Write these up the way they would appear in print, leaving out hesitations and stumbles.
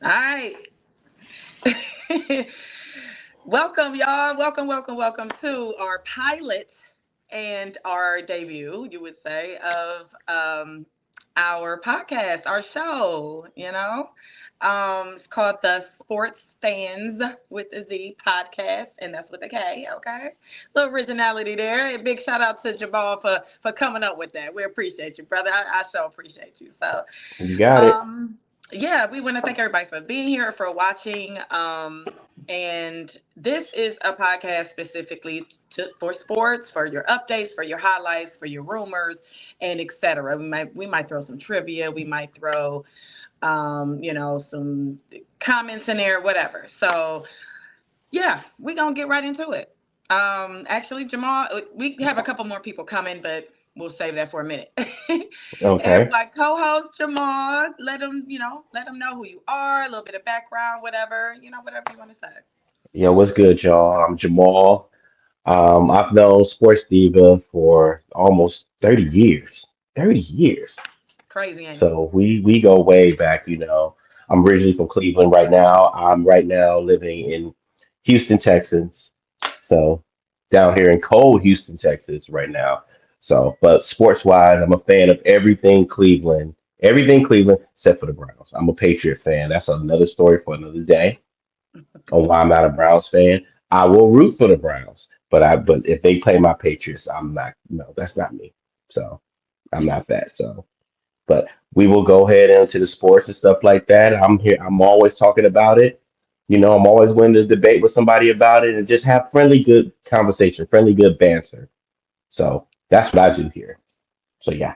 All right. Welcome, y'all. Welcome to our pilot and our debut, you would say, of our podcast, our show, It's called the Sports Fans with the Z podcast, and that's with a K, okay? Little originality there. A big shout out to Jamaal for coming up with that. We appreciate you, brother. I sure appreciate you. So You got it. um, yeah, we want to thank everybody for being here, for watching. And this is a podcast specifically for sports, for your updates, for your highlights, for your rumors, and etc. We might throw some trivia, we might throw some comments in there, whatever. So yeah, we're gonna get right into it. Actually, Jamaal, we have a couple more people coming, but we'll save that for a minute. And Okay. my co-host Jamaal, let them know who you are, a little bit of background, whatever you want to say. Yo, what's good, y'all? I'm Jamal. I've known Sports Diva for almost 30 years. 30 years. Crazy, ain't it? So we go way back. I'm originally from Cleveland right now. I'm right now living in Houston, Texas. So down here in cold Houston, Texas right now. So, but sports wise, I'm a fan of everything Cleveland, except for the Browns. I'm a Patriot fan. That's another story for another day on why I'm not a Browns fan. I will root for the Browns, but if they play my Patriots, I'm not. No, that's not me. So I'm not that. So, but we will go ahead into the sports and stuff like that. I'm here. I'm always talking about it. I'm always willing to debate with somebody about it and just have friendly, good conversation, friendly, good banter. So that's what I do here. So yeah.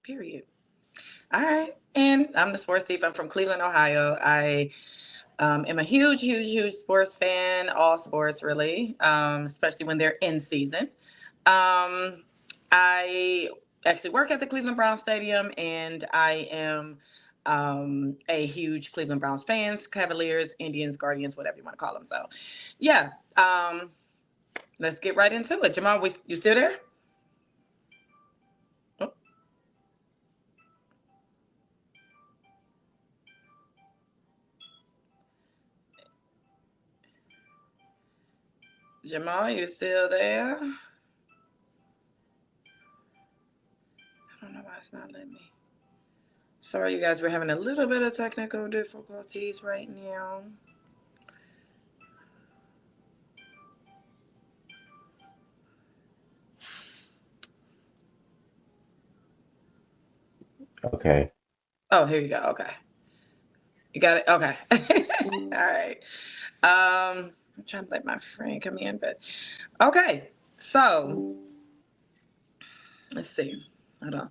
Period. All right. And I'm the sports thief. I'm from Cleveland, Ohio. I am a huge sports fan. All sports, really, especially when they're in season. I actually work at the Cleveland Browns Stadium, and I am a huge Cleveland Browns fans, Cavaliers, Indians, Guardians, whatever you want to call them. So, yeah, let's get right into it. Jamal, you still there? Oh, Jamal, you still there? I don't know why it's not letting me. Sorry, you guys, we're having a little bit of technical difficulties right now. Okay. Oh, here you go. Okay. You got it? Okay. All right. I'm trying to let my friend come in, but okay. So let's see. Hold on.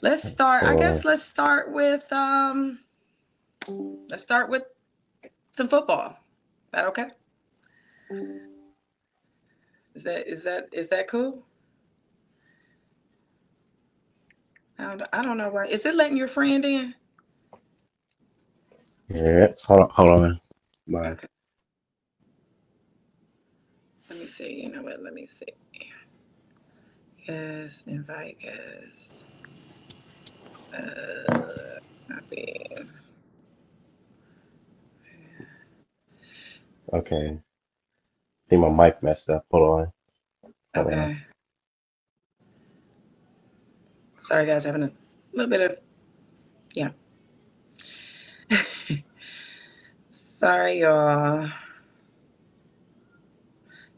Let's start. I guess Well, let's start with some football. Is that okay? Is that cool? I don't know why. Is it letting your friend in? yeah. Hold on. My Okay. Let me see. You know what? Let me see. Yes, invite guest. Copy. okay. I think my mic messed up. Hold on. Hold on. Okay. Sorry, guys. Having a little bit of yeah. Sorry, y'all.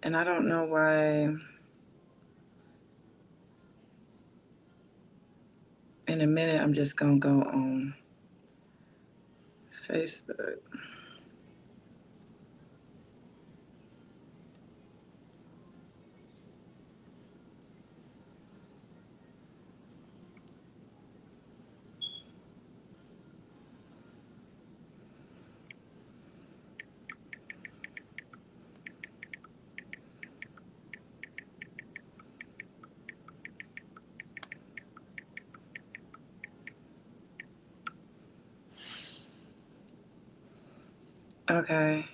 And I don't know why. In a minute, I'm just gonna go on Facebook. Okay.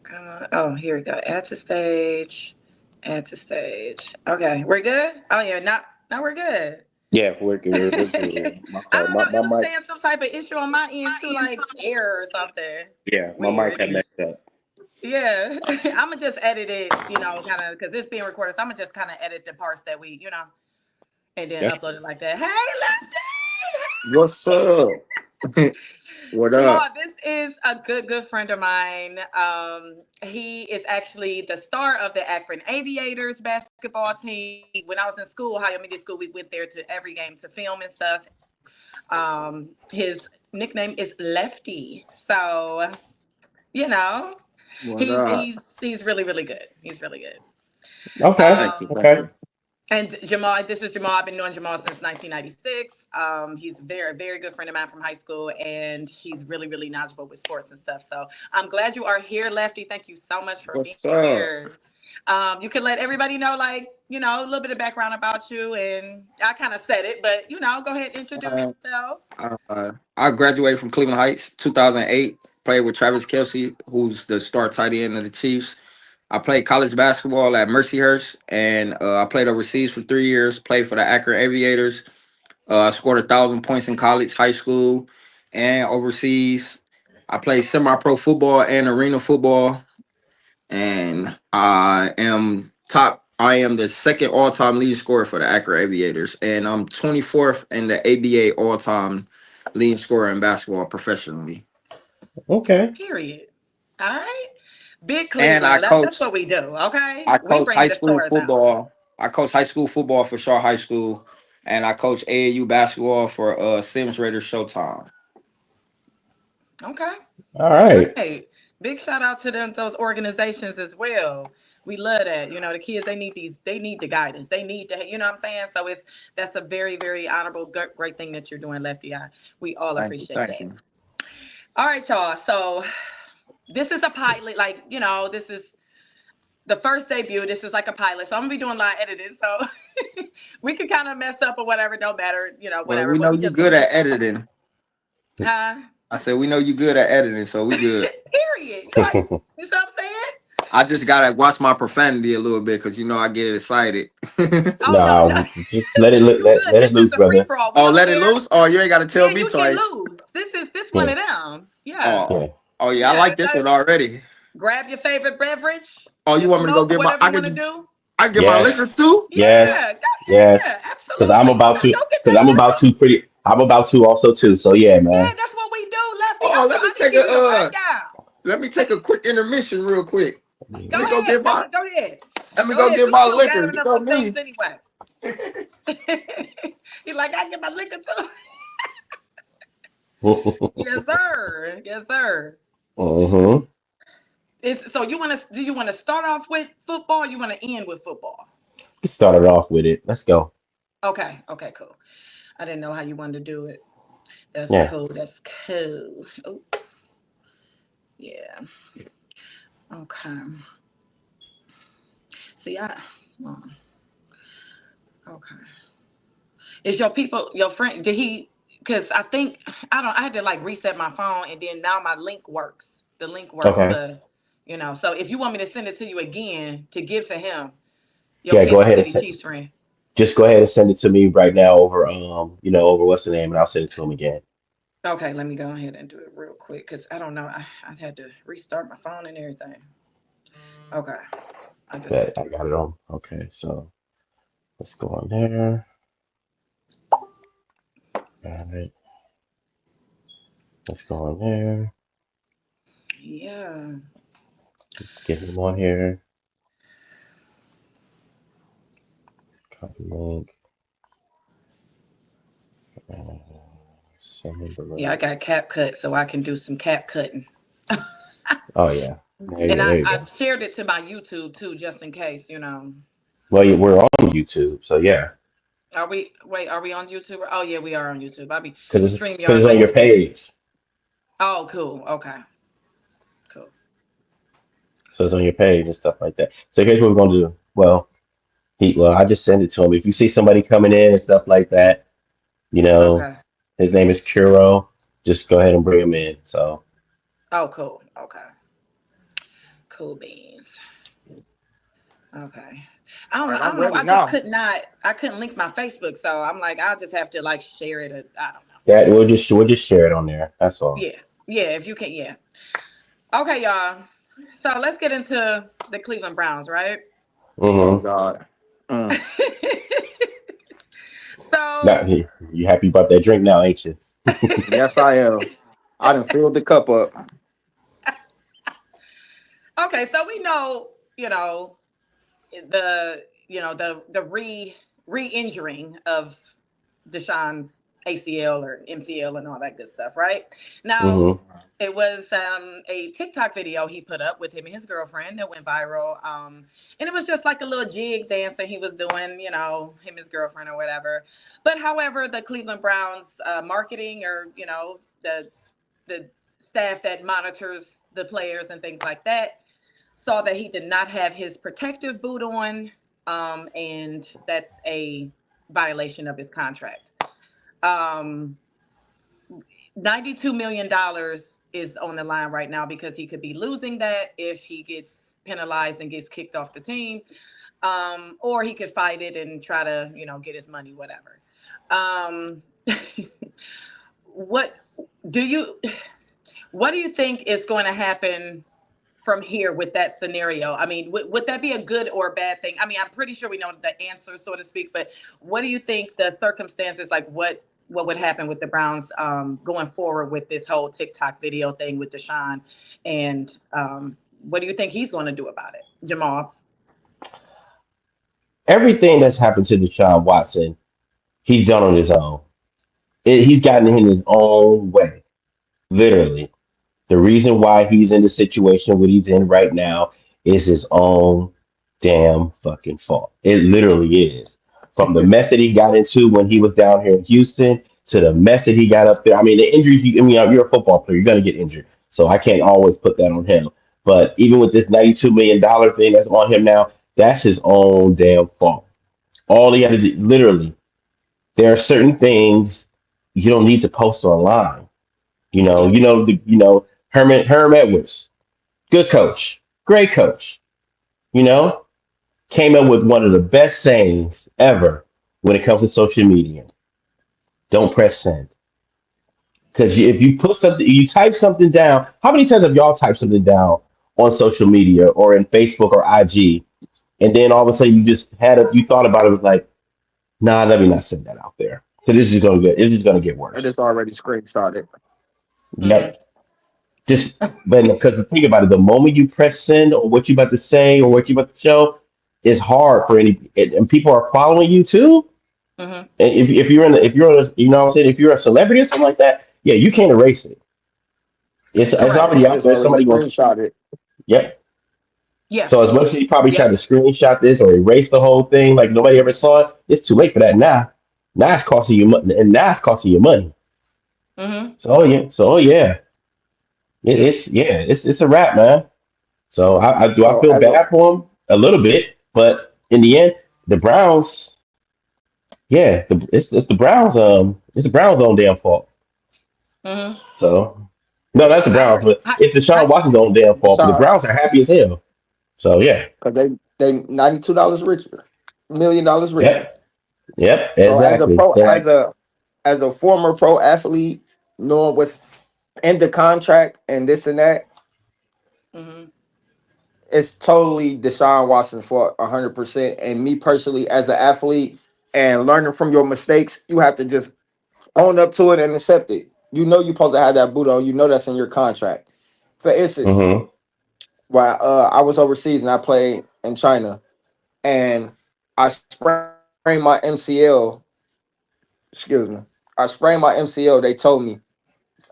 Come on. Oh, here we go. Add to stage. Add to stage. Okay, we're good. Oh yeah, now we're good. Yeah, working. My I fault. don't know. It was My mic. saying some type of issue on my end too, like error or something. Yeah, my mic Weird. had messed up. Yeah, I'm gonna just edit it, kind of because it's being recorded. So I'm gonna just kind of edit the parts that and then That's upload it like that. Hey, Lefty! What's up? What Jamal, up? this is a good friend of mine. He is actually the star of the Akron Aviators basketball team. When I was in school, Ohio Media School, we went there to every game to film and stuff. His nickname is Lefty. So, you know, What he up? he's really good. He's really good. okay. Thank you, Um, thank Okay. you. and Jamal, this is Jamal. I've been knowing Jamal since 1996. He's a very good friend of mine from high school, and he's really knowledgeable with sports and stuff. So I'm glad you are here, Lefty. Thank you so much for being What's up? here. You can let everybody know, like, a little bit of background about you, and I kind of said it, but go ahead and introduce Uh, yourself. I graduated from Cleveland Heights 2008. Played with Travis Kelsey, who's the star tight end of the Chiefs. I played college basketball at Mercyhurst, and I played overseas for 3 years. Played for the Akron Aviators. I scored 1,000 points in college, high school, and overseas. I played semi-pro football and arena football, and I am the second all-time leading scorer for the Akron Aviators, and I'm 24th in the ABA all-time leading scorer in basketball professionally. Okay. Period. All right. Big And Cleveland. That's what we do. Okay. I We coach bring high the school stars out. football. I coach high school football for Shaw High School, and I coach AAU basketball for Sims Raiders Showtime. Okay. All right. Great. Big shout out to those organizations as well. We love that. The kids, they need the guidance. They need to, what I'm saying? So that's a very honorable, great thing that you're doing, Lefty. We all Thank you, appreciate thank that. you. All right, y'all. So this is a pilot, like, this is the first debut. This is like a pilot. So I'm gonna be doing a lot of editing. So we could kind of mess up or whatever, don't matter, Well, whatever. we But know we you just gonna good get at editing. huh? I said we know you good at editing, so we good. Period. You like you know what I'm saying? I just gotta watch my profanity a little bit because I get excited. Oh no. No, just let it look. You good. Let it This is loose, a free brother. for all. We Oh, don't let it care. loose. Oh, you ain't gotta tell Yeah, me you can twice. lose. This one Yeah. of them. Yeah. Oh, Yeah. oh yeah, I Yeah. like this one already. Grab your favorite beverage, Oh, you your want me to go smoke, or get my? whatever you want to do. I get my liquor Yes. too. Yeah. Yes. Yeah, Yes. Because I'm absolutely. about to. Go get Because that I'm about liquor. to. Pretty. I'm about to also too. So yeah, Yeah, man. that's what we do, Lefty. Oh, let me I be take giving you the a rundown. let me take a quick intermission real quick. Go Let me go ahead. get my Go ahead. let me Go go ahead. get We my too liquor. got You enough know of thumbs me. anyway. He's like, I get my liquor too. Yes, sir. Yes, sir. Mm-hmm. So do you want to start off with football? Or you want to end with football? Started off with it. Let's go. Okay. Okay. Cool. I didn't know how you wanted to do it. That's Yeah. cool. That's cool. Oh, yeah. Okay. See, oh, okay. Is your people, your friend, did he, because I think, I had to like reset my phone and then now my link works. The link works Okay. so if you want me to send it to you again to give to him, your Yeah. Go Kansas ahead and City send. Chiefs friend. Just go ahead and send it to me right now over over what's the name, and I'll send it to him again. Okay, let me go ahead and do it real quick because I don't know. I had to restart my phone and everything. Okay, I just But sent I it. got it on. Okay. So let's go on there. All right. Let's go on there. Yeah. Get him on here. Copy link. And send him the Yeah, I link. got cap cut so I can do some cap cutting. Oh yeah. There you And go. There you I go. shared it to my YouTube too, just in case. Well, we're on YouTube, so yeah, Are we on YouTube? Oh yeah, we are on YouTube. I'll be because StreamYard, it's but on your page. oh cool. Okay. Cool. So it's on your page and stuff like that. So here's what we're gonna do. Well, I just send it to him. If you see somebody coming in and stuff like that, you know, Okay. his name is Kuro. Just go ahead and bring him in. So Oh cool. Okay. Cool beans. Okay. I don't know. And I I'm don't know. ready I just now. could not. I couldn't link my Facebook, so I'm like, I'll just have to like share it. I don't know. That we'll just share it on there. That's all. Yeah, yeah. If you can, yeah. Okay, y'all. So let's get into the Cleveland Browns, right? Oh Mm-hmm. God. Mm. Now, So you happy about that drink now, ain't you? Yes, I am. I done filled the cup up. okay, so we know, the re-injuring of Deshaun's ACL or MCL and all that good stuff, right? Now, Mm-hmm. it was a TikTok video he put up with him and his girlfriend that went viral. And it was just like a little jig dance that he was doing, him and his girlfriend or whatever. But however, the Cleveland Browns marketing or, the staff that monitors the players and things like that saw that he did not have his protective boot on, and that's a violation of his contract. Um, $92 million is on the line right now because he could be losing that if he gets penalized and gets kicked off the team, or he could fight it and try to, get his money, whatever. Um, what do you what do you think is going to happen from here with that scenario? I mean, would that be a good or a bad thing? I mean, I'm pretty sure we know the answer, so to speak, but what do you think the circumstances, like what would happen with the Browns going forward with this whole TikTok video thing with Deshaun? And what do you think he's going to do about it, Jamal? Everything that's happened to Deshaun Watson, he's done on his own. He's gotten in his own way, literally. The reason why he's in the situation what he's in right now is his own damn fucking fault. It literally is. From the mess that he got into when he was down here in Houston to the mess that he got up there. I mean, the injuries, I mean, you're a football player, you're going to get injured. So I can't always put that on him. But even with this $92 million thing that's on him now, that's his own damn fault. All he had to do, literally, there are certain things you don't need to post online. Mm-hmm. Herm Edwards, good coach, great coach. You know, came up with one of the best sayings ever when it comes to social media. Don't press send. Because if you put something, you type something down. How many times have y'all typed something down on social media or in Facebook or IG, and then all of a sudden you thought about it, was like, nah, let me not send that out there. So this is gonna get It worse. is already screenshotted. Mm-hmm. Yep. Just but because the thing about it, the moment you press send on what you about to say or what you about to show, it's hard for and people are following you too. Mm-hmm. And if you're in the if you're you know what I'm saying, if you're a celebrity or something like that, yeah, you can't erase it. It's Correct. already It out is there. already Somebody goes, screenshotted. yep. Yeah. So as much as you probably tried to Yep. screenshot this or erase the whole thing, like nobody ever saw it, it's too late for that now. Now it's costing you money, and now it's costing you money. Mm-hmm. So oh yeah, Yeah. it's a wrap, man. So I So feel as a bad for him a little bit, but in the end, the Browns, yeah, it's the Browns it's the Browns' own damn fault. Mm-hmm. So no, not the I Browns, agree. but it's Deshaun Watson's own damn fault. But the Deshaun, Browns are happy as hell. So yeah, because they $92 richer, $1 million richer. yep, yep, So exactly. They're like, as a former pro athlete, knowing what's in the contract and this and that, Mm-hmm. it's totally Deshaun Watson's fault 100%. And me personally, as an athlete and learning from your mistakes, you have to just own up to it and accept it. You know you're supposed to have that boot on. You know that's in your contract. For instance, mm-hmm, while I was overseas and I played in China, and I sprained my MCL. Excuse me. I sprained my MCL. They told me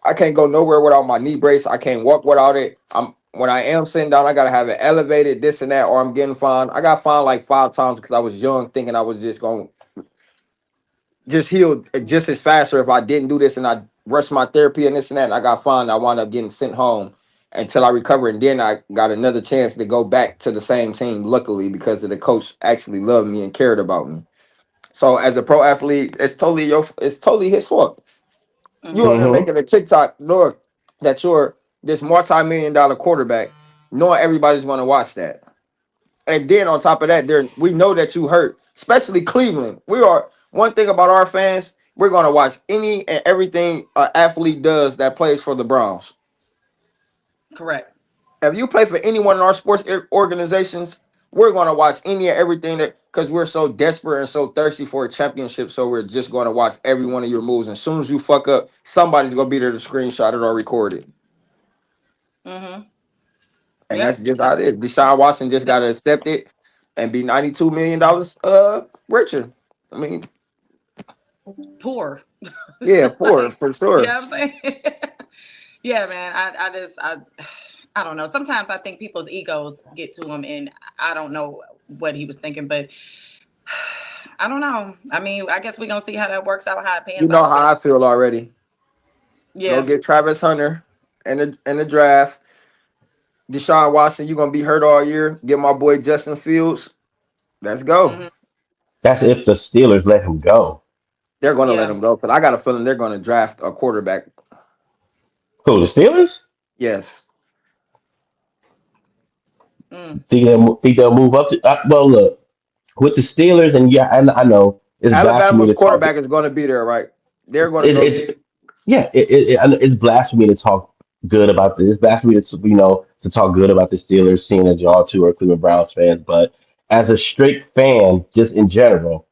I can't go nowhere without my knee brace. I can't walk without it. I'm When I am sitting down, I gotta have it elevated, this and that, or I'm getting fined. I got fined like 5 times because I was young, thinking I was just going to just heal just as faster if I didn't do this and I rushed my therapy and this and that. And I got fined. I wound up getting sent home until I recovered, and then I got another chance to go back to the same team. Luckily, because of the coach actually loved me and cared about me. So as a pro athlete, it's totally his fault. You Mm-hmm. on there mm-hmm. making a TikTok knowing that you're this multi-million-dollar quarterback, knowing everybody's going to watch that. And then on top of that, there we know that you hurt, especially Cleveland. We are one thing about our fans. We're gonna watch any and everything an athlete does that plays for the Browns. Correct. If you play for any one of our sports organizations, we're gonna watch any and everything that because we're so desperate and so thirsty for a championship. So we're just gonna watch every one of your moves. And as soon as you fuck up, somebody's gonna be there to screenshot it or record it. Mm-hmm. And Yep. that's just how it is. Deshaun Watson just gotta accept it and be $92 million richer. I mean, Poor. yeah, poor Like, for you sure. know what I'm saying? Yeah, man. I don't know. Sometimes I think people's egos get to him, and I don't know what he was thinking, but I don't know. I mean, I guess we're gonna see how that works out, how it You pans know out. how But I feel already. Go yeah. get Travis Hunter in the draft. Deshaun Watson, you're gonna be hurt all year. Get my boy Justin Fields. Let's go. Hmm. That's if the Steelers let him go. They're gonna let Yeah. him go because I got a feeling they're gonna draft a quarterback. Who, the Steelers? Yes, Mm. Think they'll move up to well look with the Steelers and yeah, I know it's blasphemy Alabama's to talk. quarterback is gonna be there, right? They're gonna It, go. it's yeah, it's blasphemy to talk good about this. It's blasphemy to to talk good about the Steelers, seeing that y'all two are Cleveland Browns fans. But as a straight fan, just in general,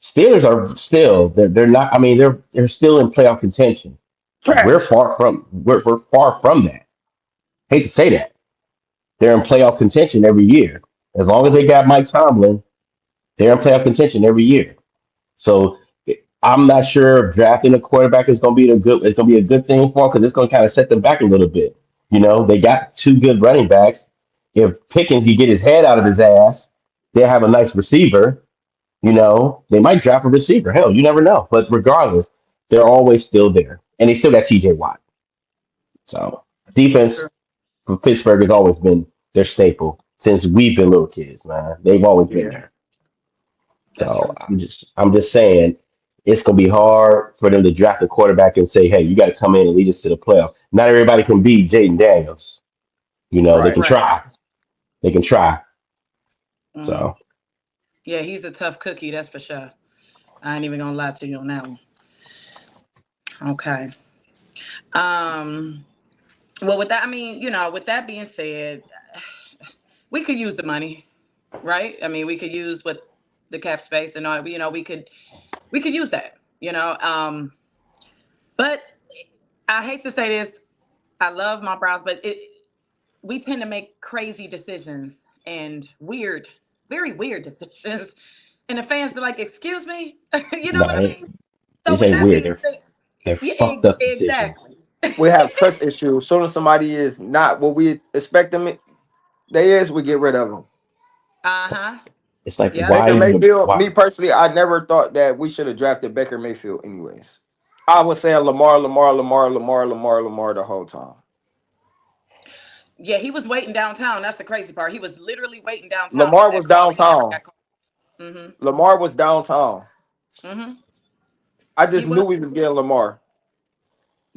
Steelers are still they're not. I mean they're still in playoff contention. Trash. We're far from that. Hate to say that they're in playoff contention every year. As long as they got Mike Tomlin, they're in playoff contention every year. So I'm not sure if drafting a quarterback is going to be a good. It's going to be a good thing for them because it's going to kind of set them back a little bit. They got two good running backs. If Pickens can get his head out of his ass, they have a nice receiver. They might draft a receiver. Hell, you never know. But regardless, they're always still there, and they still got T.J. Watt. So defense Sure. for Pittsburgh has always been their staple since we've been little kids, man. They've always been Yeah, there. That's So true. I'm just saying it's gonna be hard for them to draft a quarterback and say, hey, you got to come in and lead us to the playoffs. Not everybody can be Jaden Daniels. They right. can Right. try. They can try. Hmm. So Yeah, he's a tough cookie, that's for sure. I ain't even gonna lie to you on that one. Okay. Um. Well, with that, I mean, with that being said, we could use the money, right? I mean, we could use what the cap space and all. We could use that. But I hate to say this. I love my Browns, but we tend to make crazy decisions and weird, very weird decisions. And the fans be like, "Excuse me," you know no, what I mean? So this with ain't that weird. being They're said, they're yeah, fucked up decisions. exactly. We have trust issues. As soon as somebody is not what we expect them, they is we get rid of them. Uh huh. It's like Yep. why Baker even Mayfield. why Me personally, I never thought that we should have drafted Baker Mayfield. Anyways, I was saying Lamar, Lamar, Lamar, Lamar, Lamar, Lamar the whole time. Yeah, he was waiting downtown. That's the crazy part. He was literally waiting downtown on Lamar was that call, and he never downtown. got called. Mm-hmm. Lamar was downtown. Mm-hmm. I He just was. knew we was getting Lamar.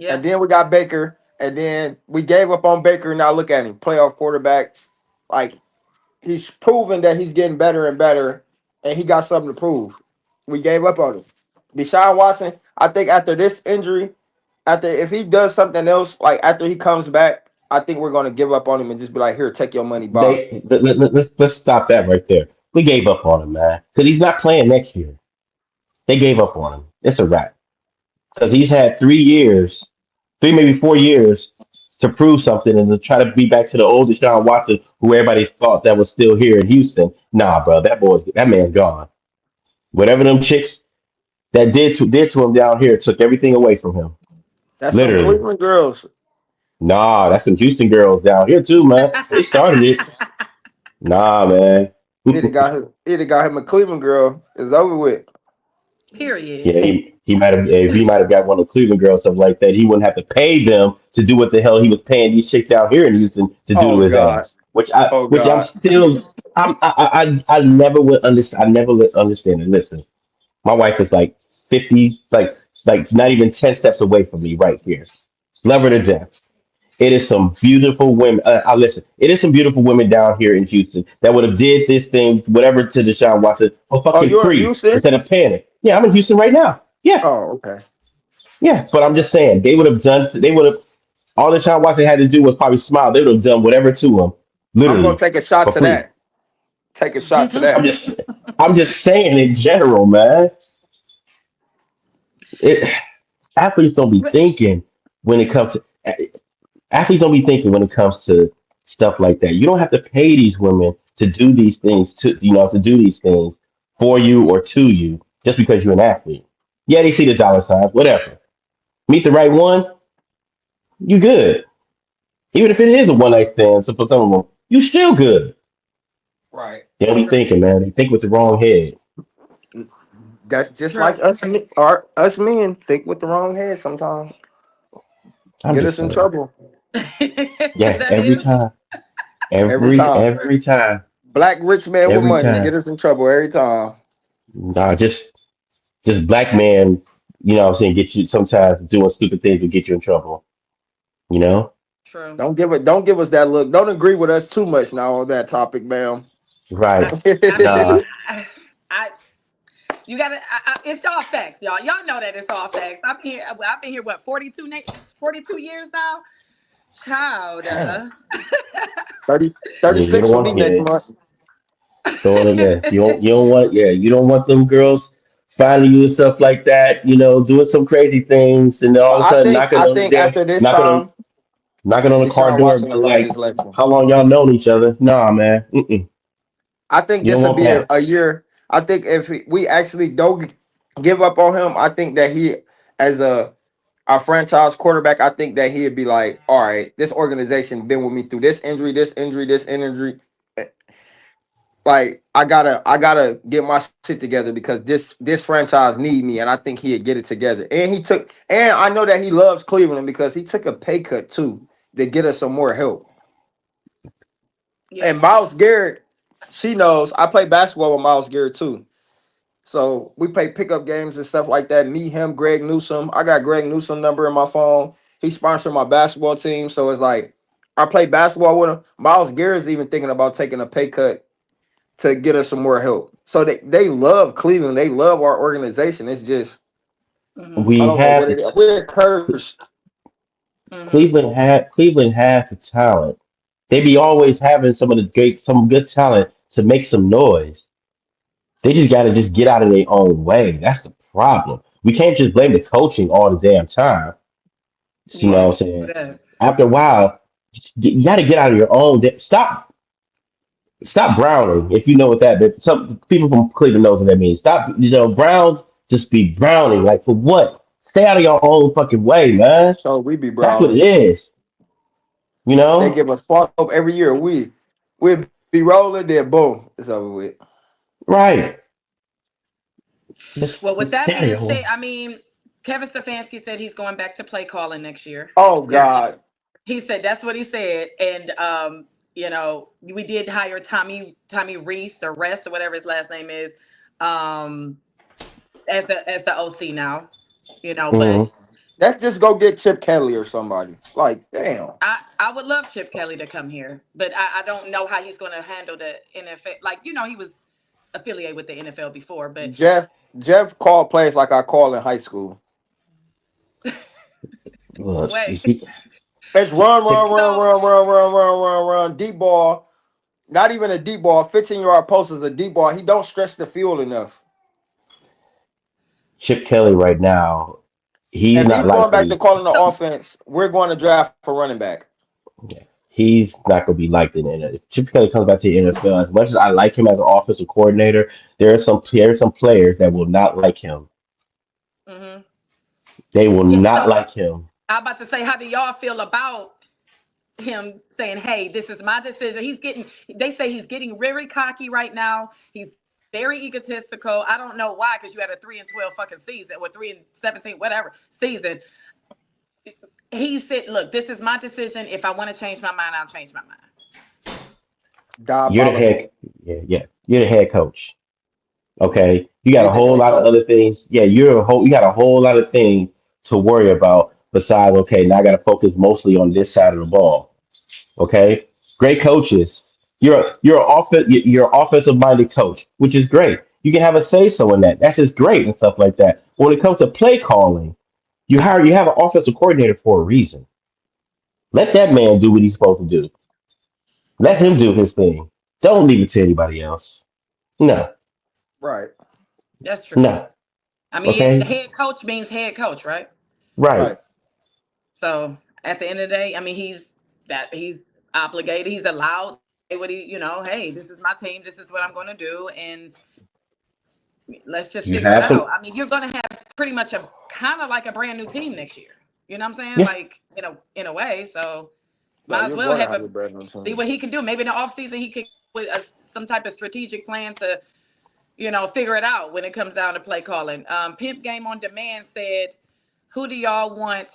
And Yeah. then we got Baker, and then we gave up on Baker. Now look at him, playoff quarterback. Like he's proven that he's getting better and better, and he got something to prove. We gave up on him. Deshaun Watson, I think after this injury, after if he does something else, like after he comes back, I think we're gonna give up on him and just be like, here, take your money, bye. let's stop that right there. We gave up on him, man, because he's not playing next year. They gave up on him. It's a wrap because he's had 3 years, three maybe 4 years to prove something and to try to be back to the old Deshaun Watson, who everybody thought that was still here in Houston. Nah, bro, that man's gone. Whatever them chicks that did to him down here took everything away from him. That's them Literally. Cleveland girls. Nah, that's some Houston girls down here too, man. They started it. Nah, man. He'd have got him a Cleveland girl. It's over with. Period. Yeah, he might have if he might have got one of the Cleveland girls something like that. He wouldn't have to pay them to do what the hell he was paying these chicks out here in Houston to do to Oh his God. ass. Which I Oh which I'm God. still I never would understand. I never would understand it. Listen, my wife is like 50, like not even 10 steps away from me right here. Love her to death. It is some beautiful women. I listen. It is some beautiful women down here in Houston that would have did this thing, whatever, to Deshaun Watson for Oh, fucking you're in free Houston? instead of paying it. Yeah, I'm in Houston right now. Yeah, Oh, okay. yeah. But I'm just saying they would have done. They would have. All Deshaun Watson had to do was probably smile. They would have done whatever to him, I'm gonna literally, take a shot for to free. that. Take a shot to I'm that. just. I'm just saying in general, man. It, athletes don't be thinking when it comes to athletes don't be thinking when it comes to stuff like that. You don't have to pay these women to do these things to do these things for you or to you just because you're an athlete. Yeah, they see the dollar signs, whatever. Meet the right one, you good. Even if it is a one night stand, so for some of them, you still good. Right. They don't be True. thinking, man. They think with the wrong head. That's just True. like us men think with the wrong head sometimes. I'm Get just us in saying. trouble Yeah, That every is time, every time. every time, Black rich man with every money time. get us in trouble every time. Nah, just black man, what I'm saying, get you sometimes doing stupid things will get you in trouble, you know? true. Don't give us that look. Don't agree with us too much now on that topic, ma'am. Right. I Nah, mean, I you gotta. it's all facts, y'all. Y'all know that it's all facts. I've been here what 42 years now. Child. Damn. 30, yeah, you 36 don't for want me next yeah, month. throwing it there. You don't want you don't want them girls finding you and stuff like that, doing some crazy things and then all But of a I sudden think I think after this knocking on time, knocking on the car Deshaun door and Watson be will learn like, his lesson. how long y'all known each other? Nah, man. I think You don't this will want be that. a year. I think if we actually don't give up on him, I think that he, as our franchise quarterback, I think that he'd be like, all right, this organization been with me through this injury, this injury, this injury. Like I gotta get my shit together because this franchise need me, and I think he'd get it together. And I know that he loves Cleveland because he took a pay cut too to get us some more help. Yeah. And Miles Garrett, she knows I play basketball with Miles Garrett too. So we play pickup games and stuff like that. Me, him, Greg Newsom. I got Greg Newsom number in my phone. He sponsored my basketball team. So it's like I play basketball with him. Miles Garrett's even thinking about taking a pay cut to get us some more help. So they love Cleveland. They love our organization. It's just Mhm. I We don't know have what the it is. We're cursed. Mhm. Cleveland has the talent. They be always having some good talent to make some noise. They just got to just get out of their own way. That's the problem. We can't just blame the coaching all the damn time. You know Yeah. what I'm True saying? that. After a while, you got to get out of your own. Stop browning. If you know what that means. Some people from Cleveland knows what that means. Stop. Browns just be browning. Like for what? Stay out of your own fucking way, man. So we be That's what it brawling. is. You They know? give us false hope every year. We be rolling, then boom, it's over with. Right. Well, with Just that stay out of being your said, own. I mean, Kevin Stefanski said he's going back to play calling next year. Oh He said, God. he said that's what he said, and we did hire Tommy Reese or Rest or whatever his last name is, um, as the OC now. Mhm. But Let's just go get Chip Kelly or somebody. Like, damn. I would love Chip Kelly to come here, but I don't know how he's going to handle the NFL. Like he was affiliated with the NFL before, but Jeff Jeff called plays like I call in high school. Look, wait. It's run, run, Chip, run, So run, run, run, run, run, run. Deep ball. Not even a deep ball. 15-yard post is a deep ball. He don't stretch the field enough. Chip Kelly right now, he's If not he's going back to likely. calling the so offense, we're going to draft for running back. Yeah, he's not going to be liked in the NFL. If Chip Kelly comes back to the NFL, as much as I like him as an offensive coordinator, there are some players that will not like him. hmm They will yeah, not so like him. I'm about to say, how do y'all feel about him saying, "Hey, this is my decision"? They say he's getting very cocky right now. He's very egotistical. I don't know why, because you had a 3-12 fucking season, or 3-17, whatever season. He said, "Look, this is my decision. If I want to change my mind, I'll change my mind." You're the Diabolical. head, yeah, yeah. You're the head coach. Okay, you got He a the whole head lot of other coach. things. Yeah, you got a whole lot of things to worry about. besides, okay, now I got to focus mostly on this side of the ball. Okay, great coaches. You're an offensive minded coach, which is great. You can have a say so in that. That's just great and stuff like that. But when it comes to play calling, you have an offensive coordinator for a reason. Let that man do what he's supposed to do. Let him do his thing. Don't leave it to anybody else. No, Right. That's true. no. I mean, Okay, head coach means head coach, right? right. Right. So at the end of the day, I mean, he's obligated. He's allowed to say what he, hey, this is my team. This is what I'm going to do, and let's just You figure it have out. some. I mean, you're going to have pretty much a kind of like a brand new team next year. You know what I'm saying? Yeah. Like in a way. So No, might as you're well going to have have a a brand new see team. what he can do. Maybe in the offseason he could with some type of strategic plan to figure it out when it comes down to play calling. Pimp Game on Demand said, "Who do y'all want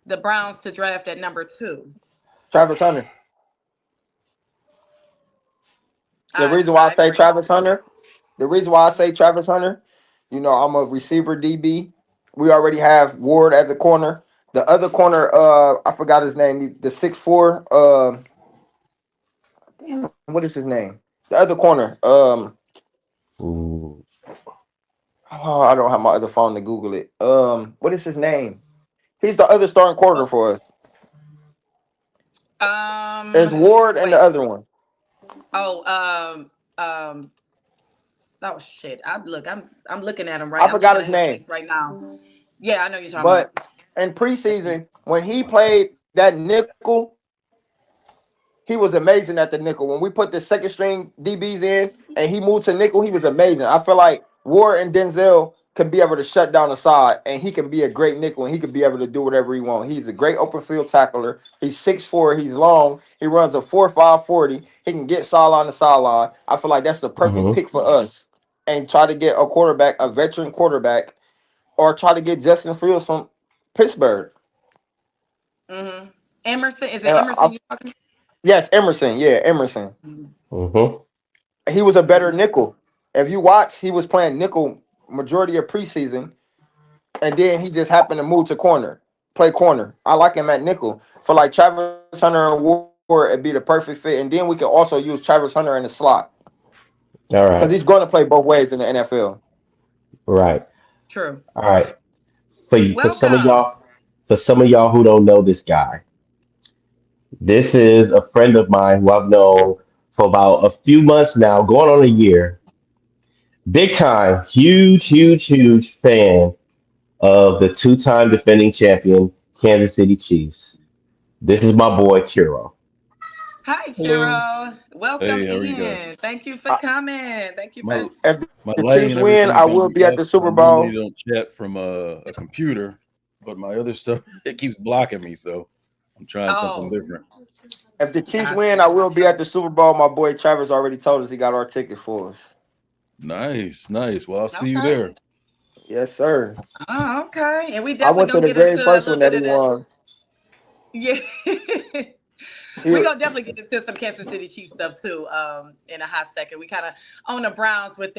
the Browns to draft at number 2?" Travis Hunter. The I reason why I I say agree. Travis Hunter, the reason why I say Travis Hunter, I'm a receiver DB. We already have Ward at the corner. The other corner, I forgot his name. The 6'4", damn, what is his name? The other corner, Ooh. oh, I don't have my other phone to Google it. What is his name? He's the other starting corner for us. It's Ward and the Wait. other one. Oh, oh shit. I'm looking at him right. I I'm forgot looking his at his name. face right now. Yeah, I know you're talking But about. in preseason, when he played that nickel, he was amazing at the nickel. When we put the second string DBs in and he moved to nickel, he was amazing. I feel like Ward and Denzel can be able to shut down the side, and he can be a great nickel, and he can be able to do whatever he wants. He's a great open field tackler. He's 6'4", he's long. He runs a 4.5 40. He can get solid on the sideline. I feel like that's the perfect Hmm. pick for us. And try to get a quarterback, a veteran quarterback, or try to get Justin Fields from Pittsburgh. Mm-hmm. Emerson, is it And Emerson you talking? yes, Emerson. Yeah, Emerson. Mhm. Hmm. He was a better nickel. If you watch, he was playing nickel majority of preseason, and then he just happened to move to corner, play corner. I like him at nickel. For like Travis Hunter and Ward, it'd be the perfect fit. And then we can also use Travis Hunter in the slot All because he's right. going to play both ways in the NFL. Right. True. All right. For some of Welcome. y'all, for some of y'all who don't know this guy, this is a friend of mine who I've known for about a few months now, going on a year. Big time, huge fan of the two-time defending champion Kansas City Chiefs. This is my boy Kiro. Hi, Hello. Chiro. Welcome Hey, how are you guys? in. Thank you for I, coming. Thank you My for. if the my Chiefs lighting and win, I everything's will gonna be be at the off. Super I normally Bowl. don't chat from a computer, but my other stuff it keeps blocking me, so I'm trying something Oh, different. If the Chiefs win, I gotcha. will be at the Super Bowl. My boy Travis already told us he got our tickets for us. Nice, nice. Well, I'll see you Okay. there. Yes, sir. Oh, okay. And we I definitely went to gonna the get very into a first little one that bit he of the. won. Yeah. He, We're gonna definitely get into some Kansas City Chiefs stuff too, in a hot second. We kind of own the Browns with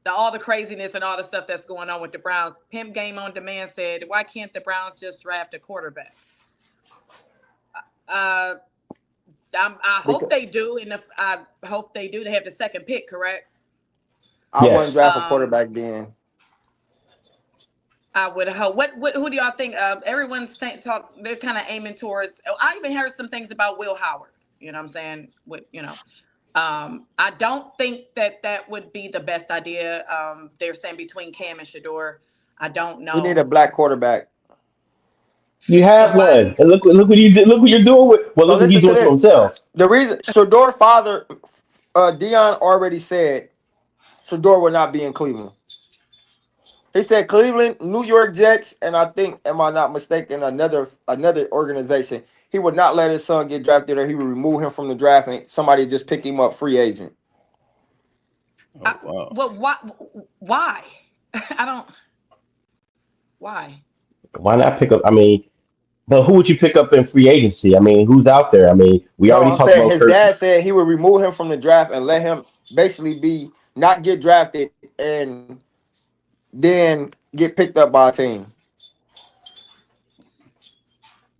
all the craziness and all the stuff that's going on with the Browns. Pimp Game on Demand said, "Why can't the Browns just draft a quarterback?" Uh, I hope because they do, and if I hope they do, they have the second pick, correct? I wouldn't Yes. draft a Um, quarterback then. I would hope. What? Who do y'all think? Everyone's talk. They're kind of aiming towards. Oh, I even heard some things about Will Howard. You know what I'm saying? I don't think that would be the best idea. They're saying between Cam and Shador. I don't We need a know. black quarterback. You And have why? one. And look what you did. Look what you're doing with So look what he's listen to doing to this. himself. The reason Shador father, Dion already said Shador will not be in Cleveland. He said Cleveland, New York Jets, and I think, am I not mistaken, another organization. He would not let his son get drafted, or he would remove him from the draft and somebody just pick him up free agent. I, Oh wow. well, why? Why? I don't. Why? Why not pick up? I mean, but who would you pick up in free agency? I mean, who's out there? I mean, we No, already I'm talked saying about his Kurt. dad said he would remove him from the draft and let him basically be not get drafted and then get picked up by a team.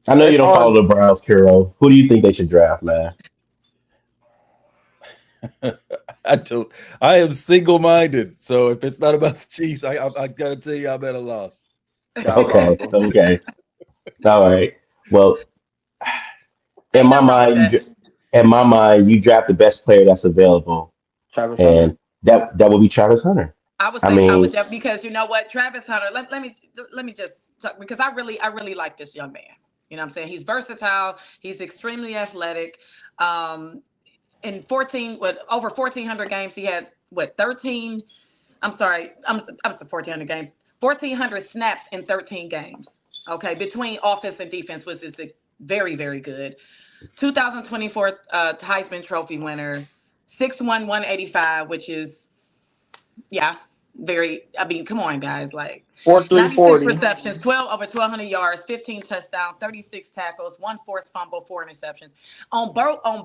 I know you It's don't follow hard. the Browns, Kuro. Who do you think they should draft, man? I don't. I am single-minded, so if it's not about the Chiefs, I gotta tell you, I'm at a loss. Okay, Diabolical. okay, all right. Well, in Ain't my nothing wrong with mind, that. you draft the best player that's available, Travis Hunter. and that would be Travis Hunter. I would I say I would mean, because you know what, Travis Hunter. Let me just talk because I really like this young man. You know what I'm saying? He's versatile. He's extremely athletic. Um, in 14 what over 1,400 games, he had what 13. I'm sorry, I'm sorry, 1,400 games, 1,400 snaps in 13 games. Okay, between offense and defense was is very very good. 2024 Heisman Trophy winner, 6'1", 185, which is yeah, very. I mean, come on, guys. Like 96 4-3-40. receptions, 12 over 1,200 yards, 15 touchdowns, 36 tackles, one forced fumble, four interceptions. On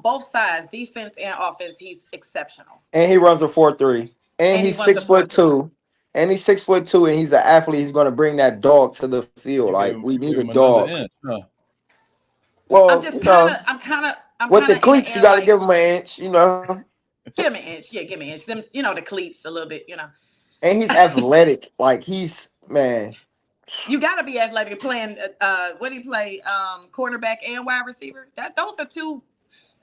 both sides, defense and offense, he's exceptional. And he runs a 4-3. And And he he's runs a six four foot three. two. And he's 6'2", and he's an athlete. He's gonna bring that dog to the field. You Like, we gave need a him another dog. inch, huh? I'm Well, just kind of, I'm with kind the of in the cleats, you air gotta like, give him an inch. give me an inch. Yeah, give me an inch. Them, the cleats a little bit. And he's athletic. Like, he's man. You got to be athletic playing. What do you play? Cornerback and wide receiver. Those are two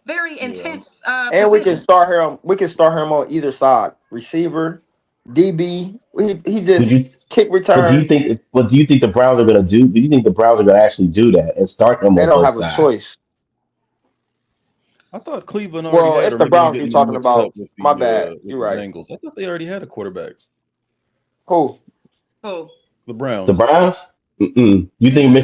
very Yeah. intense And we can positions. start him. We can start him on either side. Receiver, DB. He would just you? kick But do you return. think? What do you think the Browns are going to do? Do you think the Browns are going to actually do that and start them They on don't both have a sides? choice. I thought Cleveland already Well, had, it's or the maybe I'm Browns you're getting them talking mixed up about. My bad. with You're the right. Bengals. I thought they already had a quarterback. Who? Who? The The Browns. Browns? Mm-mm. You think Mm-mm.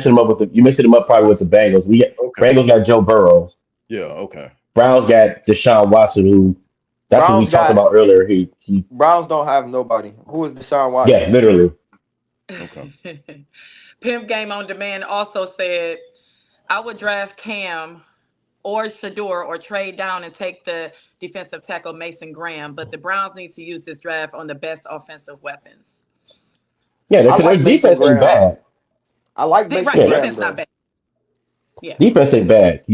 you mixing them up probably with the Bengals. Okay. Bengals got Joe Burrow. Yeah. Okay. Browns got Deshaun Watson, who that's what we Browns talked got about earlier. He Browns don't have nobody. Who is Deshaun yeah, Watson? literally. Okay. Pimp Game on Demand also said, I would draft Cam or Shador or trade down and take the defensive tackle Mason Graham, but the Browns need to use this draft on the best offensive weapons. Yeah, I because their like Mason defense ain't Graham. bad. I like Mason Right, Yeah, Graham defense not though. bad. Yeah, defense ain't bad.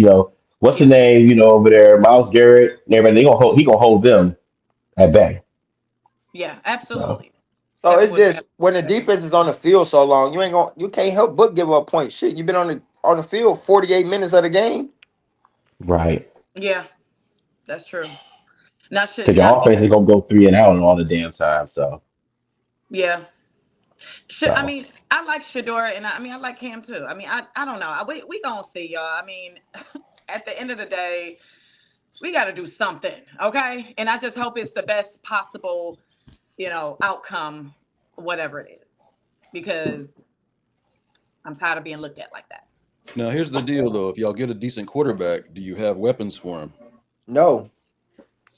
What's the yeah, name? Over there, Miles Garrett and everybody. He gonna hold them at bay. yeah, So absolutely. So Pepper it's would just when the defense is on the field so long, you can't help but give up points. Shit, you've been on the field 48 minutes of the game. right, yeah, that's true. Now because should your now offense is gonna go 3 and out all the damn time. So yeah. Should I so mean I like Shador and I mean I like Cam too. I mean I don't know. We gonna see y'all. I mean at the end of the day, we got to do something, okay? And I just hope it's the best possible, outcome, whatever it is, because I'm tired of being looked at like that. Now here's the deal, though. If y'all get a decent quarterback, do you have weapons for him? No.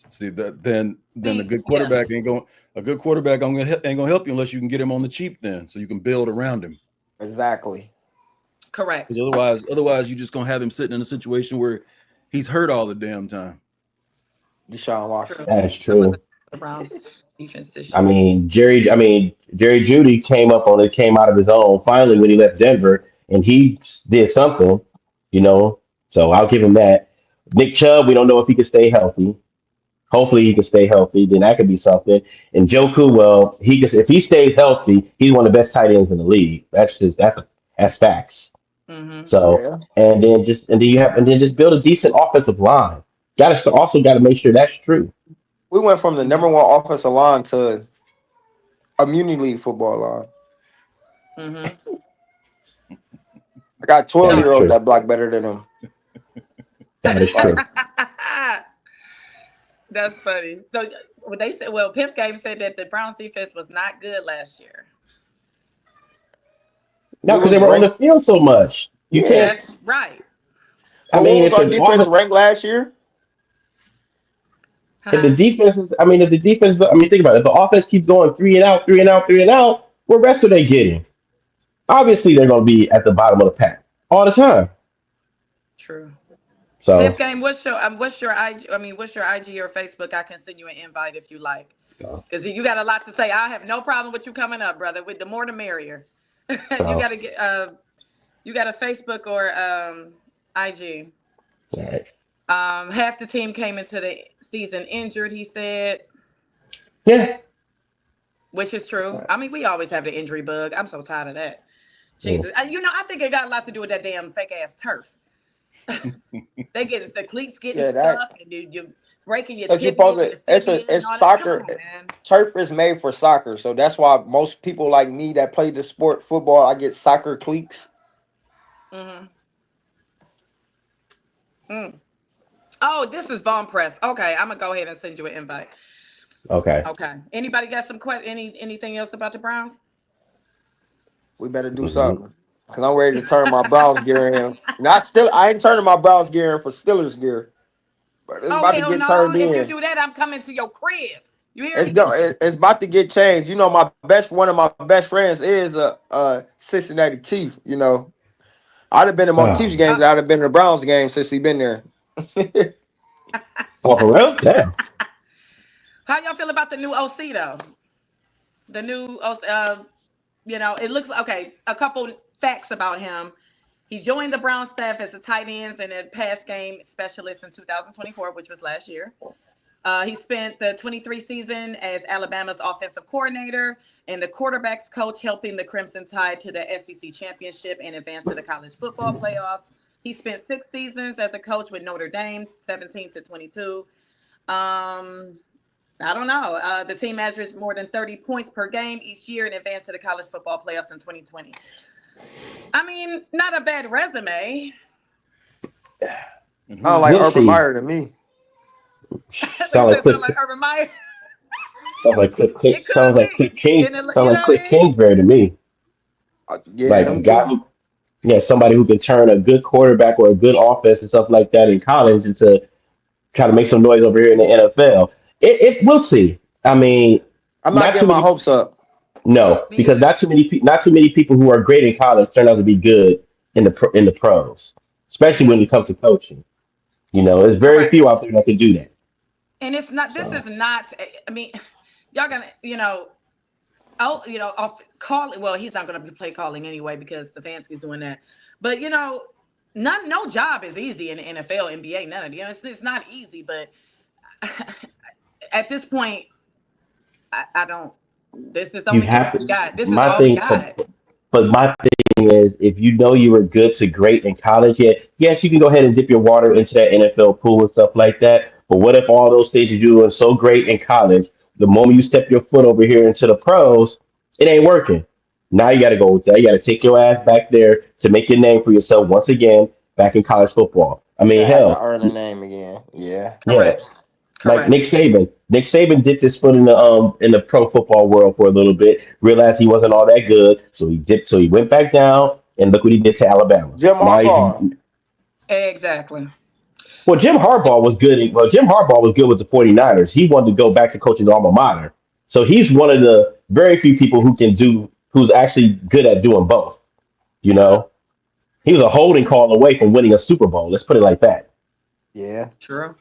See that then a good Yeah, quarterback ain't going. A good quarterback ain't gonna help you unless you can get him on the cheap. Then so you can build around him. Exactly. correct. Because otherwise you just gonna have him sitting in a situation where he's hurt all the damn time. Deshaun True. Watson. that's That was true. the Browns defense this I year. mean, Jerry Judy came out of his own finally when he left Denver, and he did something, you know. So I'll give him that. Nick Chubb, we don't know if he can stay healthy. Hopefully, he can stay healthy. Then that could be something. And Joku, well, if he stays healthy, he's one of the best tight ends in the league. That's facts. Hmm. So Yeah. and then just build a decent offensive line. Got to make sure that's true. We went from the number one offensive line to a Muni League football line. Hmm. I got That 12 is year olds true. that block better than him. That is Like, true. That's funny. So what they said, well, Pimp Game said that the Browns defense was not good last year. No, we because they was were on the ranked. field so much. You Yeah. can't. That's right. I But what mean, was our defense ranked last year? Huh? if the defense, I mean, think about it. If the offense keeps going 3 and out, 3 and out, 3 and out, what rest are they getting? Obviously, they're going to be at the bottom of the pack all the time. True. Pimp So, Game, what's your IG? I mean, what's your IG or Facebook? I can send you an invite if you like, so, because you got a lot to say. I have no problem with you coming up, brother. With the more the merrier. You so got to get You got a Facebook or IG? All right. Half the team came into the season injured, he said, Yeah. which is true. I mean, we always have the injury bug. I'm so tired of that. Mm. Jesus. I think it got a lot to do with that damn fake ass turf. They get the cleats getting Yeah, that stuck and you're breaking your because you're tibia supposed and to. your fibia and It's all that. Come soccer. on, man. Turf is made for soccer, so that's why most people like me that play the sport football, I get soccer cleats. Mm-hmm. Mm. Oh, this is Von Press. Okay, I'm gonna go ahead and send you an invite. Okay. Okay. Anybody got some anything else about the Browns? We better do Hmm. something because I'm ready to turn my Browns gear in. I ain't turning my Browns gear in for Steelers gear, but it's Oh about to hell get no! turned If you in. do that, I'm coming to your crib. You hear me? It's about to get changed. You know, one of my best friends is a Cincinnati Chief. You know, I'd have been in more Oh, Chiefs games than I'd have been in the Browns game since he been there. oh, for real? Damn. How y'all feel about the new OC though? The new it looks okay. A couple facts about him. He joined the Brown staff as a tight ends and a pass game specialist in 2024, which was last year. He spent the 23 season as Alabama's offensive coordinator and the quarterbacks coach, helping the Crimson Tide to the SEC championship and advance to the college football playoffs. He spent 6 seasons as a coach with Notre Dame, 17 to 22. I don't know. The team averaged more than 30 points per game each year and advanced to the college football playoffs in 2020. I mean, not a bad resume. Sound like We'll Urban see. Meyer to me. Like Sound you like said, sound Cliff. like Urban Meyer. Sound like Cliff. It could Sounds like Cliff be. King. And it, Sound you like know what Cliff I mean? Kingsbury to me. Yeah, Like a him guy too. who, yeah, somebody who can turn a good quarterback or a good offense and stuff like that in college into kind of make some noise over here in the NFL. We'll see. I mean, I'm not not too getting my many. hopes up. No, Me because either. not too many people who are great in college turn out to be good in the pros, especially when Yeah, it comes to coaching. There's very correct. few out there that can do that. And it's not. This is So not. I mean, y'all gonna. Oh, off calling. Well, he's not gonna be play calling anyway because Stefanski's doing that. But no job is easy in the NFL, NBA. None of it. It's not easy. But at this point, I don't. This is the you only have chance we to. got. This is My all we thing, got. but my thing is, if you know you were good to great in college, yes, you can go ahead and dip your water into that NFL pool and stuff like that. But what if all those things you doing so great in college, the moment you step your foot over here into the pros, it ain't working. Now you got to go with that. You got to take your ass back there to make your name for yourself once again back in college football. I mean, I have to hell, earn a name again. Yeah. yeah, Correct. like Nick Correct. Saban. Nick Saban dipped his foot in the pro football world for a little bit, realized he wasn't all that good, so he went back down and look what he did to Alabama. Jim Now he's Harbaugh. Exactly. Jim Harbaugh was good with the 49ers. He wanted to go back to coaching the alma mater. So he's one of the very few people who's actually good at doing both, you Mhm. know. He was a holding call away from winning a Super Bowl. Let's put it like that. Yeah. True.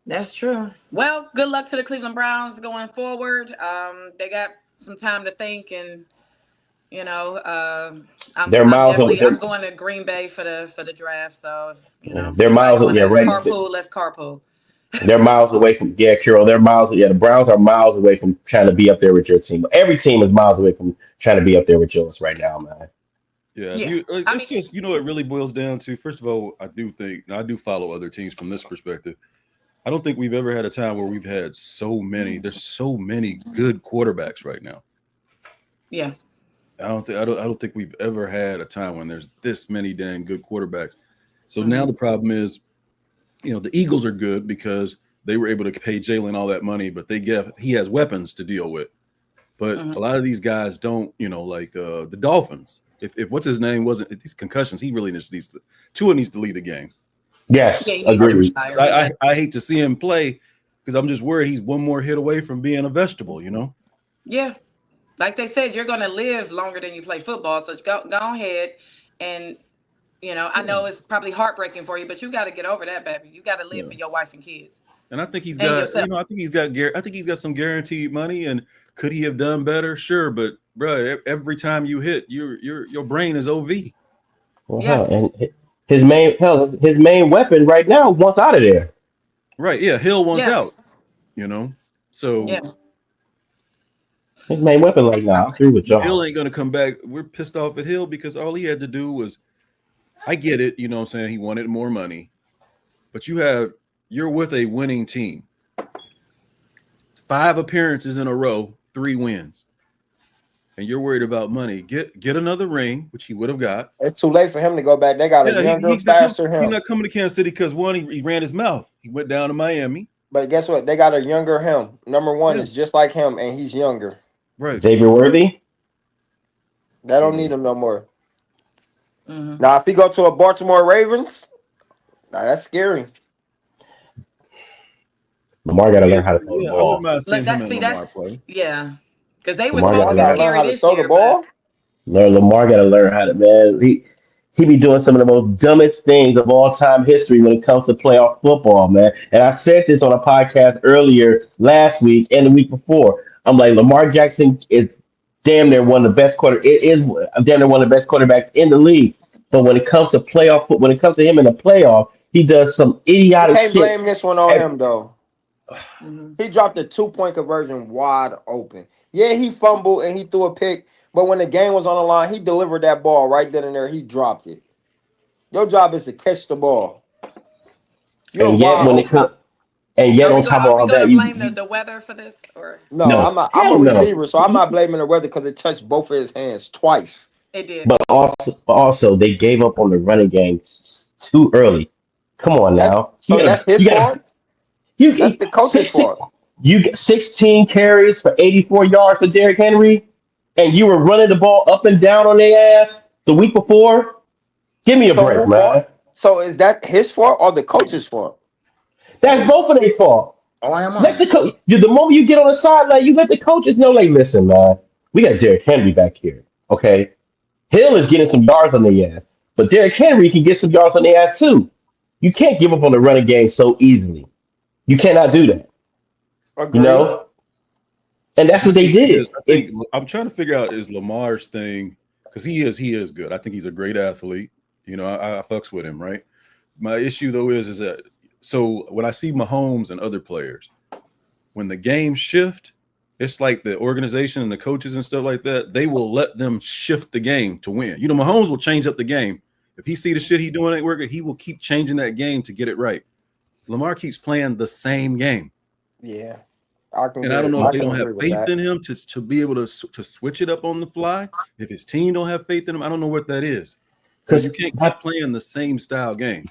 That's true. Well, good luck to the Cleveland Browns going forward. They got some time to think, and you know, They're I'm miles away. definitely I'm going to Green Bay for the draft. So They're anybody miles. want Yeah, to right. carpool? Let's carpool. They're miles away from Carol. They're miles. Yeah, the Browns are miles away from trying to be up there with your team. Every team is miles away from trying to be up there with yours right now, man. Yeah, if Yeah, you I it's mean, just it really boils down to, first of all, I do think I do follow other teams from this perspective. I don't think we've ever had a time where we've had there's so many good quarterbacks right now. yeah. I don't think we've ever had a time when there's this many dang good quarterbacks. So now Hmm. the problem is, the Eagles are good because they were able to pay Jalen all that money, but he has weapons to deal with. But Hmm. a lot of these guys don't, like the Dolphins. If what's his name wasn't these concussions, he really just Tua needs to lead the game. Yeah, Yes, he needs I to agreed. just retire. I hate to see him play because I'm just worried he's one more hit away from being a vegetable. Yeah, like they said, you're going to live longer than you play football. So go ahead, and I Yeah, know it's probably heartbreaking for you, but you got to get over that, baby. You got to live yeah. for your wife and kids And I think and yourself. I think he's got some guaranteed money. And could he have done better? Sure, but bro. Every time you hit, your brain is OV. Well, hell, Yes. and his main weapon right now wants out of there. Right? Yeah. Hill wants Yeah. out. You know. So Yeah. His main weapon, like, nah, I'm through with Hill y'all. ain't gonna come back. We're pissed off at Hill because all he had to do was, I get it. You know what I'm saying? He wanted more money, but you're with a winning team. 5 appearances in a row, 3 wins. And you're worried about money. Get another ring, which he would have got. It's too late for him to go back. They got a Yeah, younger, faster he's him. not coming to Kansas City because one, he ran his mouth. He went down to Miami. But guess what? They got a younger him. Number one Yeah, is just like him, and he's younger. right. Xavier Worthy. They don't need him no more. Mm-hmm. Now, if he go to a Baltimore Ravens, now that's scary. Lamar got to learn how to throw the Yeah, I wouldn't ball. mind seeing Let him that and see Lamar that's play. yeah. Because they were Lamar got supposed to to Lamar be got to learn. learn how scary to this throw the year, but ball. Lamar got to learn how to, man. He be doing some of the most dumbest things of all time history when it comes to playoff football, man. And I said this on a podcast earlier last week and the week before. I'm like, Lamar Jackson is damn near one of the best damn near one of the best quarterbacks in the league. But when it comes to him in the playoff, he does some You idiotic can't shit. blame this one on And, him, though. mm-hmm. He dropped a 2-point conversion wide open. Yeah, he fumbled and he threw a pick, but when the game was on the line, he delivered that ball right then and there. He dropped it. Your job is to catch the ball. You're and yet wide when it open. comes and yet on top of Are we all gonna that, blame you the weather for this or No, no, I'm a hell no. receiver, so I'm not blaming the weather because it touched both of his hands twice. it did? But also they gave up on the running game too early. Come on now, So that's his you got fault. you That's get the coach's fault. you get 16 carries for 84 yards for Derrick Henry, and you were running the ball up and down on their ass the week before. Give me a So break, who fault? man. So is that his fault or the coach's fault? That's both of their fault. Oh, I am Let on. the coach. The moment you get on the sideline, you let the coaches know, like, listen, man, we got Derrick Henry back here. Okay, Hill is getting some yards on the ass, but Derrick Henry can get some yards on the ass too. You can't give up on the running game so easily. You cannot do that. You Agreed. know, and that's I what they think he is. did. I think I'm trying to figure out is Lamar's thing because he is good. I think he's a great athlete. You know, I fucks with him, right? My issue though is that so when I see Mahomes and other players, when the game shift, it's like the organization and the coaches and stuff like that, they will let them shift the game to win. You know, Mahomes will change up the game. If he see the shit he doing ain't working, he will keep changing that game to get it right. Lamar keeps playing the same game. Yeah, I can And I don't get. know if I they can don't have agree with faith that. in him to be able to switch it up on the fly. If his team don't have faith in him, I don't know what that is. Because Because you can't keep playing the same style game.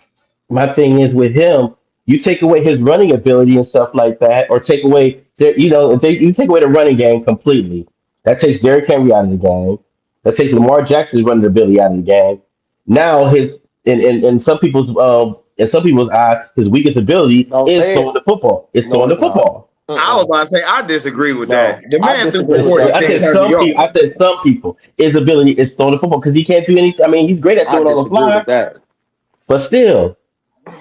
my thing is with him, you take away his running ability and stuff like that, or take away, you take away the running game completely. That takes Derrick Henry out of the game. That takes Lamar Jackson's running ability out of the game. Now his in some people's eye, his weakest ability Don't is say throwing it. the football. It's No, throwing the it's not. football. I was Mm-mm. about to say I disagree with that. No, The I man threw disagree for with more than that I too. said 600 some people. I yards. said some people. His ability is throwing the football because he can't do any. I mean, he's great at I throwing on the disagree fly, with that. but still.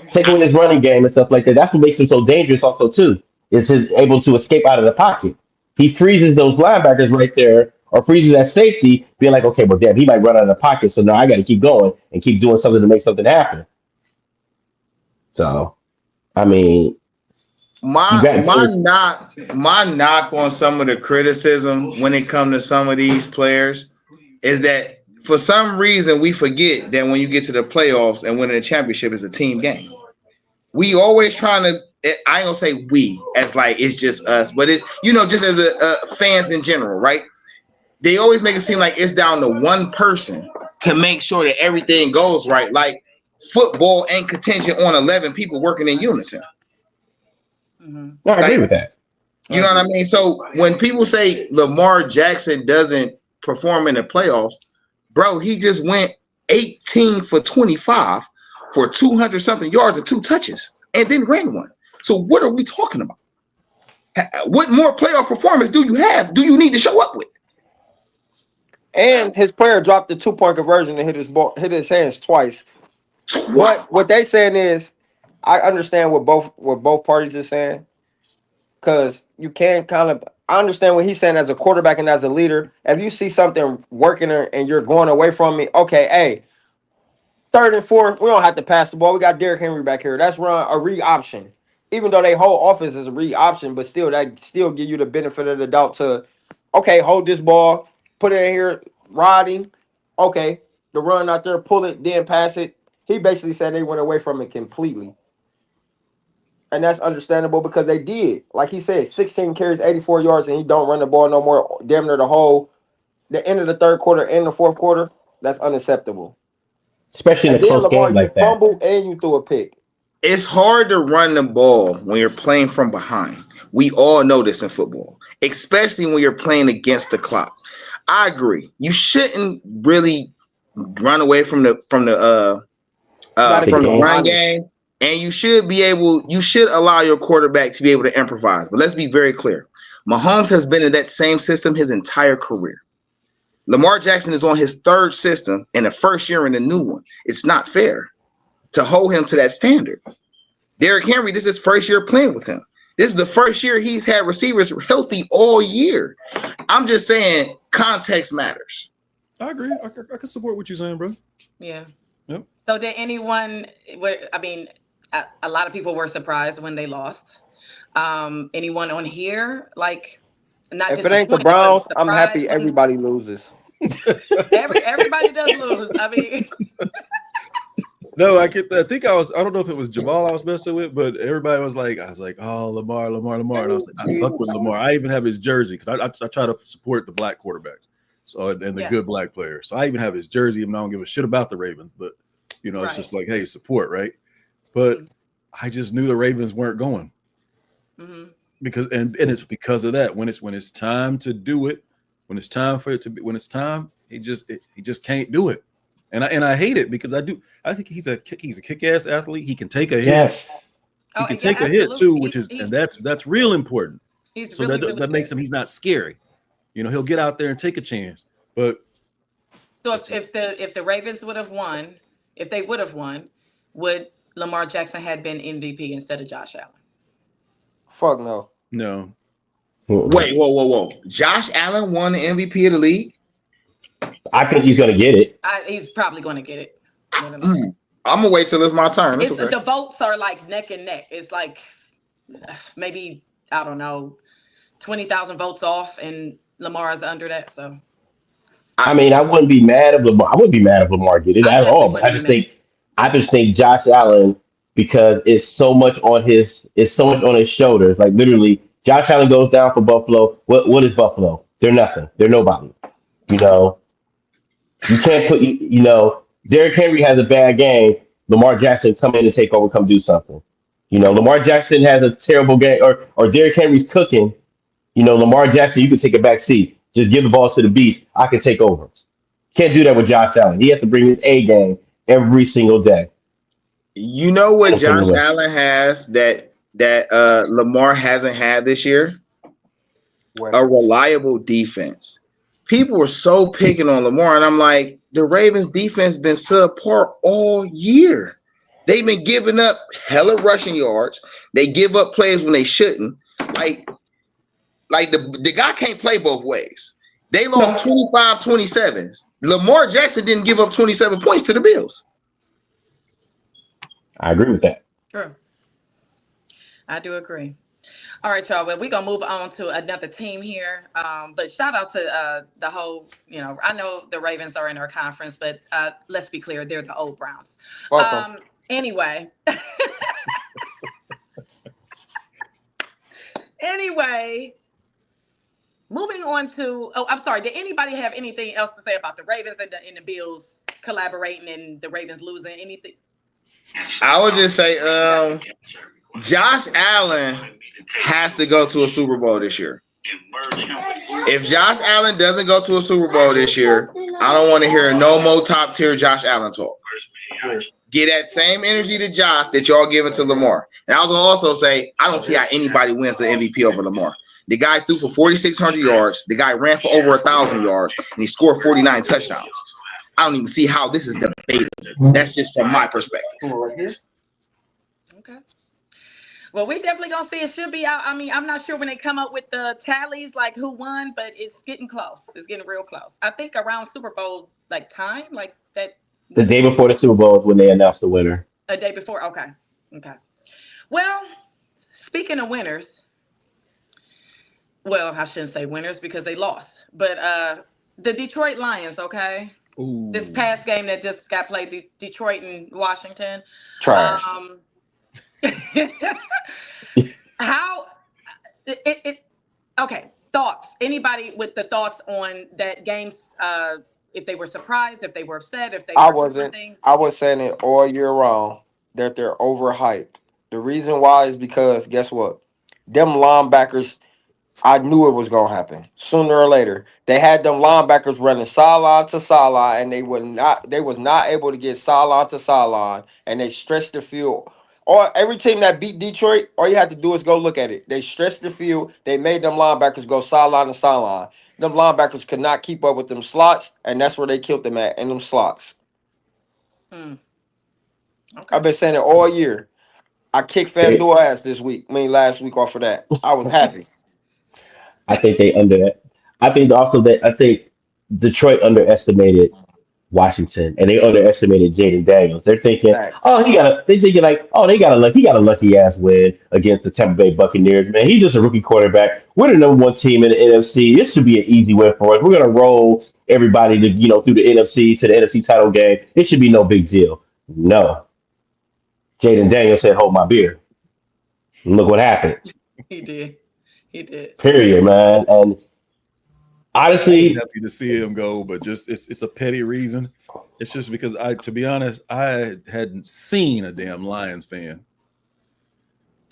Take away his running game and stuff like that. That's what makes him so dangerous, also too. Is his able to escape out of the pocket. He freezes those linebackers right there, or freezes that safety, being like, okay, well, damn, he might run out of the pocket, so now I got to keep going and keep doing something to make something happen. So, I mean, you My got my knock my knock on some of the criticism when it comes to some of these players is that for some reason we forget that when you get to the playoffs and winning a championship is a team game. We always trying to. I ain't gonna say we as like it's just us, but it's just as a fans in general, right? They always make it seem like it's down to one person to make sure that everything goes right. Like football ain't contingent on 11 people working in unison. Mm-hmm. no, I agree Like with that. you know what I mean? So when people say Lamar Jackson doesn't perform in the playoffs, bro, he just went 18 for 25 for 200 something yards and 2 touches and then ran one. So what are we talking about? What more playoff performance do you have? Do you need to show up with? And his player dropped the 2-point conversion and hit his hands twice. What? What they saying is, I understand what both parties are saying. because you can kind of. I understand what he's saying as a quarterback and as a leader. If you see something working and you're going away from me, okay, hey, 3rd and 4th, we don't have to pass the ball. We got Derrick Henry back here. Let's run a read option. Even though their whole offense is a read option, but still, that still give you the benefit of the doubt to, okay, hold this ball, put it in here, riding. Okay, the run out there, pull it, then pass it. He basically said they went away from it completely. And that's understandable because they did. Like he said, 16 carries, 84 yards, and he don't run the ball no more. Damn near the end of the 3rd quarter and the 4th quarter. That's unacceptable. especially in And a then close Lamar, game you like that. fumbled and you threw a pick. It's hard to run the ball when you're playing from behind. We all know this in football, especially when you're playing against the clock. I agree. You shouldn't really run away from the Gotta keep it run honest. game, and you should allow your quarterback to be able to improvise. But let's be very clear. Mahomes has been in that same system his entire career. Lamar Jackson is on his 3rd system and the 1st year in the new one. It's not fair to hold him to that standard. Derrick Henry, this is his 1st year playing with him. This is the 1st year he's had receivers healthy all year. I'm just saying context matters. I agree. I can support what you're saying, bro. Yeah. Yep. So did anyone? I mean, a lot of people were surprised when they lost. Anyone on here like not If it ain't the disappointed, but Browns, I'm happy surprised when everybody loses. everybody does lose? I mean, No, I get that. I don't know if it was Jamaal I was messing with, but everybody was like, oh, Lamar. And I was like, I fuck with Lamar. I even have his jersey because I try to support the black quarterbacks. So, and the good black players. So I even have his jersey, even though I don't give a shit about the Ravens, but it's just like, hey, support, right? But I just knew the Ravens weren't going. Mm-hmm. Because it's because of that. When it's time to do it, when it's time for it to be, when it's time, he just can't do it. And I hate it because I think he's a kick-ass athlete. He can take a hit. Yes. He can take a hit too, which is that's real important. He's so really, that makes him, he's not scary. He'll get out there and take a chance. But so if the Ravens would have won, if they would have won, would Lamar Jackson had been MVP instead of Josh Allen? Fuck no. No. Wait, whoa. Josh Allen won the MVP of the league? I think he's going to get it. He's probably going to get it. I'm going to wait till it's my turn. It's okay. The votes are like neck and neck. It's like maybe, I don't know, 20,000 votes off, and Lamar is under that. So, I mean, I wouldn't be mad if Lamar get it at all. But I just think Josh Allen, because it's so much on his shoulders. Like literally, Josh Allen goes down for Buffalo. What is Buffalo? They're nothing. They're nobody. You can't put Derrick Henry has a bad game. Lamar Jackson come in and take over, come do something. Lamar Jackson has a terrible game, or Derrick Henry's cooking. Lamar Jackson, you can take a back seat. Just give the ball to the beast. I can take over. Can't do that with Josh Allen. He has to bring his A game every single day. You know what Josh Allen has that Lamar hasn't had this year? A reliable defense. People were so picking on Lamar, and I'm like, the Ravens defense been subpar all year. They've been giving up hella rushing yards. They give up plays when they shouldn't. Like the guy can't play both ways. They lost 25-27. Lamar Jackson didn't give up 27 points to the Bills. I agree with that. True. I do agree. All right, y'all. Well, we're going to move on to another team here. But shout out to the whole, I know the Ravens are in our conference, but let's be clear, they're the old Browns. Anyway. Moving on to, I'm sorry. Did anybody have anything else to say about the Ravens and the Bills collaborating and the Ravens losing? Anything? I would just say Josh Allen has to go to a Super Bowl this year. If Josh Allen doesn't go to a Super Bowl this year, I don't want to hear no more top tier Josh Allen talk. Get that same energy to Josh that y'all giving to Lamar. And I was going to also say, I don't see how anybody wins the MVP over Lamar. The guy threw for 4,600 yards. The guy ran for over 1,000 yards, and he scored 49 touchdowns. I don't even see how this is debatable. That's just from my perspective. Okay. Well, we definitely gonna see. It should be out. I mean, I'm not sure when they come up with the tallies, like who won, but it's getting close. It's getting real close. I think around Super Bowl like time, like that. The When day it before the Super Bowl is when they announced the winner. a day before. Okay, okay. Well, speaking of winners, well, I shouldn't say winners because they lost, but the Detroit Lions. Okay, this Ooh. past game that just got played, Detroit and Washington. Trash. Um, how it okay, thoughts, anybody with the thoughts on that game, if they were surprised, if they were upset, if they I were different wasn't. things. I was saying it all year round that they're overhyped. The reason why is because guess what? Them linebackers, I knew it was gonna happen sooner or later. They had them linebackers running sideline to sideline, and they was not able to get sideline to sideline, and they stretched the field. Or every team that beat Detroit, all you have to do is go look at it. They stretched the field. They made them linebackers go sideline to sideline. Them linebackers could not keep up with them slots, and that's where they killed them at in them slots. Hmm, okay. I've been saying it all year. I kicked They, FanDuel ass this week. I mean, last week off of that. I was happy. I think they under. I think also that I think Detroit underestimated Washington and they underestimated Jaden Daniels. They're thinking, Facts. oh, he got a. They thinking like, oh, he got a lucky ass win against the Tampa Bay Buccaneers. Man, he's just a rookie quarterback. We're the number one team in the NFC. This should be an easy win for us. We're gonna roll everybody to through the NFC to the NFC title game. It should be no big deal. No, Jaden Daniels said, hold my beer. And look what happened. He did. He did. Period, man. And I was honestly, happy to see him go, but just it's a petty reason. It's just because to be honest, I hadn't seen a damn Lions fan,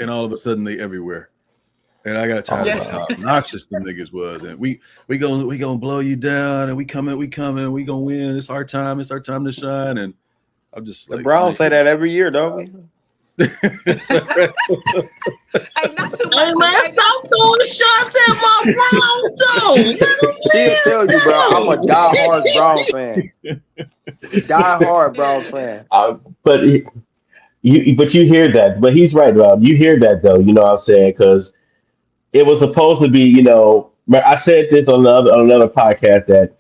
and all of a sudden they everywhere, and I got tired Yeah. of how obnoxious them niggas was. And we gonna blow you down, and we coming, we gonna win. It's our time to shine. And I'm just The like, Browns say that every year, don't we? Hey, not too much. Hey man, stop throwing shots at my Browns though. Let them She'll tell you, bro. I'm a live. diehard Browns fan. Diehard Browns fan. but you hear that. But he's right, Rob. You hear that though. You know what I'm saying? Because it was supposed to be. I said this on another podcast that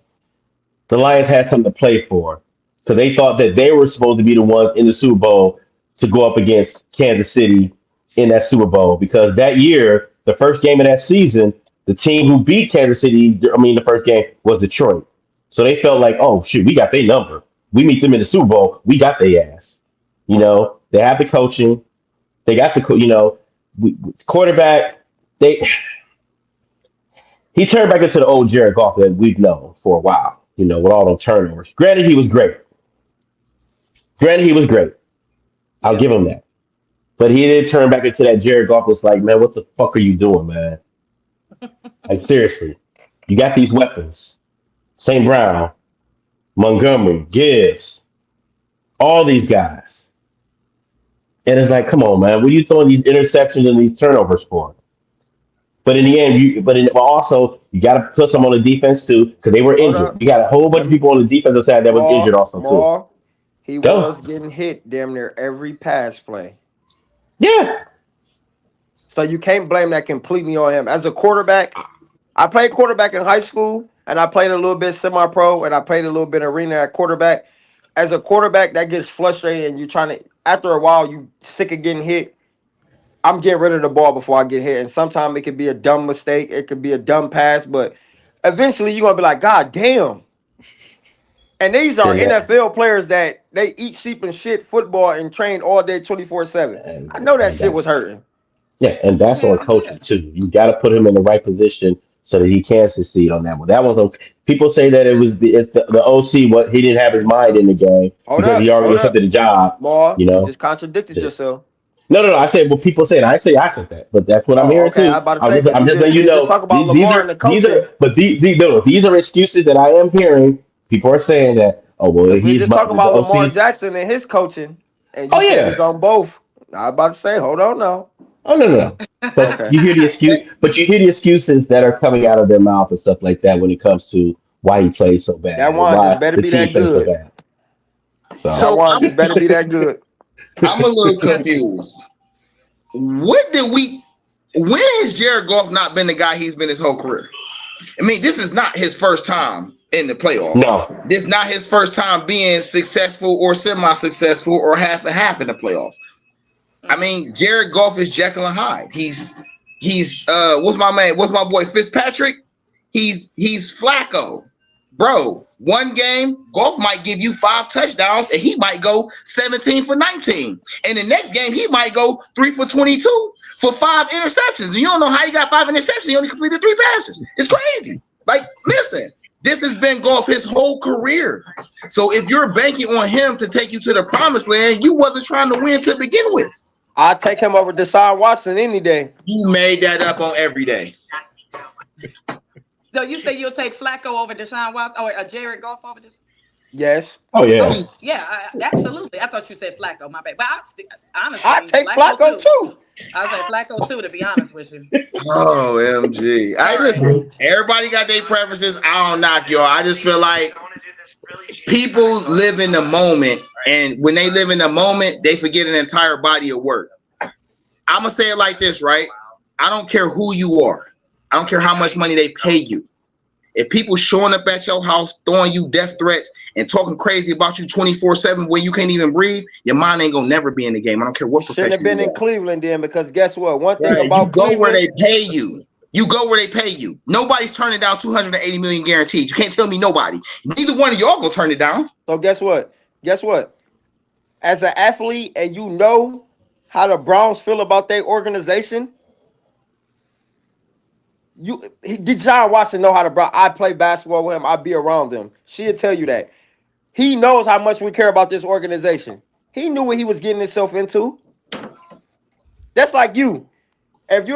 the Lions had something to play for. So they thought that they were supposed to be the ones in the Super Bowl to go up against Kansas City in that Super Bowl because that year, the first game of that season, the team who beat Kansas City, I mean, the first game was Detroit. So they felt like, oh shit, we got their number. We meet them in the Super Bowl, we got their ass. They have the coaching, they got quarterback. They he turned back into the old Jared Goff that we've known for a while. With all those turnovers. Granted, he was great. I'll Yeah. give him that. But he did turn back into that Jared Goff that's like, man, what the fuck are you doing, man? Like, seriously. You got these weapons. St. Brown, Montgomery, Gibbs, all these guys. And it's like, come on, man, what are you throwing these interceptions and these turnovers for? But in the end, but also you got to put some on the defense too because they were Hold injured. up. You got a whole bunch Let of me people on the defensive side that was injured also too. more. He Go, was getting hit damn near every pass play. yeah, So you can't blame that completely on him. As a quarterback, I played quarterback in high school and I played a little bit semi-pro and I played a little bit arena at quarterback. As a quarterback, that gets frustrating and you're trying to, after a while, you sick of getting hit. I'm getting rid of the ball before I get hit. And sometimes it could be a dumb mistake. It could be a dumb pass, but eventually you're going to be like, God damn. And these are yeah, NFL players that they eat, sleep, and shit football and train all day 24/7. I know that and shit was that's hurting. yeah, and that's on Hell yeah. coaching too. You got to put him in the right position so that he can succeed on that one. That was okay. People say that it's the OC. What he didn't have his mind in the game because he already Hold up. accepted the job. Ma, You you know. just contradicted yourself. No. I said, well, people say it. I said that, but that's what I'm Oh, hearing okay. I too. about to say because I'm just letting we you just know talk about these Lamar and the coaching but no, these are excuses that I am hearing. People are saying that, oh well, because we just talk the about Lamar OC's. Jackson and his coaching, and Oh you said it's yeah, on both. I about to say, hold on now. oh no. But Okay, you hear the excuses that are coming out of their mouth and stuff like that when it comes to why he plays so that bad and one just why better the be team that plays so good. bad. So That So one just better be that good. I'm a little confused. when has Jared Goff not been the guy he's been his whole career? I mean, this is not his first time in the playoffs. No. This is not his first time being successful or semi-successful or half and half in the playoffs. I mean, Jared Goff is Jekyll and Hyde. He's what's my boy Fitzpatrick? He's Flacco. Bro, one game, Goff might give you 5 touchdowns and he might go 17 for 19. And the next game, he might go 3 for 22 for 5 interceptions. And you don't know how he got 5 interceptions. He only completed 3 passes. It's crazy. Like, listen, this has been Goff his whole career. So if you're banking on him to take you to the promised land, you wasn't trying to win to begin with. I'd take him over Deshaun Watson any day. You made that up on every day. So you say you'll take Flacco over Deshaun Watson or Jared Goff over this? Yes. Oh yeah. Yeah, absolutely. I thought you said Flacco. My bad. But honestly, I'd take Flacco too. I was like Flacco too, to be honest with you. Oh, MG. Listen, everybody got their preferences. I don't knock y'all. I just feel like people live in the moment, and when they live in the moment, they forget an entire body of work. I'm going to say it like this, right? I don't care who you are. I don't care how much money they pay you. If people showing up at your house, throwing you death threats and talking crazy about you 24/7 where you can't even breathe, your mind ain't gonna never be in the game. I don't care what profession. Shouldn't have been in Cleveland then, because guess what? One thing Right, about you go Cleveland, where they pay you. You go where they pay you. Nobody's turning down 280 million guaranteed. You can't tell me nobody. Neither one of y'all gonna turn it down. So guess what? As an athlete, and you know how the Browns feel about their organization. Did John Watson know how to Brown? I play basketball with him. I be around them. She'll tell you that. He knows how much we care about this organization. He knew what he was getting himself into. That's like you. If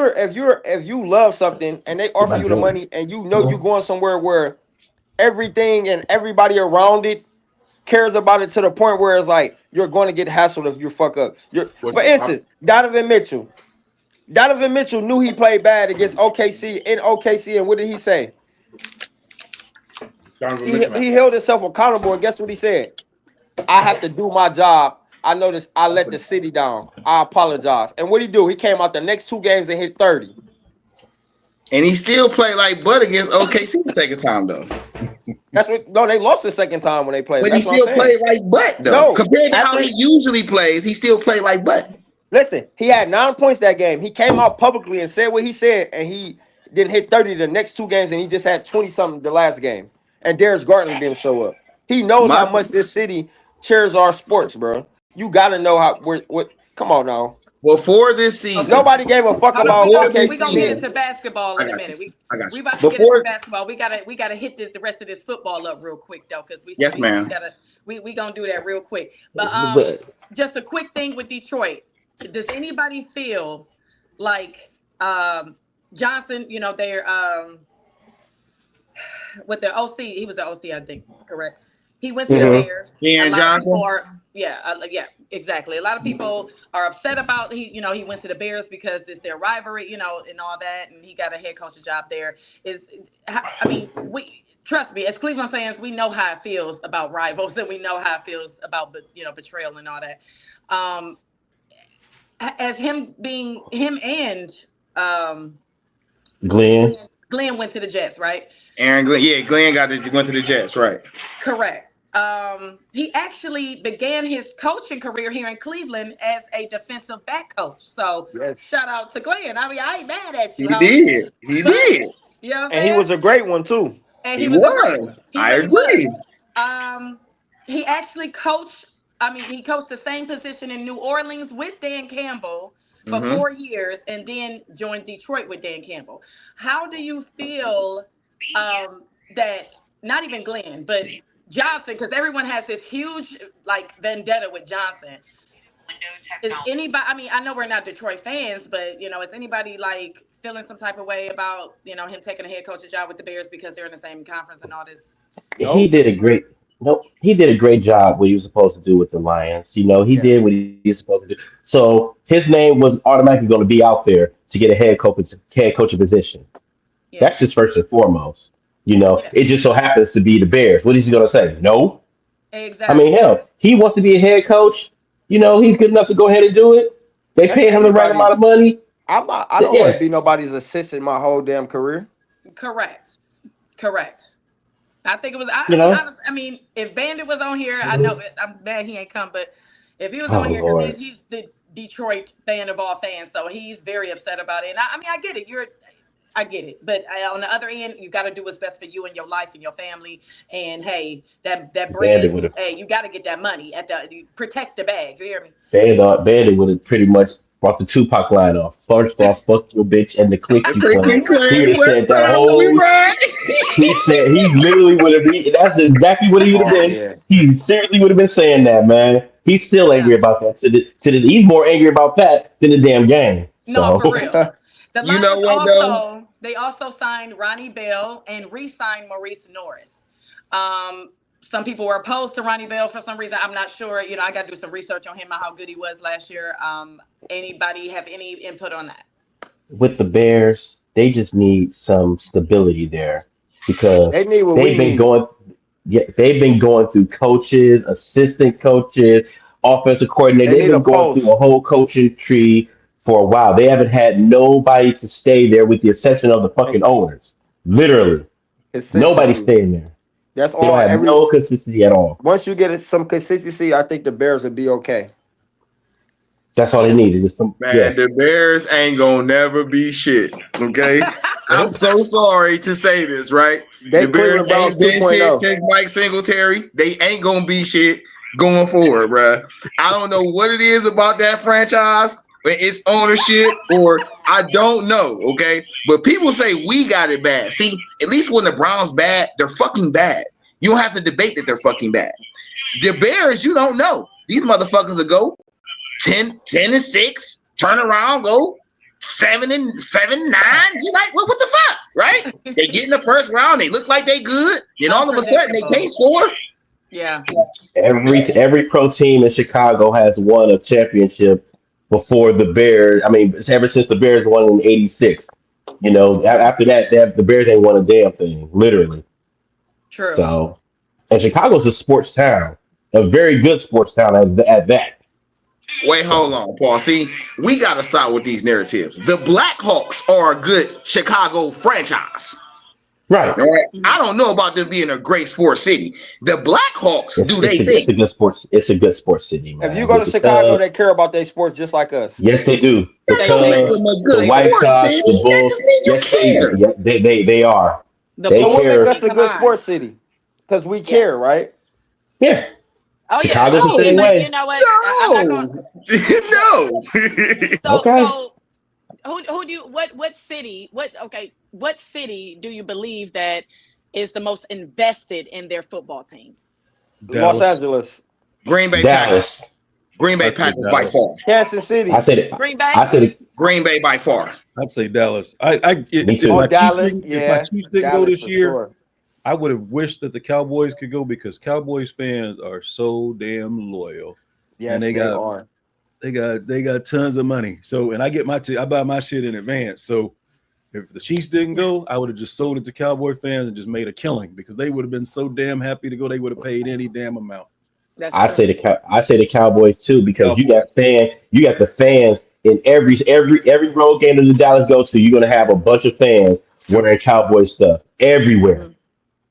you love something and they offer you the money and you know you're going somewhere where everything and everybody around it cares about it to the point where it's like you're going to get hassled if you fuck up. For instance, Donovan Mitchell. Donovan Mitchell knew he played bad against OKC in OKC, and what did he say? He held himself accountable, and guess what he said? I have to do my job. I know this. I let the city down. I apologize. And what did he do? He came out the next 2 games and hit 30. And he still played like butt against OKC the second time, though. They lost the second time when they played. But he still played like butt, though. No, compared to how he usually plays, he still played like butt. Listen, he had 9 points that game. He came out publicly and said what he said, and he didn't hit 30 the next 2 games, and he just had 20-something the last game. And Darius Garland didn't show up. He knows how much this city cheers our sports, bro. You got to know what. Come on now. Before this season, nobody gave a fuck about OKC. We're gonna get into basketball in a minute. We about to get into basketball. We gotta hit the rest of this football up real quick though, because we gonna do that real quick. But just a quick thing with Detroit. Does anybody feel like Johnson? You know, they're with the OC. He was the OC, I think. Correct. He went to the Bears. Yeah, Johnson. Yeah, exactly. A lot of people are upset about he went to the Bears because it's their rivalry, and all that, and he got a head coaching job there. Trust me, as Cleveland fans, we know how it feels about rivals, and we know how it feels about betrayal and all that. As him and Glenn went to the Jets, right? Aaron Glenn, Glenn went to the Jets, right? Correct. He actually began his coaching career here in Cleveland as a defensive back coach. So shout out to Glenn. I mean, I ain't mad at you. He did. You know what I'm and saying? he was a great one too. And he was. I agree. He actually coached. He coached the same position in New Orleans with Dan Campbell for 4 years, and then joined Detroit with Dan Campbell. How do you feel that not even Glenn, but Johnson, because everyone has this huge vendetta with Johnson. Is anybody? I know we're not Detroit fans, but is anybody feeling some type of way about him taking a head coach's job with the Bears because they're in the same conference and all this? He did a great job what he was supposed to do with the Lions. He did what he was supposed to do. So his name was automatically going to be out there to get a head coaching position. Yeah. That's just first and foremost. It just so happens to be the Bears. What is he going to say? No. Exactly. Hell, he wants to be a head coach. He's good enough to go ahead and do it. They paid him the right amount of money. I don't want to be nobody's assistant my whole damn career. Correct. I think it was. I mean, if Bandit was on here, I know I'm mad he ain't come, but if he was on here, because he's the Detroit fan of all fans, so he's very upset about it. And I mean, I get it. I get it, but on the other end, you got to do what's best for you and your life and your family. And hey, that brand, hey, you got to get that money protect the bag. You hear me? Bandit would have pretty much brought the Tupac line off. First off, fuck your bitch and the click you claim. He would have said that whole. He said he literally would have been. That's exactly what he would have been. Yeah. He seriously would have been saying that, man. He's still angry about that. He's more angry about that than the damn game. No, for real. The Lions they also signed Ronnie Bell and re-signed Maurice Norris. Some people were opposed to Ronnie Bell for some reason. I'm not sure. I got to do some research on him, how good he was last year. Anybody have any input on that? With the Bears, they just need some stability there because they've been going through coaches, assistant coaches, offensive coordinator. They've been going through a whole coaching tree for a while. They haven't had nobody to stay there with the exception of the fucking owners. Literally. Nobody's staying there. That's all. They have no consistency at all. Once you get some consistency, I think the Bears will be okay. That's all they need. Is just the Bears ain't gonna never be shit. Okay, I'm so sorry to say this, right? The Bears ain't been shit since Mike Singletary. They ain't gonna be shit going forward, bruh. I don't know what it is about that franchise, but it's ownership, or I don't know. Okay, but people say we got it bad. See, at least when the Browns bad, they're fucking bad. You don't have to debate that they're fucking bad. The Bears, you don't know. These motherfuckers will go 10-6, turn around, go 7-9. You like what the fuck, right? They get in the first round, they look like they good, and all of a sudden they can't score. Yeah. Every pro team in Chicago has won a championship before the Bears. I mean, ever since the Bears won in '86. After that, the Bears ain't won a damn thing, literally. True. So, and Chicago's a sports town, a very good sports town at that. Wait, hold on, Paul. See, we got to start with these narratives. The Blackhawks are a good Chicago franchise. Right. I don't know about them being a great sports city. The Blackhawks think. It's a good sports city, man. If you go to Chicago, they care about their sports just like us. Yes, they do. The White Sox, the Bulls. Yes, they are. They care. That's a good sports city because we care, right? Yeah. Oh, Chicago's the same way. You know what? No. So who do you what city do you believe that is the most invested in their football team? Los Angeles. Green Bay Dallas. Packers. Green Bay Packers by far. Kansas City. I said it. Green Bay. Green Bay by far. I'd say Dallas. If Dallas. My Chiefs didn't go this year, sure. I would have wished that the Cowboys could go because Cowboys fans are so damn loyal. Yeah, and they got tons of money. So, and I get I buy my shit in advance. So, if the Chiefs didn't go, I would have just sold it to Cowboy fans and just made a killing because they would have been so damn happy to go. They would have paid any damn amount. I say the Cowboys too because you got the fans in every road game that the Dallas go to. You're gonna have a bunch of fans wearing Cowboy stuff everywhere.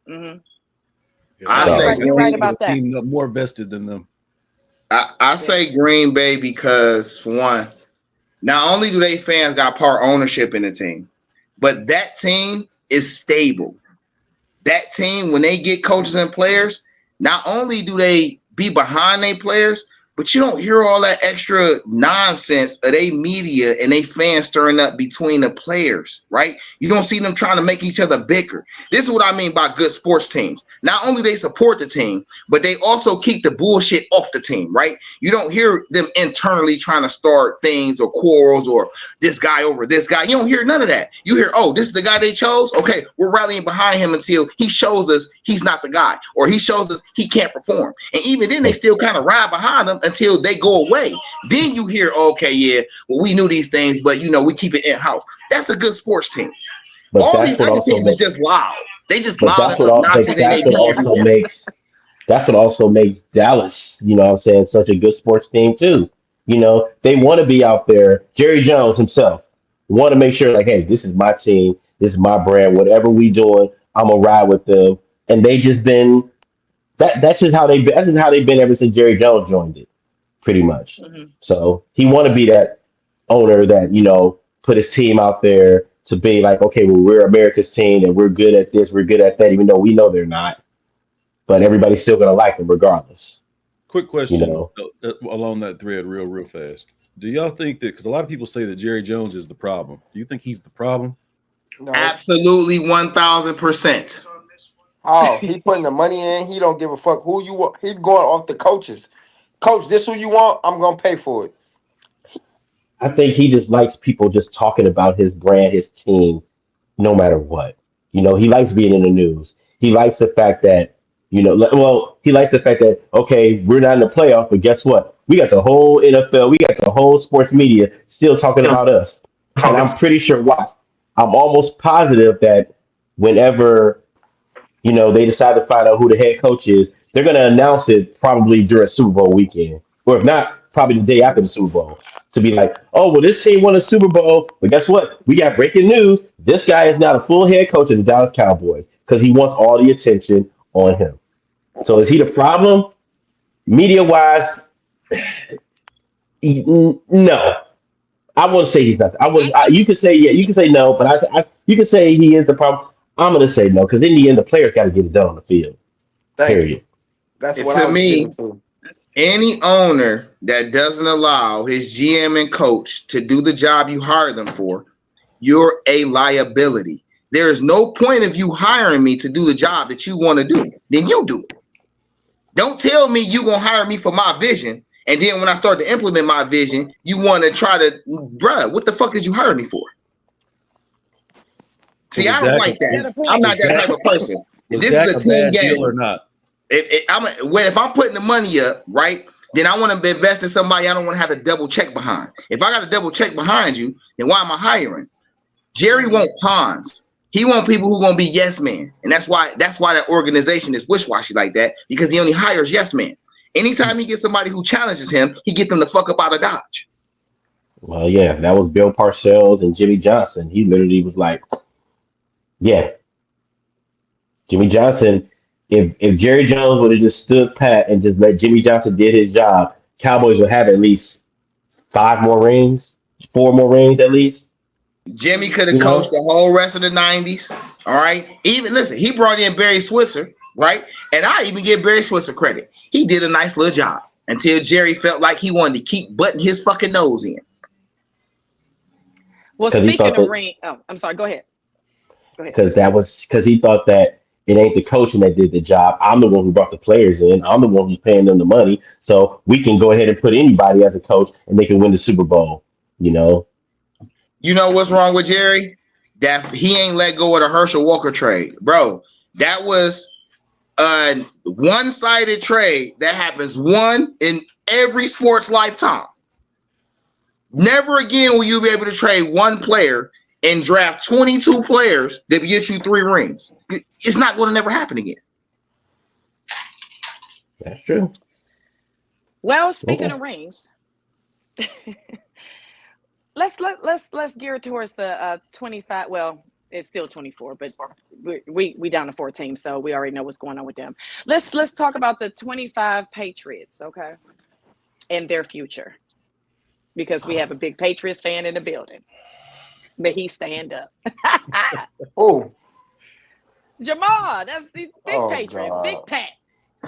Mm-hmm. Yeah, I say you're right about that. Team more vested than them. I say Green Bay because for one, not only do they fans got part ownership in the team, but that team is stable. That team, when they get coaches and players, not only do they be behind their players, but you don't hear all that extra nonsense of they media and they fans stirring up between the players, right? You don't see them trying to make each other bicker. This is what I mean by good sports teams. Not only they support the team, but they also keep the bullshit off the team, right? You don't hear them internally trying to start things or quarrels or this guy over this guy. You don't hear none of that. You hear, oh, this is the guy they chose? Okay, we're rallying behind him until he shows us he's not the guy or he shows us he can't perform. And even then, they still kind of ride behind him until they go away. Then you hear, okay, yeah, well, we knew these things, but, we keep it in-house. That's a good sports team. But all these other teams are just loud. They just loud and obnoxious. That's what also makes Dallas, such a good sports team too. They want to be out there. Jerry Jones himself want to make sure, like, hey, this is my team, this is my brand. Whatever we doing, I'm gonna ride with them. And they just been that. That's just how they. That's just how they've been ever since Jerry Jones joined it, pretty much. Hmm. So he want to be that owner that put his team out there to be like, okay, well, we're America's team and we're good at this, we're good at that, even though we know they're not. But everybody's still gonna like them regardless. Quick You question know. along that thread, real fast. Do y'all think that, because a lot of people say that Jerry Jones is the problem, do you think he's the problem? No. Absolutely 1000%. Oh, he putting the money in. He don't give a fuck who you want. He's going off the coaches. Coach, this who you want? I'm gonna pay for it. I think he just likes people just talking about his brand, his team, no matter what. He likes being in the news. He likes the fact that, he likes the fact that, okay, we're not in the playoff, but guess what? We got the whole NFL, we got the whole sports media still talking about us. And I'm pretty sure why. I'm almost positive that whenever, they decide to find out who the head coach is, they're going to announce it probably during Super Bowl weekend. Or if not, probably the day after the Super Bowl to be like, oh, well, this team won a Super Bowl, but guess what? We got breaking news. This guy is now the full head coach of the Dallas Cowboys because he wants all the attention on him. So is he the problem? Media wise, no. I wouldn't say he's not. You could say yeah. You can say no, but you can say he is the problem. I'm gonna say no because in the end, the players got to get it done on the field. Thank you. Period. That's And what to I was me, getting to. any owner that doesn't allow his GM and coach to do the job you hired them for, you're a liability. There is no point of you hiring me to do the job that you want to do. Then you do it. Don't tell me you gonna hire me for my vision, and then when I start to implement my vision, you want to try to, bruh, what the fuck did you hire me for? See, I don't like that. I'm not that type of person. Was This Dak is a a team bad game. deal or not? If I'm putting the money up, right, then I want to invest in somebody I don't want to have to double check behind. If I got to double check behind you, then why am I hiring? Jerry want pawns. He want people who gonna be yes men, and that's why that organization is wish-washy like that, because he only hires yes men. Anytime he gets somebody who challenges him, he get them the fuck up out of Dodge. Well, yeah, that was Bill Parcells and Jimmy Johnson. He literally was like, yeah, Jimmy Johnson. If Jerry Jones would have just stood pat and just let Jimmy Johnson did his job, Cowboys would have at least 5 more rings, 4 more rings at least. Jimmy could have You coached know, the whole rest of the 90s. All right. Even listen, he brought in Barry Switzer, right? And I even give Barry Switzer credit. He did a nice little job until Jerry felt like he wanted to keep butting his fucking nose in. Well, because he speaking thought of that ring, oh, I'm sorry. Go ahead. Go ahead. because he thought that it ain't the coaching that did the job. I'm the one who brought the players in. I'm the one who's paying them the money. So we can go ahead and put anybody as a coach and they can win the Super Bowl. You know, You know what's wrong with Jerry? That he ain't let go of the Herschel Walker trade. Bro, that was a one-sided trade that happens one in every sports lifetime. Never again will you be able to trade one player and draft 22 players that get you 3 rings. It's not going to never happen again. that's true. Well, speaking Okay. of rings, let's gear it towards the 25. Well, it's still 24, but we down to 4 teams, so we already know what's going on with them. Let's talk about the 25 Patriots, okay, and their future, because we have a big Patriots fan in the building. But he stand up. Oh, Jamal, that's the big oh Patriot, God. big Pat,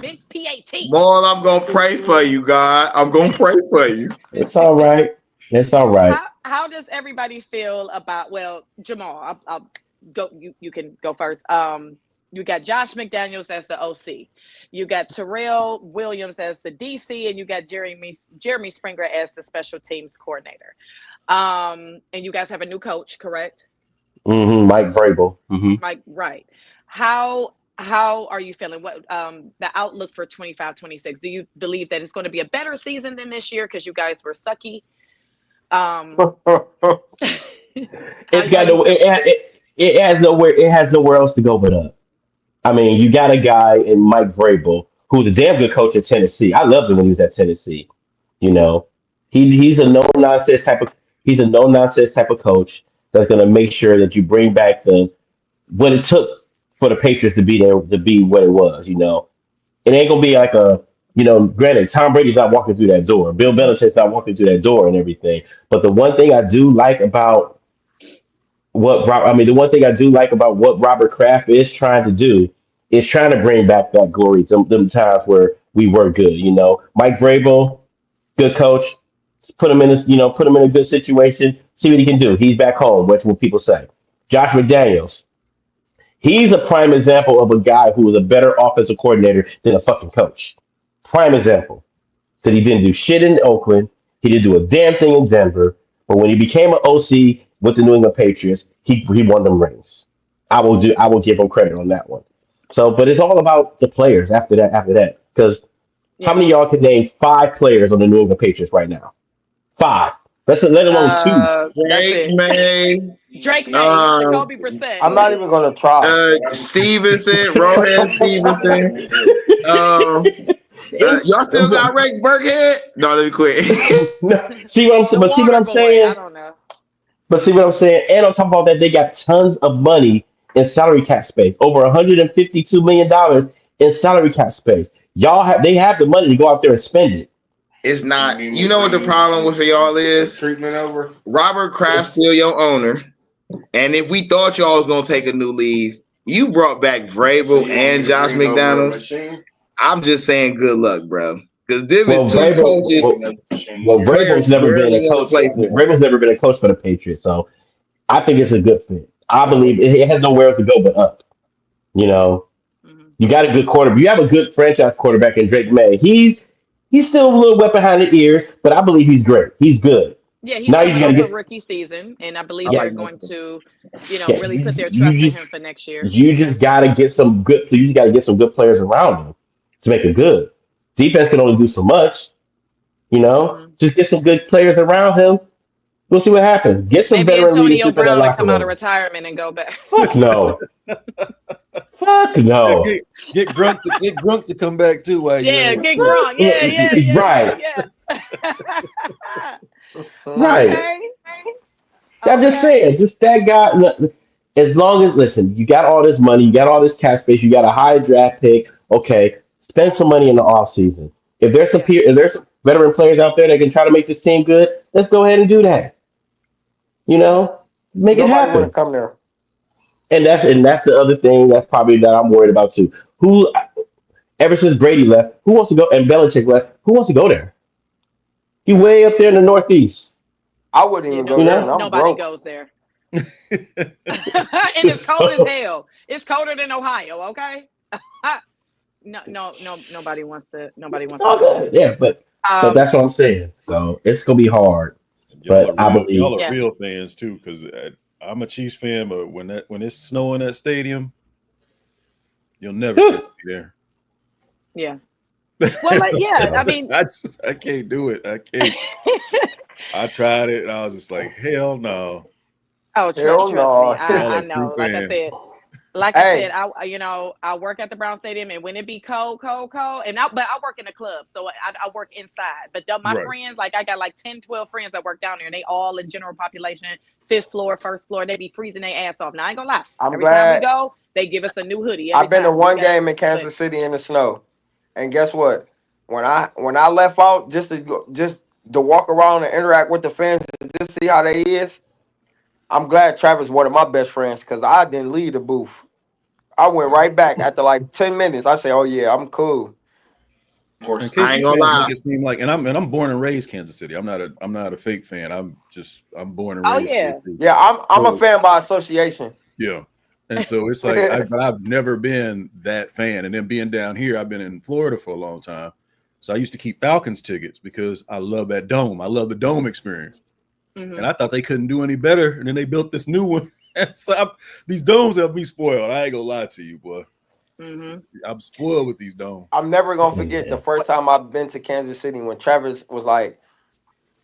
big PAT. Boy, I'm going to pray for you, God. I'm going to pray for you. It's all right. It's all right. How does everybody feel about? Well, Jamal, I'll go. You can go first. You got Josh McDaniels as the OC. You got Terrell Williams as the DC, and you got Jeremy Springer as the special teams coordinator. And you guys have a new coach, correct? Mike Vrabel. Mike, right. How are you feeling? What the outlook for 25-26? Do you believe that it's going to be a better season than this year because you guys were sucky? It's got no. It has nowhere. It has nowhere else to go but up. I mean, you got a guy in Mike Vrabel who's a damn good coach at Tennessee. I loved him when he was at Tennessee. You know, He's a no nonsense type of coach that's going to make sure that you bring back the what it took for the Patriots to be there to be what it was. It ain't gonna be like granted, Tom Brady's not walking through that door. Bill Belichick's not walking through that door and everything. But the one thing I do like about the one thing I do like about what Robert Kraft is trying to do is trying to bring back that glory, them times where we were good. Mike Vrabel, good coach. Put him in a good situation. See what he can do. He's back home. That's what people say. Josh McDaniels, he's a prime example of a guy who was a better offensive coordinator than a fucking coach. Prime example. Because he didn't do shit in Oakland. He didn't do a damn thing in Denver. But when he became an OC with the New England Patriots, he won them rings. I will give him credit on that one. So, but it's all about the players after that. Because how Yeah. many of y'all can name 5 players on the New England Patriots right now? 5. Let alone 2. That's Drake it. May, Drake May, um, Jacoby Brissett. I'm not even gonna try. Stevenson, Rohan Stevenson. Y'all still got Rex Burkhead? No, let me quit. No, see what I'm The but see what Water I'm Boy. saying? I don't know. But see what I'm saying? And on top of all that, they got tons of money in salary cap space. Over $152 million in salary cap space. They have the money to go out there and spend it. It's not. You know what the problem with y'all is? Treatment over. Robert Kraft still your owner. And if we thought y'all was gonna take a new leave, you brought back Vrabel and Josh McDaniels. I'm just saying, good luck, bro. Because them Well, is two coaches players Vrabel's never been barely a want to coach. play for. Vrabel's never been a coach for the Patriots, so I think it's a good fit. I believe it has nowhere else to go but up. You know, Mhm. you got a good quarterback. You have a good franchise quarterback in Drake May. He's still a little wet behind the ears, but I believe he's great. He's good. Yeah, he's Now you coming got to off a get rookie season, and I I believe yeah, they're like going that. to, yeah. really put their trust in him for next year. You just got to get some good. You just got to get some good players around him to make it good. Defense can only do so much. Hmm. Just get some good players around him. We'll see what happens. Get some Maybe veteran Antonio leadership in that Brown to locker come out of room. retirement and go back. Fuck no. Fuck Yeah, no. get Grunk to come back too while you Yeah, at it. get So, Gronk. Right. Yeah. Right. Okay. I'm just Okay. saying, just that guy. Look, as long as listen, you got all this money, you got all this cash space, you got a high draft pick. Okay, spend some money in the off season. Yeah. If there's some veteran players out there that can try to make this team good, let's go ahead and do that. Make it Nobody want to happen. come there. And that's the other thing that's probably that I'm worried about too. Who ever since Brady left, who wants to go and Belichick left, who wants to go there? You way up there in the Northeast, I wouldn't Yeah. even you go there, and know. I'm Nobody broke. goes there. And it's cold as So hell. It's colder than Ohio. Okay. No. Nobody wants to. Nobody it's wants to all go there. good, yeah. But Um. that's what I'm saying. So it's gonna be hard, y'all but are I real. believe. Y'all are Yeah. real fans too, because I'm a Chiefs fan, but when it's snow in that stadium, you'll never catch me there. Yeah. Well, yeah. I So, mean, I can't do it. I can't. I tried it, and I was just like, hell no. oh, Hell trust me. no. Y'all I are true know. fans. Like I Hey, said, I work at the Brown Stadium, and when it be cold, but I work in a club, so I work inside. But my Right. friends, like I got like 10, 12 friends that work down there, and they all in general population, fifth floor, first floor. They be freezing their ass off. Now I ain't gonna lie. I'm Every time we glad. go, they give us a new hoodie every I've been to time. We one got, game in but Kansas City in the snow, and guess what? When I left out just to walk around and interact with the fans and just see how they is, I'm glad Travis one of my best friends because I didn't leave the booth. I went right back after like 10 minutes. I say, "Oh yeah, I'm cool." And I KC ain't gonna fans make lie. it seem like, and I'm born and raised Kansas City. I'm not a fake fan. I'm born and oh raised yeah, KC. Yeah, I'm a So fan by association. yeah, and so it's like I've never been that fan. And then being down here, I've been in Florida for a long time, so I used to keep Falcons tickets because I love that dome. I love the dome experience, hmm and I thought they couldn't do any better. And then they built this new one. And so these domes have me spoiled. I ain't gonna lie to you, boy. hmm I'm spoiled with these domes. I'm never gonna forget the yeah. first time I've been to Kansas City when Travis was like,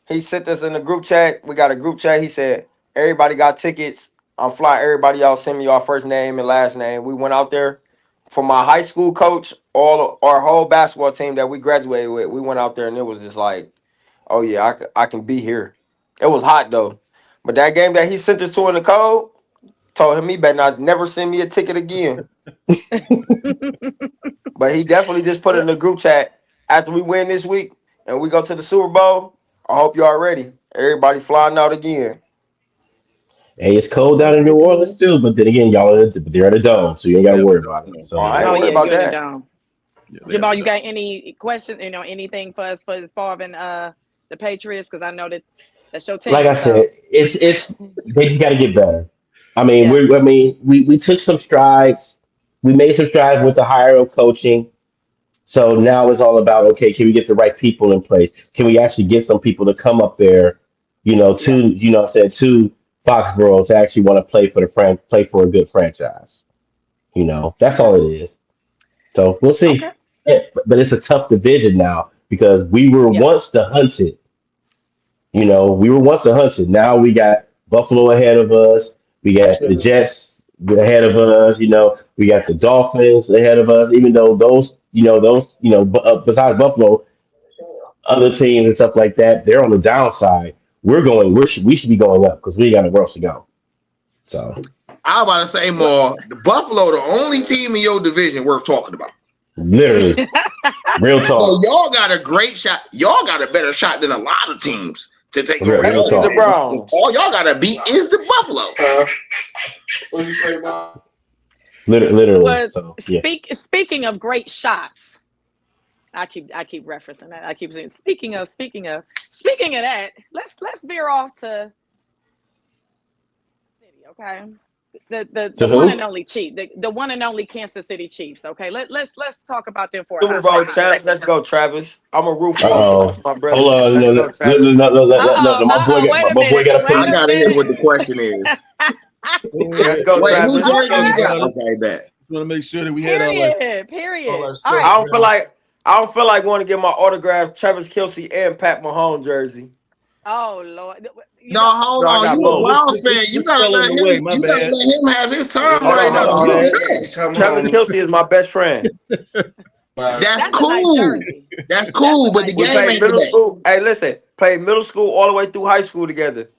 he sent us in the group chat. We got a group chat. He said, everybody got tickets. I'm flying everybody else. Send me your first name and last name. We went out there for my high school coach, all our whole basketball team that we graduated with. We went out there and it was just like Oh yeah, I can be here. It was hot though, but that game that he sent us to in the cold told him he better not never send me a ticket again. But he definitely just put in the group chat after we win this week and we go to the Super Bowl. I hope y'all ready. Everybody flying out again. Hey, it's cold down in New Orleans too, but then again, they're at a dome, so you ain't got to Yeah, worry about it. Oh, So I ain't Oh worried yeah, about you in the that. dome. yeah, Jamal, you got any questions? Anything for us as far as the Patriots? Because I know that's your like team. I So said, it's they just got to get better. I mean, yeah, we took some strides. We made some strides with the higher of coaching. So now it's all about, okay, can we get the right people in place? Can we actually get some people to come up there, yeah, I said to Foxborough to actually want to play for a good franchise. That's okay, all it is. So we'll see. okay, Yeah, but it's a tough division now because we were yeah, once the hunted. We were once a hunted. Now we got Buffalo ahead of us. We got the Jets ahead of us. We got the Dolphins ahead of us. Even though besides Buffalo, other teams and stuff like that, they're on the downside. We should be going up because we got nowhere else to go. So I was about to say more. The Buffalo, the only team in your division worth talking about. literally, real So talk, y'all got a great shot. Y'all got a better shot than a lot of teams to take over real y'all Especially the talk, division. Browns. All y'all gotta beat is the Buffalo. What do you say, Bob? literally. Well, So yeah. speaking of great shots, I keep referencing that. I keep saying speaking of that. Let's veer off to City, okay? To The one and who? only Chief, the one and only Kansas City Chiefs. Okay, let's talk about them for a Super hot Bowl second. champs. Let's go, Travis. I'm a root Uh for him. oh. That's my Hold brother. on. Let's No, go, no, no, Travis. no, no, no, no, no. Wait a My boy got minute. to Wait I put. a gotta hear minute. what the question is. Let's go, Wait, who Travis. jersey Let's you go, got? Okay. Travis. Okay, bet. want to make sure that we had all our Period. All stuff. right. I don't feel like going to get my autographed Travis Kelce and Pat Mahomes jersey. Oh Lord. No, hold So I on. got You a Oh, both. Browns fan. You this gotta fell in let the way. him. My You gotta bad. let him have his time Hold right on, hold now. on, You hold on. the guest. Travis Kelce is my best friend. That's That's a nice cool. jersey. That's That's cool. a But the nice We game played ain't jersey. middle today. school. Hey, listen, played middle school all the way through high school together.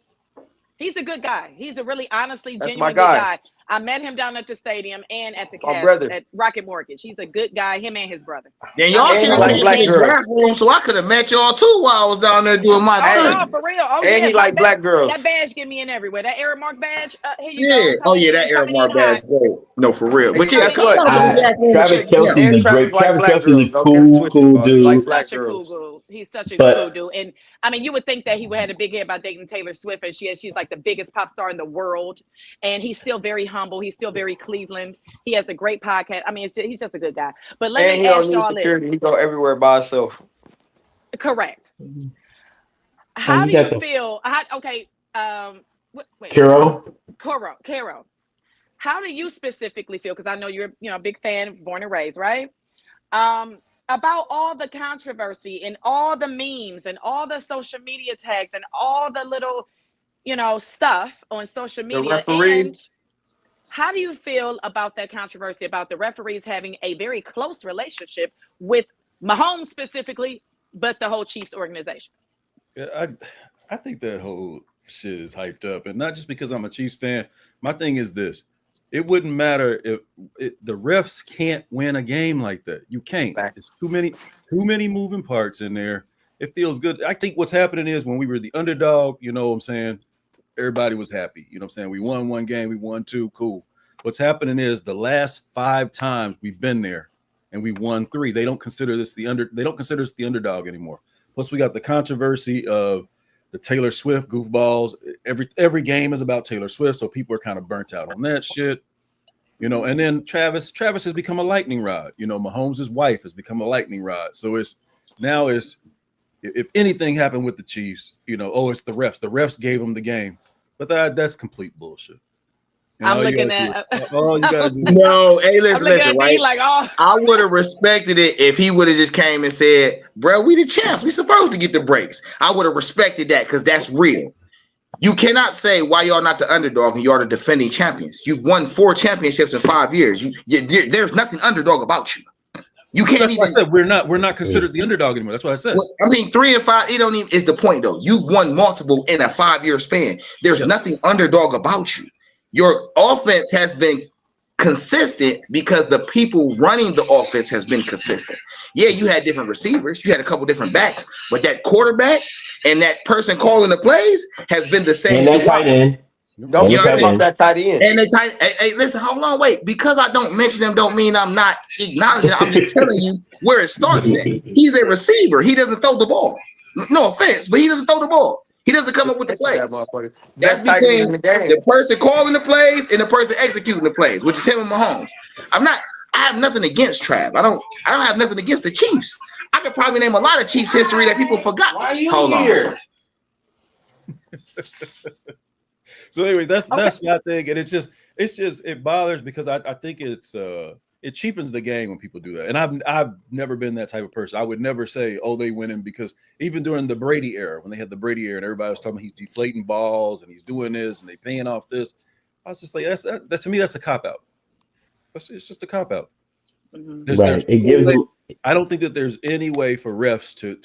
He's a good guy. He's a really honestly, That's my genuine good guy, guy. I met him down at the stadium and at the my Cavs brother. at Rocket Mortgage. He's a good guy, him and his brother. Then I y'all met should And he have both like of came them to black the men. draft girls. room so I could have met y'all too while I was down there doing my Oh Hey, thing. no, for real. Oh and yeah, he my like badge. black girls. That badge get me in everywhere. That Air Mark badge. Here you Yeah. go. Oh yeah, that Air Mar High. badge. Great. No, for real. But yeah, Guess Coming come in what? down to the high. draft room and Travis check me out. Kelsey's And a great. Travis like Travis black Kelsey's a girls. Don't get it twisted, cool bro. He He's like dude, black such a cool girls. dude. He's such a cool but dude. And I mean, you would think that he would have a big head about dating Taylor Swift, and she's like the biggest pop star in the world. And he's still very humble. He's still very Cleveland. He has a great podcast. I mean, he's just a good guy. But let And me he don't ask need y'all this. security. He go everywhere by himself. Correct. oh, How you do got you the feel? Okay. Wait. Kuro. Caro. How do you specifically feel? Because I know you're, a big fan, born and raised, right? Um, about all the controversy and all the memes and all the social media tags and all the little, stuff on social The media. referee, And how do you feel about that controversy about the referees having a very close relationship with Mahomes specifically, but the whole Chiefs organization? Yeah, I think that whole shit is hyped up, and not just because I'm a Chiefs fan. My thing is this: it wouldn't matter if the refs can't win a game like that. You can't. It's too many moving parts in there. It feels good. I think what's happening is when we were the underdog, you know what I'm saying? Everybody was happy. You know what I'm saying? We won one game, we won two, cool. What's happening is the last 5 times we've been there and we won 3. They don't consider us the underdog anymore. Plus, we got the controversy of the Taylor Swift goofballs. Every game is about Taylor Swift, so people are kind of burnt out on that shit. And then Travis has become a lightning rod. Mahomes' wife has become a lightning rod. So it's if anything happened with the Chiefs, it's the refs. The refs gave them the game, but that's complete bullshit. And I'm looking at. all you gotta do. No, hey, I'm looking listen, at right? me like, oh. I would have respected it if he would have just came and said, bro, we the champs. We supposed to get the breaks. I would have respected that because that's real. You cannot say why y'all not the underdog and y'all the defending champions. You've won 4 championships in 5 years. There's nothing underdog about you. You can't That's even. why I said we're not considered the underdog anymore. That's what I said. Well, I mean, 3 and 5. It don't even. Is the point though? You've won multiple in a 5-year span. There's nothing underdog about you. Your offense has been consistent because the people running the offense has been consistent. Yeah, you had different receivers, you had a couple different backs, but that quarterback and that person calling the plays has been the same. And that tight end. Don't You know what I'm forget saying? about that tight end. And they tight. Hey, listen, hold on, wait. Because I don't mention them, don't mean I'm not acknowledging it. I'm just telling you where it starts at. He's a receiver. He doesn't throw the ball. No offense, but he doesn't throw the ball. He doesn't come up with the plays. That's Best tight end in between the game. the person calling the plays and the person executing the plays, which is him and Mahomes. I have nothing against Trav. I don't have nothing against the Chiefs. I could probably name a lot of Chiefs history that people forgot. Why are you Hold here? on. So anyway, that's my thing, and it bothers because I think it cheapens the game when people do that. And I've never been that type of person. I would never say, oh, they winning, because even during the Brady era, when they had the Brady era and everybody was talking about he's deflating balls and he's doing this and they paying off this, I was just like, that to me, that's a cop out. It's just a cop out. Right. It gives them. I don't think that there's any way for refs to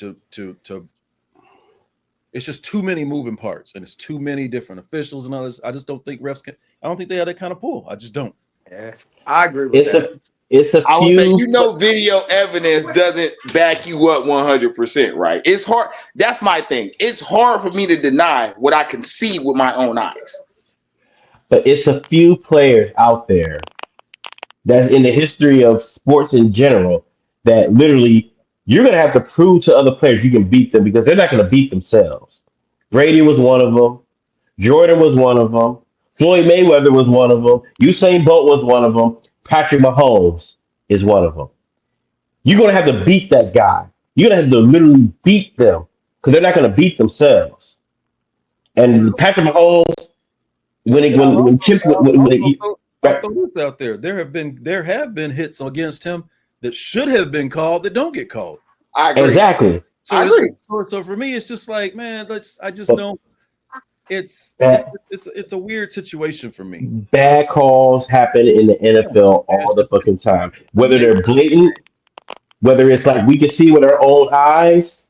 it's just too many moving parts and it's too many different officials and others. I just don't think refs can. I don't think they have that kind of pull. I just don't. Yeah, I agree with that. It's a I would few. say, video evidence doesn't back you up 100%, right? It's hard. That's my thing. It's hard for me to deny what I can see with my own eyes. But it's a few players out there that's in the history of sports in general that literally you're going to have to prove to other players you can beat them because they're not going to beat themselves. Brady was one of them. Jordan was one of them. Floyd Mayweather was one of them. Usain Bolt was one of them. Patrick Mahomes is one of them. You're going to have to beat that guy. You're going to have to literally beat them because they're not going to beat themselves. And Patrick Mahomes, when Chip, I'll throw this out there. There have been hits against him that should have been called that don't get called. I agree. Exactly. So for me, it's just like, man, I just don't. It's a weird situation for me. Bad calls happen in the NFL all the fucking time. Whether they're blatant, whether it's like we can see with our own eyes,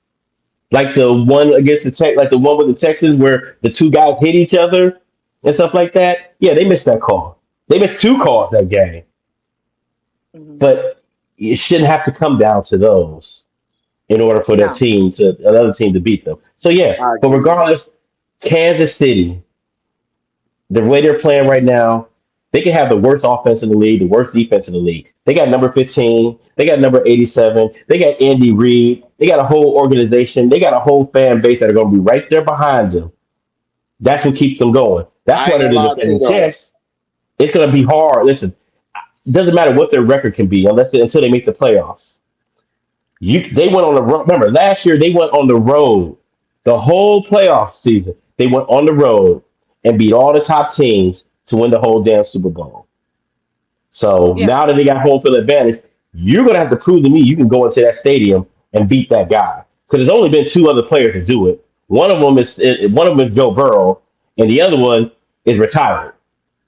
like the one against like the one with the Texans where the two guys hit each other and stuff like that. Yeah, they missed that call. They missed 2 calls that game. But it shouldn't have to come down to those in order for another team to beat them. So yeah, but regardless, Kansas City, the way they're playing right now, they can have the worst offense in the league, the worst defense in the league. They got number 15, they got number 87, they got Andy Reid, they got a whole organization, they got a whole fan base that are going to be right there behind them. That's what keeps them going. That's why they're the defending champs. It's going to be hard. Listen, it doesn't matter what their record can be until they make the playoffs. They went on the road. Remember, last year they went on the road. The whole playoff season, they went on the road and beat all the top teams to win the whole damn Super Bowl. So now that they got home field advantage, you're going to have to prove to me you can go into that stadium and beat that guy. Because there's only been 2 other players to do it. One of them is Joe Burrow, and the other one is retired,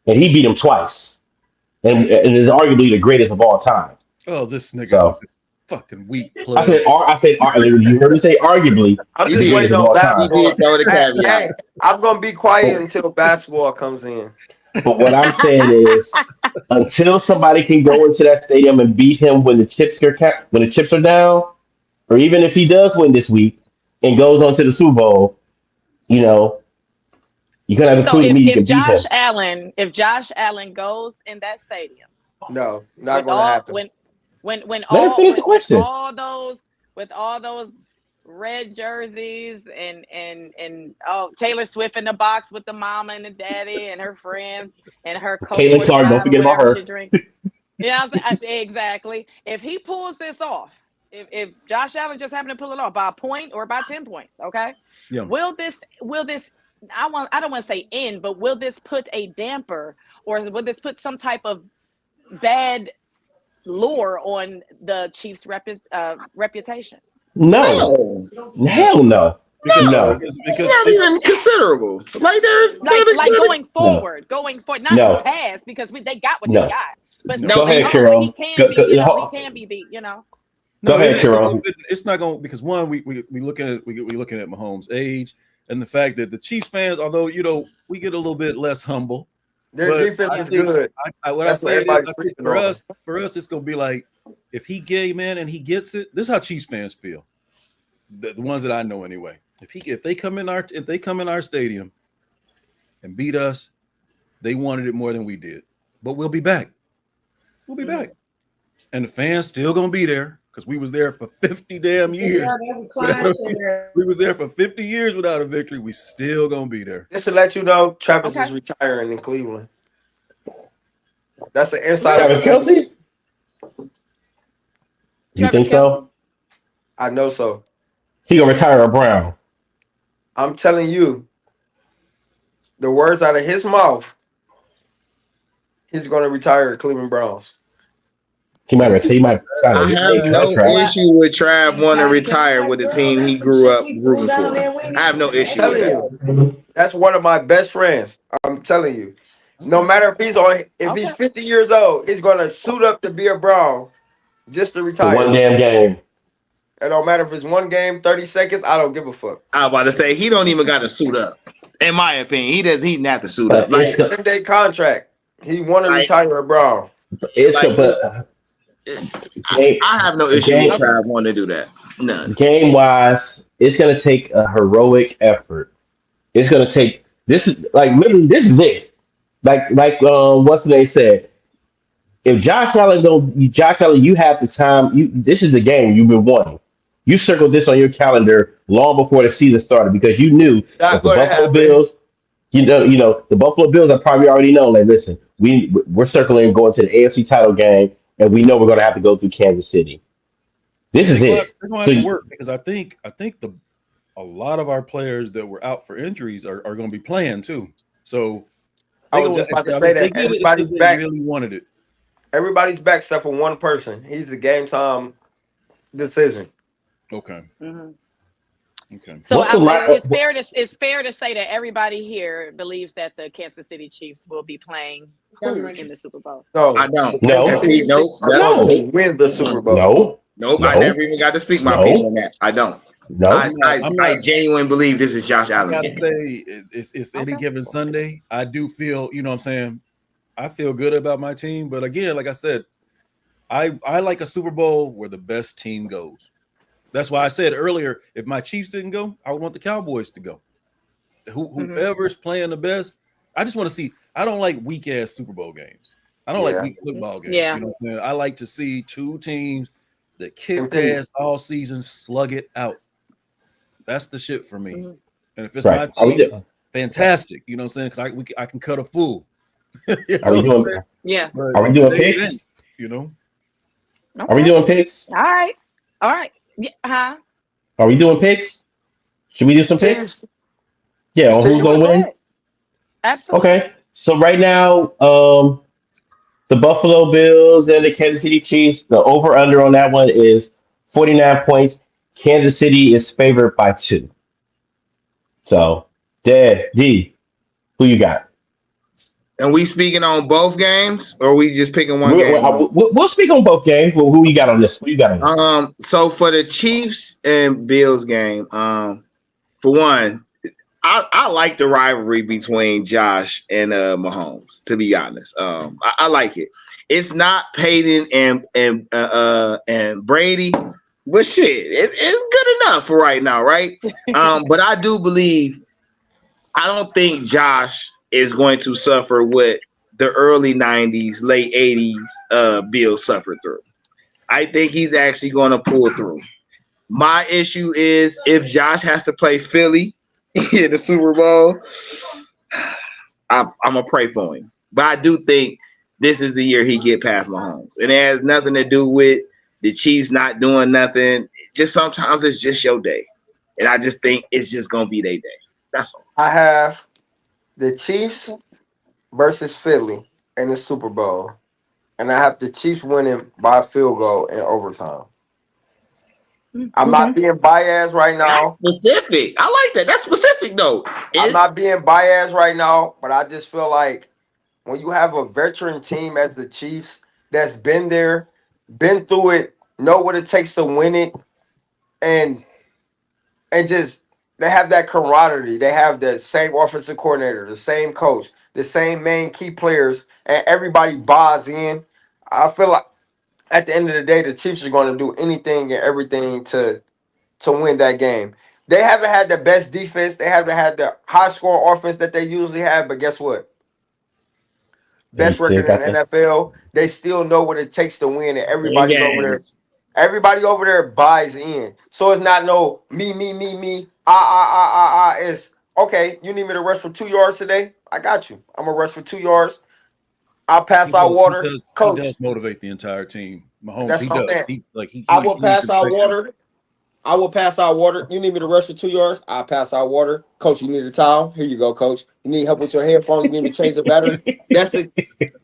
and he beat him twice, and is arguably the greatest of all time. Oh, this nigga is fucking weak player. I said, you heard me say arguably. I'm just waiting on basketball. I'm gonna be quiet until basketball comes in. But what I'm saying is, until somebody can go into that stadium and beat him when the chips are down, or even if he does win this week and goes on to the Super Bowl, you're gonna have to prove to me you can beat him. If Josh Allen goes in that stadium, no, not gonna happen. With all those red jerseys and Taylor Swift in the box with the mama and the daddy and her friends and her coach. Taylor Clark, don't forget about her. Yeah, exactly. If he pulls this off, if Josh Allen just happened to pull it off by a point or by 10 points, okay? Yeah. Will this I don't want to say end, but will this put a damper or will this put some type of bad lure on the Chiefs' reputation? No. Hell no. No. It's not even considerable. Like going forward, not the past, because they got what they got. But No. still Go be ahead, humble. He Kiro. can be, he Go can be beat. Go No, ahead, Kiro. it's not going because one, we looking at we looking at Mahomes' age and the fact that the Chiefs fans, although we get a little bit less humble, Their but defense I is think good. what I'm That's what saying is, everybody's I think sleeping on. for us, it's gonna be like if he came in and he gets it. This is how Chiefs fans feel. The ones that I know anyway. If they come in our stadium and beat us, they wanted it more than we did. But we'll be back. We'll be back. And the fans still gonna be there because we was there for 50 damn years. We was there for 50 years without a victory. We still gonna be there. Just to let you know, Travis Okay. is retiring in Cleveland. That's an insider. Travis Kelsey? You think so? I know so. He gonna retire a Brown. I'm telling you, the words out of his mouth, he's going to retire at Cleveland Browns. He might sign I a have big no contract. issue with Trav wanting to retire with the team he grew up rooting for. I have no I'm issue with telling that. you, that's one of my best friends. I'm telling you. No matter if he's 50 years old, he's going to suit up to be a Brown just to For retire. one damn game. It don't matter if it's one game, 30 seconds. I don't give a fuck. I was about to say he don't even got to suit up. In my opinion, he didn't have to suit up. But it's 10-day contract. He want to Like- retire a Brown. I have no issue with Trav wanting to do that. None. Game wise, it's gonna take a heroic effort. It's gonna take this is literally this is it. What's they said. If Josh Allen, you have the time. This is the game you've been wanting. You circled this on your calendar long before the season started because you knew that the Buffalo Bills. The Buffalo Bills are probably already know. Like, listen, we're circling going to the AFC title game, and we know we're going to have to go through Kansas City. This is it. They're going to have to work because I think a lot of our players that were out for injuries are going to be playing too. So I was just about to say that everybody's back. Really wanted it. Everybody's back except for one person. He's a game time decision. Okay. Mm-hmm. Okay. So it's fair to say that everybody here believes that the Kansas City Chiefs will be playing in the Super Bowl. No, I don't. No. No. Win the Super Bowl. Nope. I never even got to speak my piece on that. I don't. No. I genuinely believe this is Josh Allen's I gotta game. say it's any given Sunday. I do feel, what I'm saying, I feel good about my team. But again, like I said, I like a Super Bowl where the best team goes. That's why I said earlier, if my Chiefs didn't go, I would want the Cowboys to go. Whoever's playing the best, I just want to see. I don't like weak ass Super Bowl games. I don't like weak football games. Yeah. You know what I'm saying? I like to see two teams that kick ass all season, slug it out. That's the shit for me. And if it's my team, fantastic. You know what I'm saying? Because I can cut a fool. Are we doing? Yeah. Are we doing picks? Are we doing picks? All right. Yeah. Are we doing picks? Should we do some picks? Yeah, on who's gonna win? Absolutely. Okay. So right now, the Buffalo Bills and the Kansas City Chiefs, the over/under on that one is 49 points. Kansas City is favored by 2. So, D, who you got? And we speaking on both games, or we just picking one game? We'll speak on both games. Who you got on this? Who you got on this? So for the Chiefs and Bills game, for one, I like the rivalry between Josh and Mahomes. To be honest, I like it. It's not Peyton and Brady, but shit, it's good enough for right now, right? But I do believe. I don't think Josh is going to suffer what the early 90s, late 80s Bills suffered through. I think he's actually going to pull through. My issue is if Josh has to play Philly in the Super Bowl, I'm going to pray for him. But I do think this is the year he get past Mahomes. And it has nothing to do with the Chiefs not doing nothing. Just sometimes it's just your day. And I just think it's just going to be their day. That's all. I have the Chiefs versus Philly in the Super Bowl, and I have the Chiefs winning by a field goal in overtime. I'm not being biased right now. That's specific. I like that. That's specific, though. I'm not being biased right now, but I just feel like when you have a veteran team as the Chiefs, that's been there, been through it, know what it takes to win it, and just they have that camaraderie. They have the same offensive coordinator, the same coach, the same main key players, and everybody buys in. I feel like at the end of the day, the Chiefs are going to do anything and everything to win that game. They haven't had the best defense. They haven't had the high scoring offense that they usually have. But guess what? They Best still record in got the the NFL. They still know what it takes to win, and In everybody games. over there buys in. So it's not no me. It's okay. You need me to rush for 2 yards today? I got you. I'm gonna rush for 2 yards. I'll pass out water, He coach. does motivate the entire team. Mahomes, That's he what I'm does. saying. I He will he's pass out effective. water. I will pass out water. You need me to rush for 2 yards? I'll pass out water. Coach, you need a towel? Here you go, coach. You need help with your headphones? You need me to change the battery? That's it.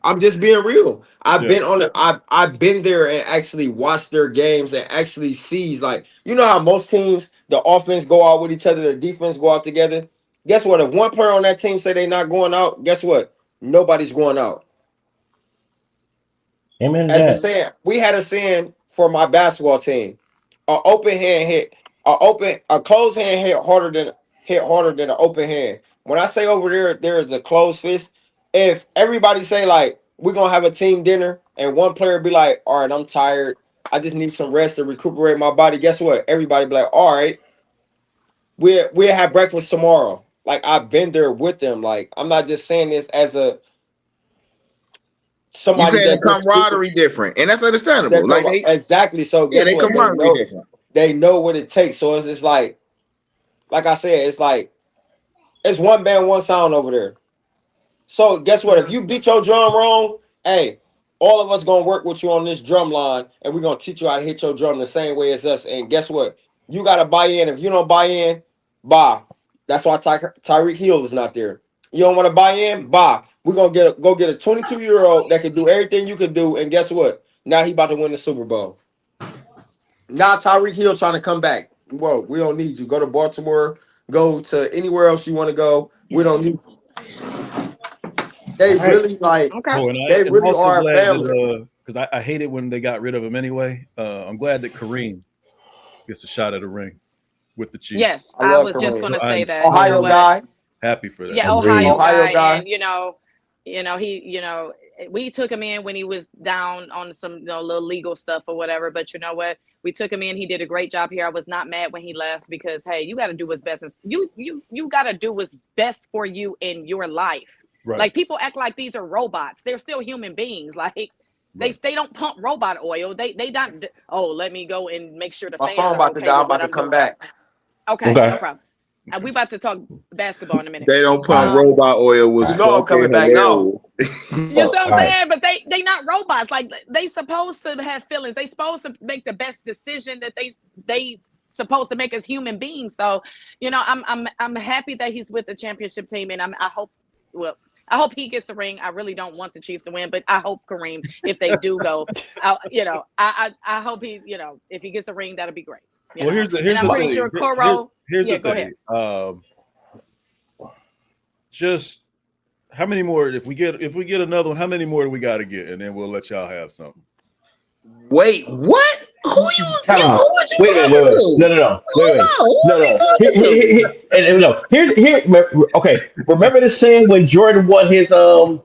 I'm just being real. I've been on it. I've been there and actually watched their games and actually sees, like, you know how most teams, the offense go out with each other, the defense go out together. Guess what? If one player on that team say they're not going out, guess what? Nobody's going out. Amen to As a that. saying, we had a saying for my basketball team. A closed hand hit harder than an open hand. When I say over there is a closed fist. If everybody say like we're gonna have a team dinner and one player be like, all right, I'm tired. I just need some rest to recuperate my body. Guess what? Everybody be like, all right, we'll have breakfast tomorrow. Like I've been there with them. Like I'm not just saying this as a You somebody saying the that just speaking. camaraderie different, and that's understandable. Like they, Exactly. So yeah, guess they what? camaraderie different. They know what it takes. So it's just like I said, it's like it's one band, one sound over there. So guess what? If you beat your drum wrong, hey, all of us gonna work with you on this drum line, and we're gonna teach you how to hit your drum the same way as us. And guess what? You gotta buy in. If you don't buy in, bye. That's why Tyreek Hill is not there. You don't want to buy in, bye. We're gonna go get a 22-year-old that can do everything you can do. And guess what? Now he about to win the Super Bowl. Now Tyreek Hill trying to come back. Whoa, we don't need you. Go to Baltimore. Go to anywhere else you want to go. We don't need. They All right. really like. Okay. Oh, They I'm really also are a glad family. that because I hate it when they got rid of him anyway. I'm glad that Kareem gets a shot at a ring with the Chiefs. Yes, I I love was just Kareem. going to say I'm that. You know Ohio so what? guy. happy for that. Yeah, Agreed. Ohio guy. and he, we took him in when he was down on some little legal stuff or whatever. But you know what? We took him in. He did a great job here. I was not mad when he left because hey, you got to do what's best. You got to do what's best for you in your life. Right. Like people act like these are robots. They're still human beings. Like Right. they don't pump robot oil. They not. Oh, let me go and make sure the My fans phone are about to okay die. I'm with about what to I'm come doing. back. Okay, Okay. no problem. We about to talk basketball in a minute. They don't pump All robot oil was You know I'm fucking coming back now. hilarious. You see So, what I'm all right. saying? But they not robots. Like they supposed to have feelings. They supposed to make the best decision that they supposed to make as human beings. So, I'm happy that he's with the championship team, and I hope he gets the ring. I really don't want the Chiefs to win, but I hope Kareem, if they do go, I hope he, if he gets a ring, that'll be great. Well, here's the and I'm pretty thing. sure Coro. Here's Yeah, the go thing. ahead. Just how many more? If we get another one, how many more do we got to get, and then we'll let y'all have something. Wait, what? Who Time out. was you Wait a minute. talking to? No. Wait a minute. Who No. was you talking to? No. Here. Okay. Remember the saying when Jordan won his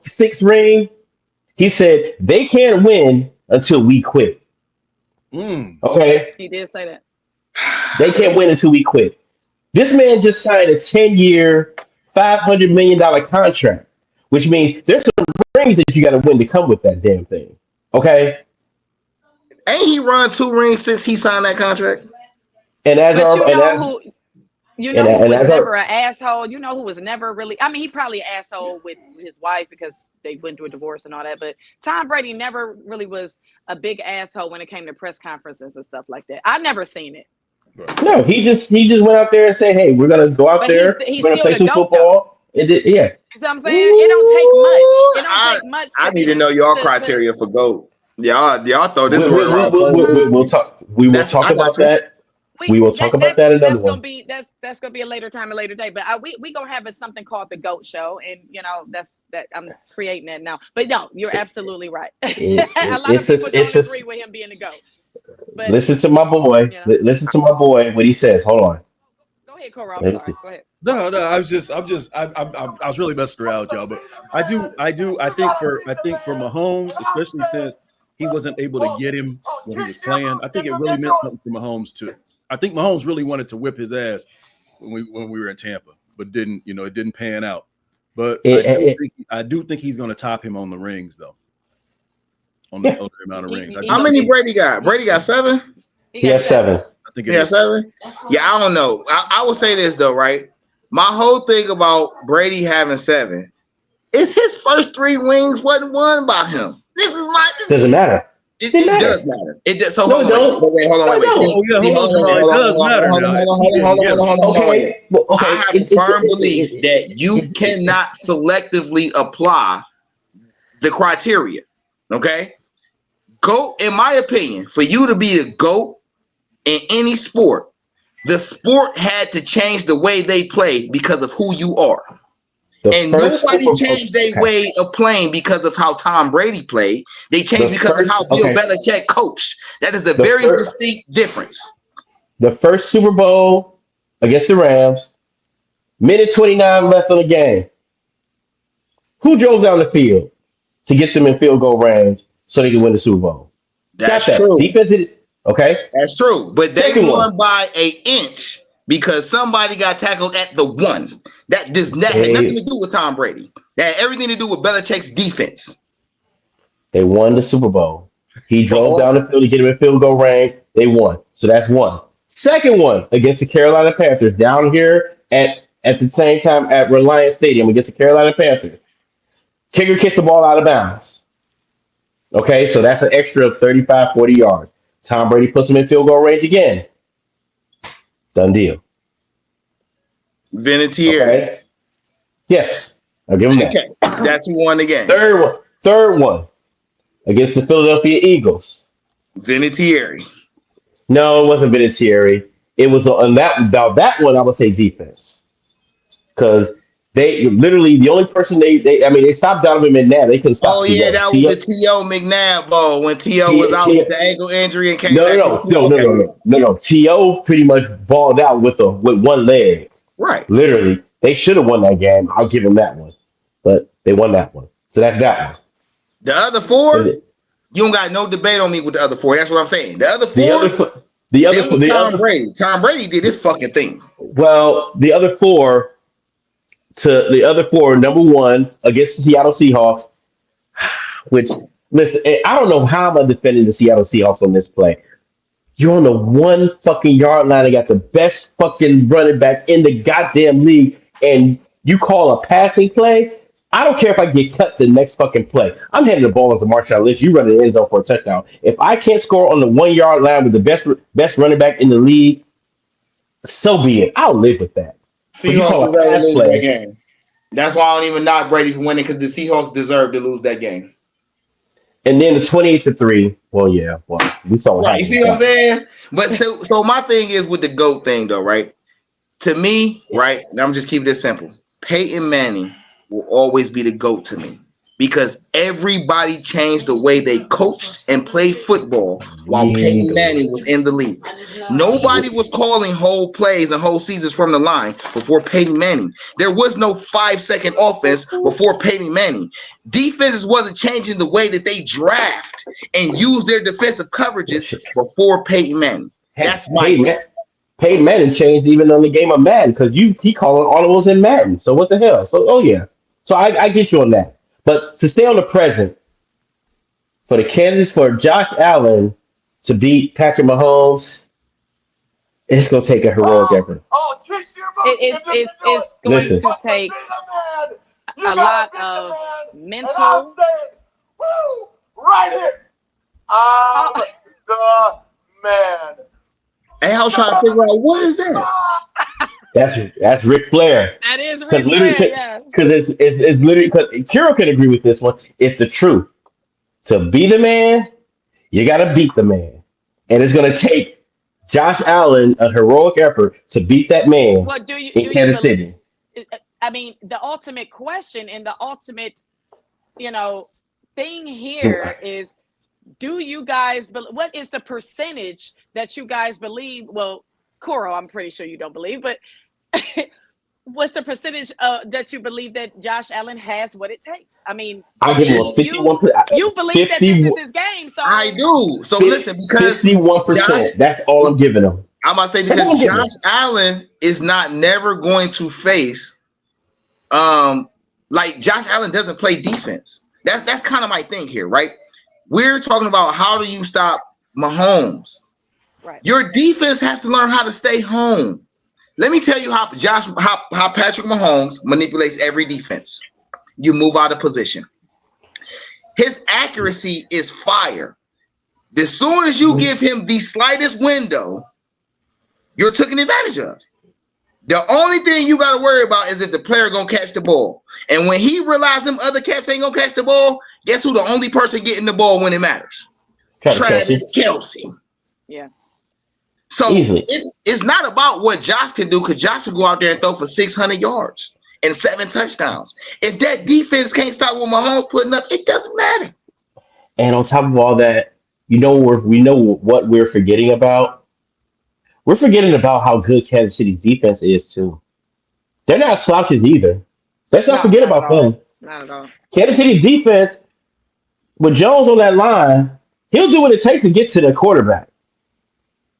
sixth ring? He said they can't win until we quit. Okay. He did say that. They can't win until we quit. This man just signed a 10-year, $500 million contract, which means there's some rings that you got to win to come with that damn thing. Okay. Ain't he run 2 rings since he signed that contract? And as But our and as who and was as never our an asshole? You know who was never really, I mean, he probably an asshole with his wife because they went through a divorce and all that, but Tom Brady never really was a big asshole when it came to press conferences and stuff like that. I've never seen it. Right. no, he just went out there and said, "Hey, we're gonna go out But there, he's we're gonna still play the some GOAT though. football." And yeah, You see what I'm saying? It don't take much. Ooh, It don't take much I to need to be know your to criteria for GOAT. Y'all throw this we, word we, we, around we, so we, we, loosely. we'll talk. We will That's talk I got about you. that. We will talk about that another that's gonna one. be that's gonna be a later time, a later day. But we gonna have something called the GOAT Show, and that I'm creating that now. But no, you're absolutely right. A lot of people don't agree with him being the GOAT. But Listen to my boy. Listen to my boy. What he says. Hold on. Go ahead, Cora. I'm Let me sorry. see. Go ahead. No, I was really messing around with y'all, but I think for Mahomes, especially since he wasn't able to get him when he was playing, I think it really meant something for Mahomes too. I think Mahomes really wanted to whip his ass when we were in Tampa, but didn't, it didn't pan out. But I do think he's going to top him on the rings, though. On the amount of rings. How many Brady got? Brady got 7. He has 7. I think he has 7. Yeah, I don't know. I will say this though, right? My whole thing about Brady having 7 is his first 3 wins wasn't won by him. This is my. Doesn't matter. It does matter. It does. So hold on. Wait. Hold on. Okay. I have a firm belief that you cannot selectively apply the criteria. Okay. GOAT, in my opinion, for you to be a GOAT in any sport, the sport had to change the way they play because of who you are. And nobody changed their way of playing because of how Tom Brady played. They changed because of how Bill Belichick coached. That is the very distinct difference. The first Super Bowl against the Rams, minute 29 left on the game. Who drove down the field to get them in field goal range so they can win the Super Bowl? That's true. Defense, okay? That's true. But they won by an inch because somebody got tackled at the 1. That had nothing to do with Tom Brady. That had everything to do with Belichick's defense. They won the Super Bowl. He drove down the field to get him in field goal range. They won. So that's 1. Second one against the Carolina Panthers down here at the same time at Reliance Stadium against the Carolina Panthers. Tigger kicked the ball out of bounds. Okay, so that's an extra of 35, 40 yards. Tom Brady puts him in field goal range again. Done deal. Vinatieri. Okay. Yes, I'll give him that. Okay, that's who won the game. Third one against the Philadelphia Eagles. Vinatieri. No, it wasn't Vinatieri. It was on that one. I would say defense, because they literally the only person they stopped Donovan McNabb. They couldn't stop. Oh yeah, that was the T.O. McNabb ball when T.O. was out with the ankle injury and came back. No. T.O. pretty much balled out with one leg. Right. Literally, they should have won that game. I'll give them that one, but they won that one. So that's that one. The other 4, you don't got no debate on me with the other 4. That's what I'm saying. The other 4, Tom Brady. Tom Brady did his fucking thing. Well, the other 4. Number 1 against the Seattle Seahawks, which, listen, I don't know how I'm defending the Seattle Seahawks on this play. You're on the 1 fucking yard line and got the best fucking running back in the goddamn league, and you call a passing play? I don't care if I get cut the next fucking play. I'm handing the ball to Marshawn Lynch. You run the end zone for a touchdown. If I can't score on the 1 yard line with the best running back in the league, so be it. I'll live with that. Seahawks deserve to lose that game. That's why I don't even knock Brady for winning, because the Seahawks deserve to lose that game. And then the 28-3. Well, yeah. Well, we saw. Right. You see what I'm saying? But so my thing is with the GOAT thing, though, right? To me, right? And I'm just keeping this simple. Peyton Manning will always be the GOAT to me, because everybody changed the way they coached and played football while Peyton Manning was in the league. Nobody was calling whole plays and whole seasons from the line before Peyton Manning. There was no 5-second offense before Peyton Manning. Defenses wasn't changing the way that they draft and use their defensive coverages before Peyton Manning. That's my Peyton Manning changed even on the game of Madden, because he calling audibles in Madden. So what the hell? So I get you on that. But to stay on the present, for Josh Allen to beat Patrick Mahomes, it's going to take a heroic effort. It's going to take a lot of mental. Right here. I'm the man. And I was trying to figure out, what is that? That's Ric Flair. That is Ric Flair, yeah. Because it's literally, because Kiro can agree with this one. It's the truth. To be the man, you got to beat the man. And it's going to take Josh Allen a heroic effort to beat that man Well, do you in Kansas City. I mean, the ultimate question and the ultimate, you know, thing Do here is, do you guys what is the percentage that you guys believe? Well, Coro, I'm pretty sure you don't believe, but what's the percentage that you believe that Josh Allen has what it takes? I mean, to I give him a me, It's you 51, you believe that this 50, is his game. I So do. So listen, because Josh, 51%. That's all I'm giving him. I'm about to say That's all because I'm giving him. Josh Allen is not never going to face like Josh Allen doesn't play defense. That's kind of my thing here, right? We're talking about how do you stop Mahomes. right. Your defense has to learn how to stay home. Let me tell you how Patrick Mahomes manipulates every defense. You move out of position. His accuracy is fire. As soon as you give him the slightest window, you're taken advantage of. The only thing you got to worry about is if the player gonna catch the ball. And when he realized them other cats ain't gonna catch the ball, guess who the only person getting the ball when it matters? Travis Kelce. Yeah. So Easily. it's not about what Josh can do, because Josh can go out there and throw for 600 yards and 7 touchdowns. If that defense can't stop what Mahomes putting up, it doesn't matter. And on top of all that, we know what we're forgetting about. We're forgetting about how good Kansas City defense is too. They're not slouches either. Let's not No, forget not at about all. them. Not at all. Kansas City defense with Jones on that line, he'll do what it takes to get to the quarterback.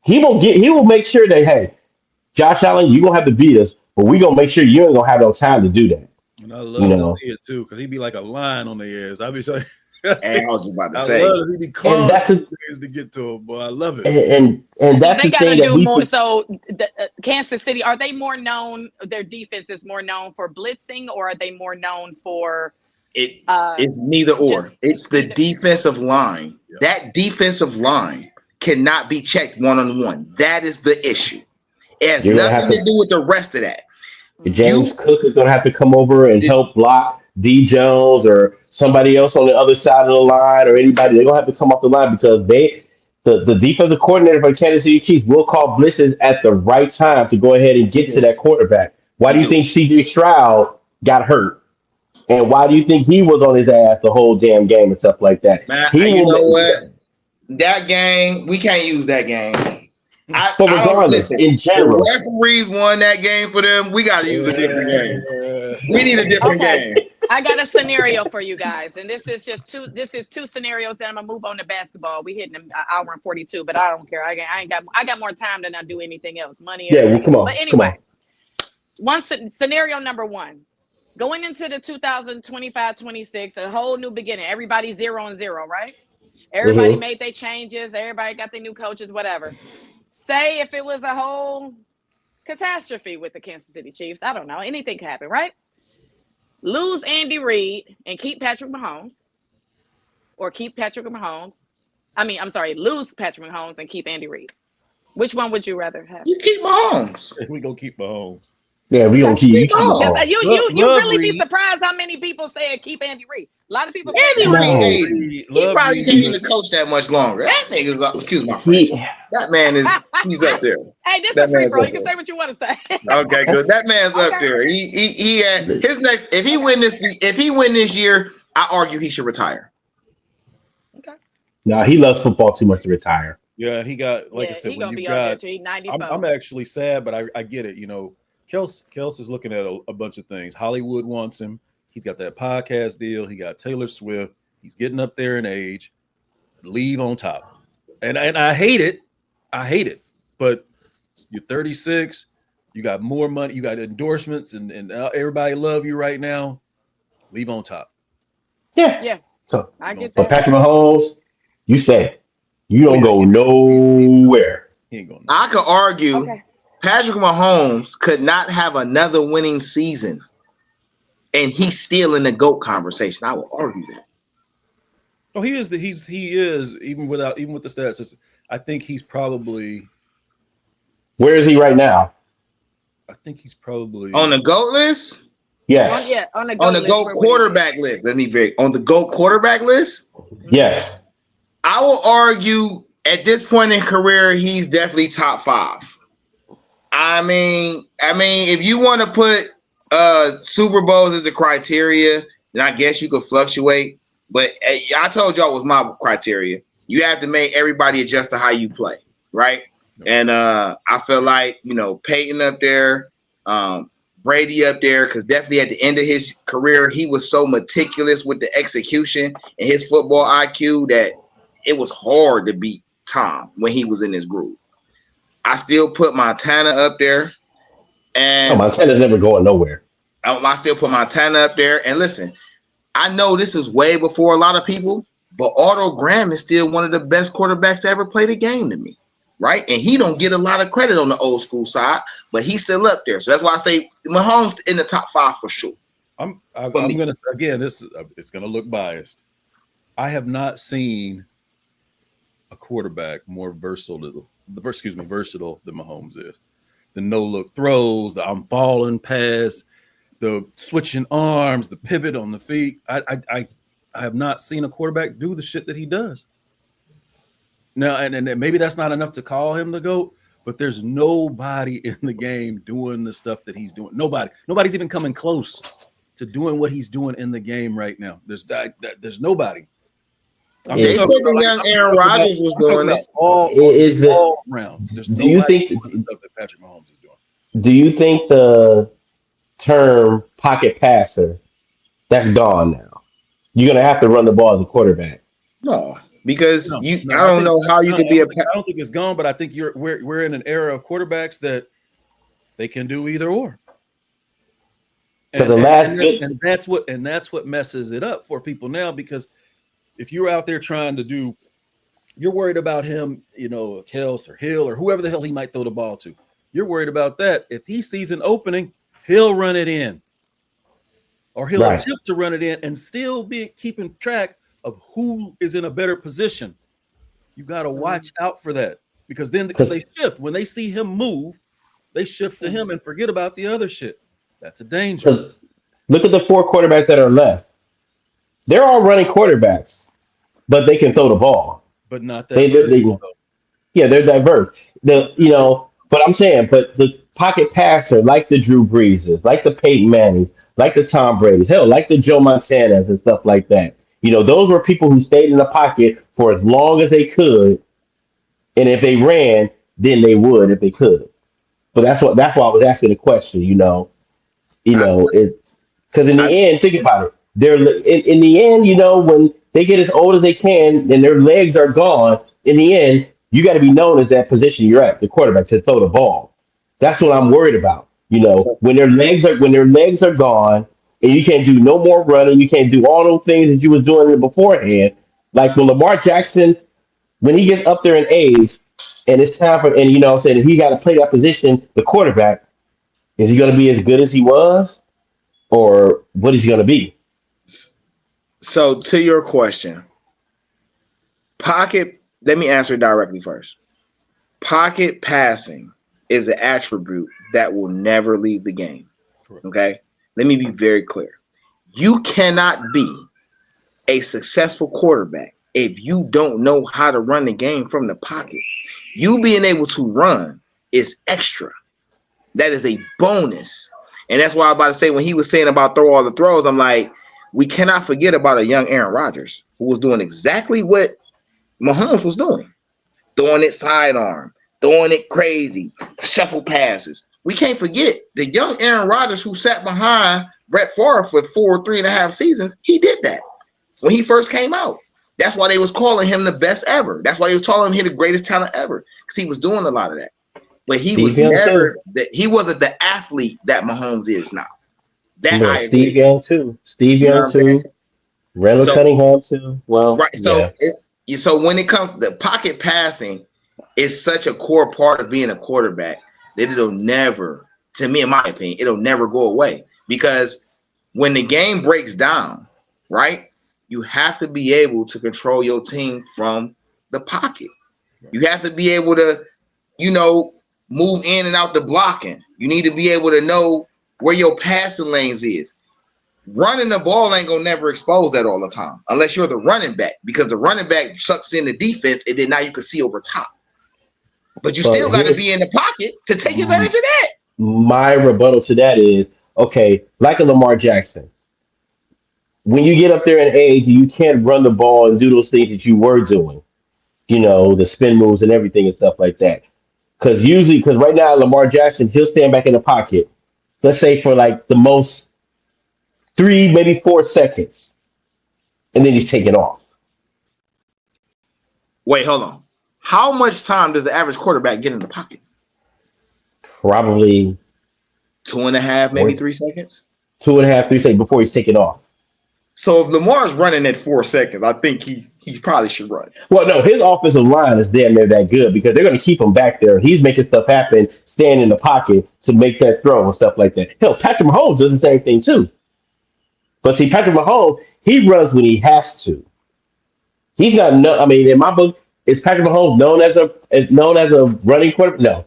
He will make sure that, hey, Josh Allen, you're gonna have to beat us, but we're gonna make sure you ain't gonna have no time to do that. And I You love to know. see it too, because he'd be like a lion on their ass. I'd be saying, And I was about to I say, love it. He'd be And clawing that's a, ways to get to him, boy. I love it. and So that's they the got to thing that do we more. put. So Kansas City, are they more known? Their defense is more known for blitzing, or are they more known for it's neither just or. It's the either? defensive line. Yeah. That defensive line cannot be checked one-on-one. That is the issue. It has You're gonna have nothing to to. do with the rest of that. James You Cook is gonna have to come over and the, help block D Jones or somebody else on the other side of the line or anybody. They're gonna have to come off the line because the defensive coordinator for the Kansas City Chiefs will call blitzes at the right time to go ahead and he get to do. that quarterback. Why He do you do. think CJ Stroud got hurt? And why do you think he was on his ass the whole damn game and stuff like that? Man, He you will know make, what? That game, we can't use that game. but I don't regardless, listen. in The general, referees won that game for them. We got to use a different game. We need a different Okay, game. I got a scenario for you guys, and this is just two. This is two scenarios. Then I'm gonna move on to basketball. We hitting an hour and 42, but I don't care. I got more time than I do anything else, money, yeah, well, everything come else. But on, come anyway, on. scenario number one. Going into the 2025-26, a whole new beginning. Everybody 0-0, right? Everybody Hmm. made their changes. Everybody got their new coaches, whatever. Say if it was a whole catastrophe with the Kansas City Chiefs, I don't know. Anything could happen, right? Lose Andy Reid and keep Patrick Mahomes, or keep Patrick Mahomes. I'm sorry, lose Patrick Mahomes and keep Andy Reid. Which one would you rather have? You keep Mahomes. We gonna keep Mahomes. Yeah, we Okay. gonna keep you Keep keep Because Mahomes. on. you Love really be Reed. surprised how many people say keep Andy Reid. A lot of people say Andy that. Reid, No, hey, Reed. he Love probably can't Reed. even coach that much longer. That nigga's up. Excuse my French. he That man he's up there. Hey, this is That a free man's for all. up You can there. say what you want to say. Okay, good. That man's up Okay. there. He had his next. If he win this year, I argue he should retire. Okay. no, he loves football too much to retire. Yeah, he got, like I Yeah, said, he when gonna you be out there got, till he's I'm 94. actually sad, but I get it. You know, Kels is looking at a bunch of things. Hollywood wants him. He's got that podcast deal. He got Taylor Swift. He's getting up there in age. Leave on top. And I hate it. I hate it. But you're 36. You got more money. You got endorsements, and everybody love you right now. Leave on top. Yeah. Yeah, So, I Leave on get so top. that. Patrick Mahomes, you stay. You Oh don't yeah, go he nowhere. ain't going. I could argue Okay. Patrick Mahomes could not have another winning season, and he's still in the GOAT conversation. I will argue that. Oh, he is even with the stats. I think he's probably. Where is he right now? I think he's probably On the GOAT list, Yes. On the on GOAT the list, GOAT where would he be? quarterback list. Let me very on the GOAT quarterback list. Yes. I will argue At this point in career, he's definitely top 5. I mean, if you want to put Super Bowls as the criteria, then I guess you could fluctuate. But I told y'all was my criteria. You have to make everybody adjust to how you play, right? And I feel like, Peyton up there, Brady up there, because definitely at the end of his career, he was so meticulous with the execution and his football IQ that it was hard to beat Tom when he was in his groove. I still put Montana up there. And Montana's never going nowhere. I still put Montana up there. And listen, I know this is way before a lot of people, but Otto Graham is still one of the best quarterbacks to ever play the game to me, right? And he don't get a lot of credit on the old school side, but he's still up there. So that's why I say Mahomes in the top 5 for sure. I'm going to say again, it's going to look biased. I have not seen a quarterback more versatile than Mahomes is. The no-look throws, the I'm falling pass, the switching arms, the pivot on the feet. I have not seen a quarterback do the shit that he does. Now, and maybe that's not enough to call him the GOAT, but there's nobody in the game doing the stuff that he's doing. Nobody's even coming close to doing what he's doing in the game right now. There's nobody. They said the young Aaron Rodgers was doing it. All around. Do you think stuff that Patrick Mahomes is doing? Do you think the term pocket passer that's gone now? You're gonna have to run the ball as a quarterback. No, because I don't know how you could be I don't think it's gone, but I think we're in an era of quarterbacks that they can do either or. And that's what messes it up for people now, because if you're out there trying to do, you're worried about him, Kels or Hill or whoever the hell he might throw the ball to. You're worried about that. If he sees an opening, he'll run it in. Or he'll attempt to run it in and still be keeping track of who is in a better position. You got to watch out for that, because then they shift. When they see him move, they shift to him and forget about the other shit. That's a danger. Look at the 4 quarterbacks that are left. They're all running quarterbacks, but they can throw the ball. But not that. They're diverse. But I'm saying, but the pocket passer, like the Drew Breeses, like the Peyton Mannings, like the Tom Brady's, hell, like the Joe Montanas and stuff like that. Those were people who stayed in the pocket for as long as they could, and if they ran, then they would if they could. But that's why I was asking the question. Because in the end, think about it. They're in the end, when they get as old as they can and their legs are gone, in the end, you got to be known as that position you're at, the quarterback, to throw the ball. That's what I'm worried about. When their legs are gone and you can't do no more running, you can't do all those things that you was doing beforehand. Like when Lamar Jackson, when he gets up there in age and it's time for, and I'm saying, if he got to play that position, the quarterback, is he going to be as good as he was, or what is he going to be? So to your question, let me answer it directly first. Pocket passing is an attribute that will never leave the game. Okay? Let me be very clear. You cannot be a successful quarterback if you don't know how to run the game from the pocket. You being able to run is extra. That is a bonus. And that's why I'm about to say, when he was saying about throw all the throws, I'm like, we cannot forget about a young Aaron Rodgers who was doing exactly what Mahomes was doing. Throwing it sidearm, throwing it crazy, shuffle passes. We can't forget the young Aaron Rodgers who sat behind Brett Favre for 3.5 seasons. He did that when he first came out. That's why they was calling him the best ever. That's why they was calling him the greatest talent ever, because he was doing a lot of that. But he wasn't the athlete that Mahomes is now. Steve Young too. Randall Cunningham too. Well, right. So so when it comes to pocket passing, it's such a core part of being a quarterback that it'll never, to me, in my opinion, it'll never go away. Because when the game breaks down, right, you have to be able to control your team from the pocket. You have to be able to, move in and out the blocking. You need to be able to know where your passing lanes is. running the ball ain't gonna never expose that all the time, unless you're the running back, because the running back sucks in the defense, and then now you can see over top. But you still got to be in the pocket to take advantage of that. My rebuttal to that is okay, like a Lamar Jackson. When you get up there in age, you can't run the ball and do those things that you were doing. The spin moves and everything and stuff like that. Because right now Lamar Jackson, he'll stand back in the pocket. Let's say for like the most 3, maybe 4 seconds, and then he's taking off. Wait, hold on. How much time does the average quarterback get in the pocket? Probably 2.5, maybe 3 seconds. 2.5, 3 seconds before he's taking off. So if Lamar's running at 4 seconds, I think he probably should run. Well, no, his offensive line is damn near that good because they're going to keep him back there. He's making stuff happen, staying in the pocket to make that throw and stuff like that. Hell, Patrick Mahomes does the same thing too. But see, Patrick Mahomes, he runs when he has to. He's not. No, I mean, in my book, is Patrick Mahomes known as a running quarterback? No,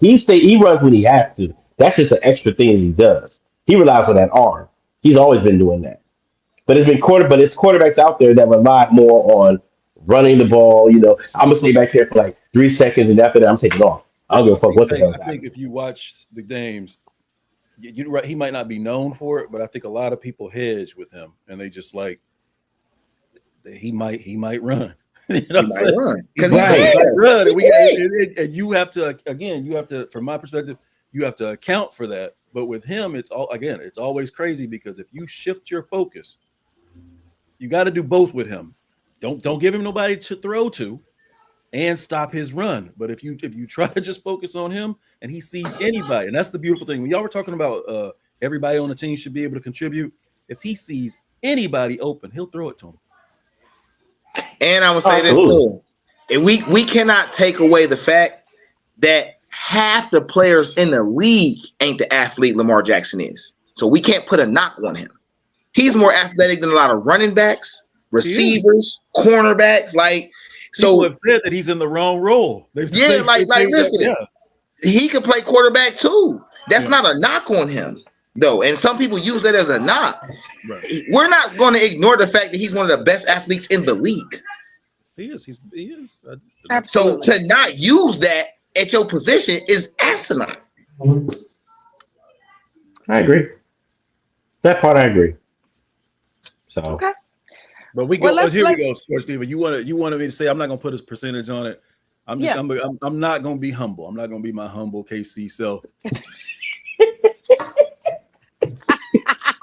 he runs when he has to. That's just an extra thing that he does. He relies on that arm. He's always been doing that. But it's quarterbacks out there that rely more on running the ball. I'm gonna stay back here for like 3 seconds, and after that, I'm taking off. I don't give a fuck what the hell's happening. I think if you watch the games, you're right. He might not be known for it, but I think a lot of people hedge with him, and they just like he might run. You know what I'm saying? Because he might run. And you have to, from my perspective, you have to account for that. But with him, it's always crazy because if you shift your focus, you got to do both with him. Don't give him nobody to throw to, and stop his run. But if you try to just focus on him and he sees anybody, and that's the beautiful thing. When y'all were talking about everybody on the team should be able to contribute, if he sees anybody open, he'll throw it to him. And I would say this too. And we cannot take away the fact that half the players in the league ain't the athlete Lamar Jackson is. So we can't put a knock on him. He's more athletic than a lot of running backs, receivers, cornerbacks. People have said that he's in the wrong role. Listen, he could play quarterback too. That's not a knock on him, though. And some people use that as a knock. Right. We're not going to ignore the fact that he's one of the best athletes in the league. He is. So to not use that at your position is asinine. I agree. That part I agree. So okay. But we go. Here we go, Sports Steven. You wanted me to say I'm not gonna put a percentage on it. I'm not gonna be humble. I'm not gonna be my humble KC self.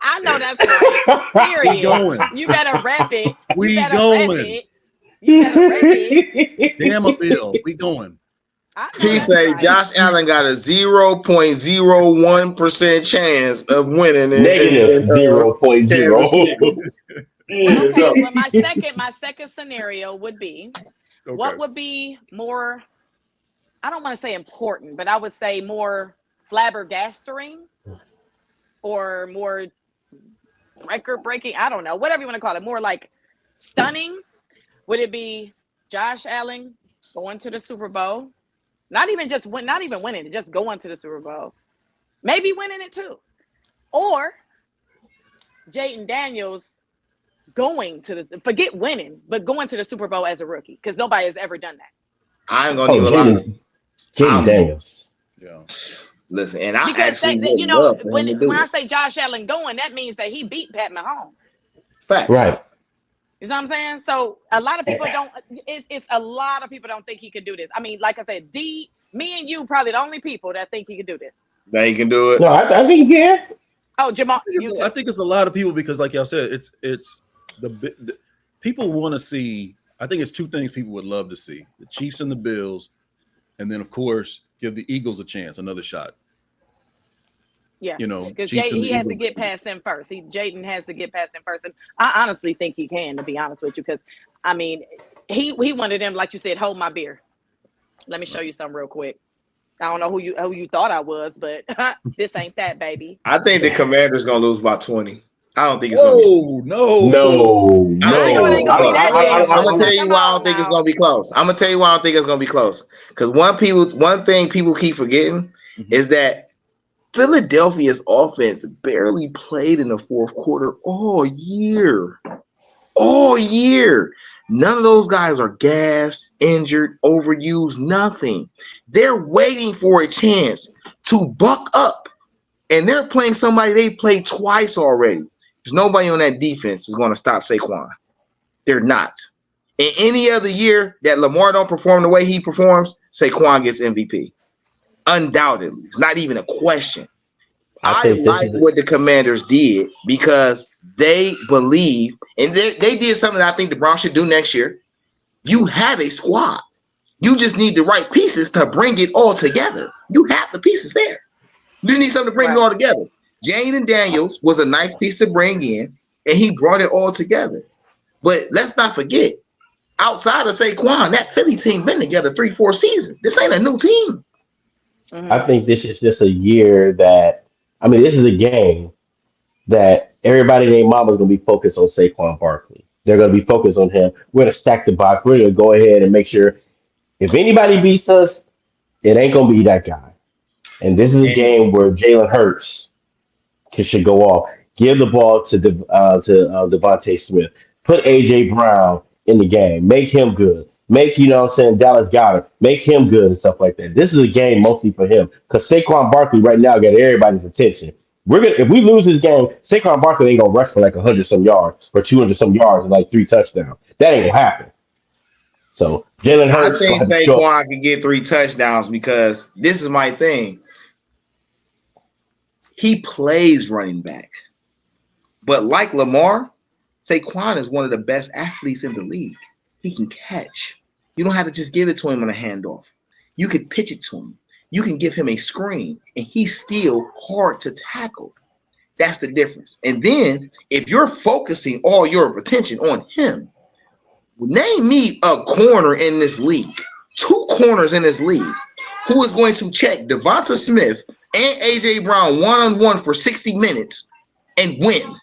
I know that's right. Period. We going. You better rep it. We going. You better rep it. Damn a bill. We going. He said Josh Allen got a 0.01% chance of winning. Negative 0.0. Okay, well, my second scenario would be what would be more, I don't want to say important, but I would say more flabbergasting or more record breaking. I don't know, whatever you want to call it, more like stunning. Would it be Josh Allen going to the Super Bowl? Not even winning it, just going to the Super Bowl. Maybe winning it too. Or Jayden Daniels going to forget winning, but going to the Super Bowl as a rookie, because nobody has ever done that. I ain't gonna even lie. Jayden Daniels. Yeah. Listen, and I when I say Josh Allen going, that means that he beat Pat Mahomes. Fact. Right. You know what I'm saying? So a lot of people don't. It's a lot of people don't think he could do this. I mean, like I said, me and you probably the only people that think he could do this. That he can do it. No, I think he can. Oh, Jamaal, I think it's a lot of people because, like y'all said, it's the people want to see. I think it's two things people would love to see: the Chiefs and the Bills, and then of course give the Eagles a chance, another shot. Yeah, because Chiefs he has to get past them first. Jayden has to get past them first, and I honestly think he can. To be honest with you, because I mean, he one of them, like you said, hold my beer. Let me show you something real quick. I don't know who you thought I was, but this ain't that, baby. I think the Commander's gonna lose by 20. I don't think it's gonna be No. I'm gonna tell you why I don't think it's gonna be close. I'm gonna tell you why I don't think it's gonna be close. Because one thing people keep forgetting is that Philadelphia's offense barely played in the fourth quarter all year. All year. None of those guys are gassed, injured, overused, nothing. They're waiting for a chance to buck up. And they're playing somebody they played twice already. There's nobody on that defense is going to stop Saquon. They're not. In any other year that Lamar don't perform the way he performs, Saquon gets MVP. Undoubtedly. It's not even a question. I like what the Commanders did because they believe, and they did something that I think the Browns should do next year. You have a squad. You just need the right pieces to bring it all together. You have the pieces there. You just need something to bring it all together. Jaden Daniels was a nice piece to bring in, and he brought it all together. But let's not forget, outside of Saquon, that Philly team been together 3-4 seasons. This ain't a new team. I think this is just a year that, I mean, this is a game that everybody named Mama is going to be focused on Saquon Barkley. They're going to be focused on him. We're going to stack the box. We're going to go ahead and make sure if anybody beats us, it ain't going to be that guy. And this is a game where Jalen Hurts should go off. Give the ball to Devontae Smith. Put A.J. Brown in the game. Make him good. Make, what I'm saying, Dallas Goddard. Make him good and stuff like that. This is a game mostly for him because Saquon Barkley right now got everybody's attention. If we lose this game, Saquon Barkley ain't gonna rush for like 100-some yards or 200-some yards and like 3 touchdowns. That ain't gonna happen. So Jalen Hurts. I think Saquon can get 3 touchdowns because this is my thing. He plays running back. But like Lamar, Saquon is one of the best athletes in the league. He can catch. You don't have to just give it to him on a handoff. You could pitch it to him. You can give him a screen, and he's still hard to tackle. That's the difference. And then if you're focusing all your attention on him, name me a corner in this league, 2 corners in this league, who is going to check Devonta Smith and A.J. Brown one-on-one for 60 minutes and win.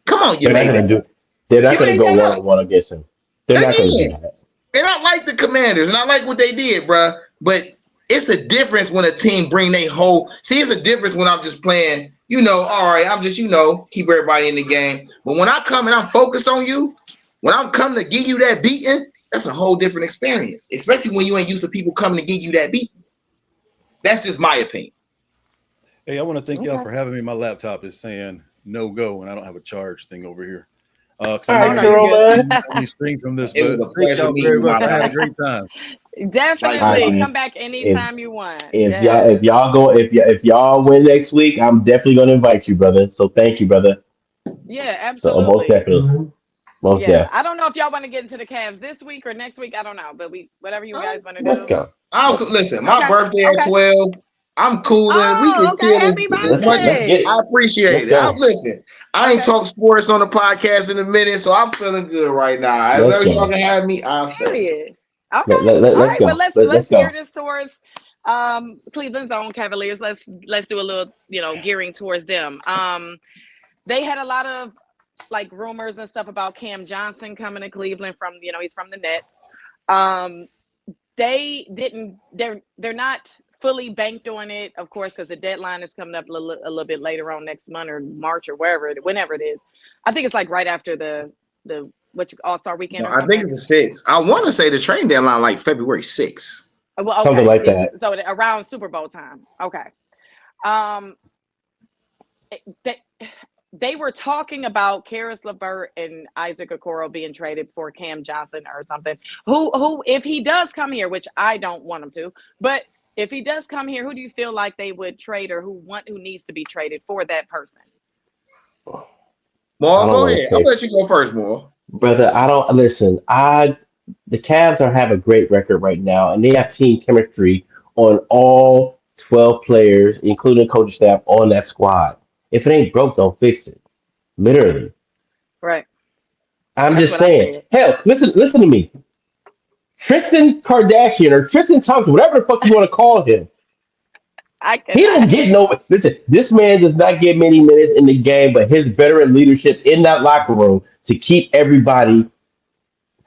Come on, They're not going to do. They're not going to go one-on-one against him. They're not going to do that. And I like the Commanders, and I like what they did, bro. But it's a difference when a team bring their whole. See, it's a difference when I'm just playing. All right, I'm just keep everybody in the game. But when I come and I'm focused on you, when I'm coming to give you that beating, that's a whole different experience. Especially when you ain't used to people coming to give you that beating. That's just my opinion. Hey, I want to thank y'all for having me. My laptop is saying no go, and I don't have a charge thing over here. I'm stream from this. It was a pleasure meeting you. I had a great time. Definitely come back anytime you want. If y'all win next week, I'm definitely going to invite you, brother. So thank you, brother. Yeah, absolutely. So most definitely. Yeah, I don't know if y'all want to get into the Cavs this week or next week. I don't know, but whatever you guys want to do. Let's go. Listen, my birthday at 12. I'm cooling. We can chill as much. I appreciate it. Listen, I ain't talked sports on the podcast in a minute, so I'm feeling good right now. As long as y'all can have me, I'll stay. Okay. All right. Well, let's hear this towards Cleveland's own Cavaliers. Let's do a little, gearing towards them. They had a lot of rumors and stuff about Cam Johnson coming to Cleveland from, he's from the Nets. They're not fully banked on it, of course, because the deadline is coming up a little bit later on next month or March or whenever it is. I think it's right after the All-Star weekend. I think it's the 6th. I want to say the trade deadline February 6th. Well, okay. Something like that. So around Super Bowl time. Okay. They were talking about Karis LeVert and Isaac Okoro being traded for Cam Johnson or something. Who, if he does come here, which I don't want him to, but if he does come here, who do you feel like they would trade or who needs to be traded for that person? Maul, go ahead. I'll let you go first, Maul. Brother, I don't listen. The Cavs have a great record right now, and they have team chemistry on all 12 players, including coaching staff on that squad. If it ain't broke, don't fix it. Literally. Right. I'm just saying. Hell, listen to me. Tristan Kardashian or Tristan Thompson, whatever the fuck you want to call him. He don't get no. Listen, this man does not get many minutes in the game, but his veteran leadership in that locker room to keep everybody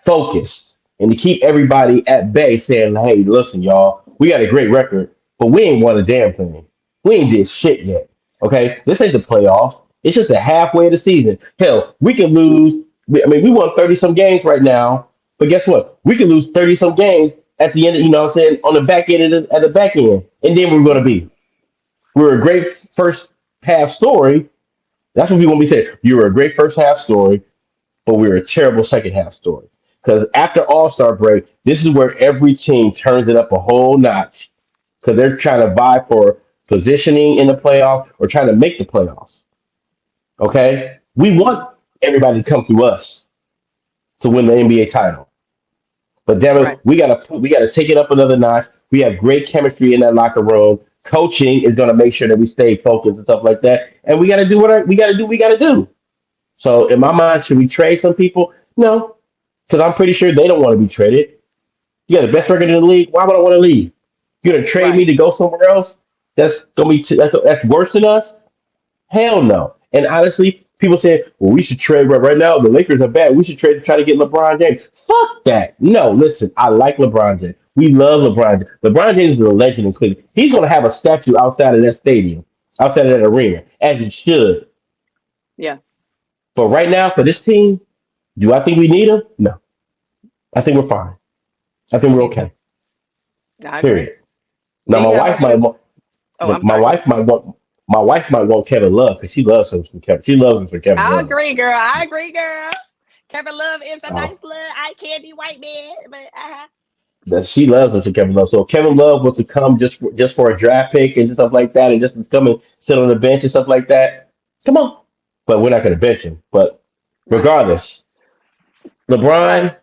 focused and to keep everybody at bay saying, hey, listen, y'all, we got a great record, but we ain't won a damn thing. We ain't did shit yet. Okay, this ain't the playoffs. It's just a halfway of the season. Hell, we can lose. I mean, we won 30 some games right now, but guess what? We can lose 30 some games at the end. You know what I'm saying? On the back end, at the back end, and then we're going to be. We're a great first half story. That's what we want to be saying. You were a great first half story, but we were a terrible second half story. Because after All Star break, this is where every team turns it up a whole notch because they're trying to vie for positioning in the playoff or trying to make the playoffs. Okay, we want everybody to come through us to win the NBA title, but damn Right. it, we gotta take it up another notch. We have great chemistry in that locker room. Coaching is going to make sure that we stay focused and stuff like that, and we got to do what we got to do. We got to do. So in my mind, should we trade some people? No, because I'm pretty sure they don't want to be traded. You got the best Right. record in the league. Why would I want to leave? You're gonna trade me Right. to go somewhere else? That's gonna be that's worse than us. Hell no. And honestly, people say, "Well, we should trade right now. The Lakers are bad. We should trade to try to get LeBron James." Fuck that. No, listen. I like LeBron James. We love LeBron James. LeBron James is a legend in Cleveland. He's gonna have a statue outside of that stadium, outside of that arena, as it should. Yeah. But right now, for this team, do I think we need him? No. I think we're fine. I think we're Me too. okay. I agree. Period. Now, D, how about you? Oh, I'm my sorry. wife might want my wife might want Kevin Love because she loves him some Kevin. She loves him some Kevin I Love. agree, girl. I agree, girl. Kevin Love is a Uh, nice little eye candy white man, but that she loves him some Kevin Love. So if Kevin Love was to come just for a draft pick and stuff like that, and just to come and sit on the bench and stuff like that, come on. But we're not going to bench him. But right, regardless, right. LeBron,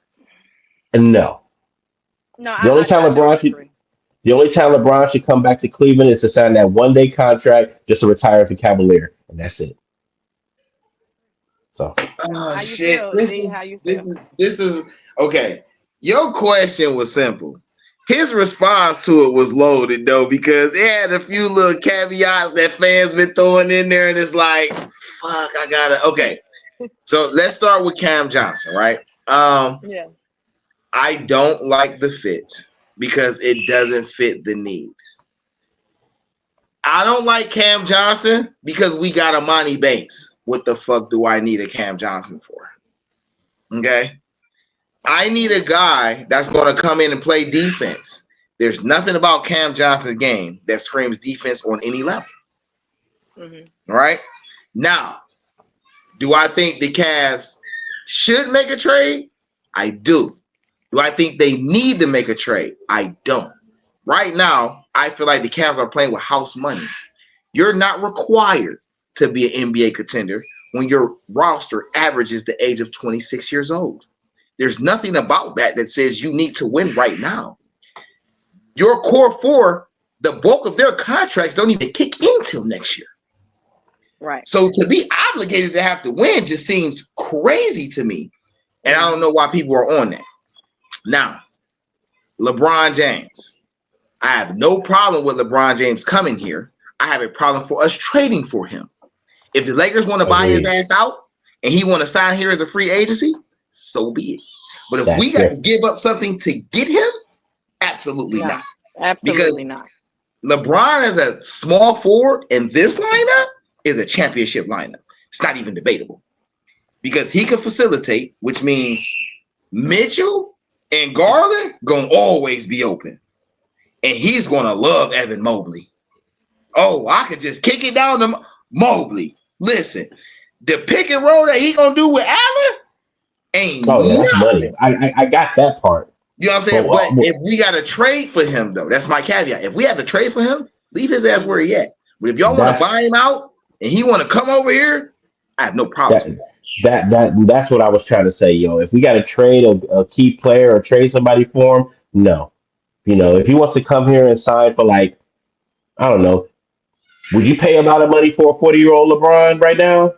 no. No, The only time I LeBron definitely should agree. the only time LeBron should come back to Cleveland is to sign that 1 day contract just to retire as a Cavalier, and that's it. So Oh How you shit. feel, This D? How is you this feel? is this is okay. Your question was simple. His response to it was loaded though, because it had a few little caveats that fans been throwing in there, and it's like, fuck, I gotta okay. So let's start with Cam Johnson, right? Yeah. I don't like the fit because it doesn't fit the need. I don't like Cam Johnson because we got Amani Banks. What the fuck do I need a Cam Johnson for? Okay. I need a guy that's going to come in and play defense. There's nothing about Cam Johnson's game that screams defense on any level. Hmm. All right. Now, do I think the Cavs should make a trade? I do. Do I think they need to make a trade? I don't. Right now, I feel like the Cavs are playing with house money. You're not required to be an NBA contender when your roster averages the age of 26 years old. There's nothing about that that says you need to win right now. Your core four, the bulk of their contracts don't even kick in till next year. Right. So to be obligated to have to win just seems crazy to me. And I don't know why people are on that. Now, LeBron James. I have no problem with LeBron James coming here. I have a problem for us trading for him. If the Lakers want to buy his agreed. ass out and he want to sign here as a free agency, so be it. But if we That's got to different. give up something to get him, absolutely No, not. absolutely Because not. LeBron as a small forward in this lineup is a championship lineup. It's not even debatable. Because he can facilitate, which means Mitchell and Garland gonna always be open. And he's gonna love Evan Mobley. Oh, I could just kick it down to Mobley. Listen, the pick and roll that he gonna do with Allen ain't Oh yeah, that's money. nothing. I got that part. You know what I'm But saying? But if we got to trade for him, though, that's my caveat. If we have to trade for him, leave his ass where he at. But if y'all want to that's buy him out and he want to come over here, I have no problems that with that. that's what I was trying to say, yo. If we got to trade a key player or trade somebody for him, no. If he wants to come here and sign for like, I don't know, would you pay a lot of money for a 40-year-old LeBron right now?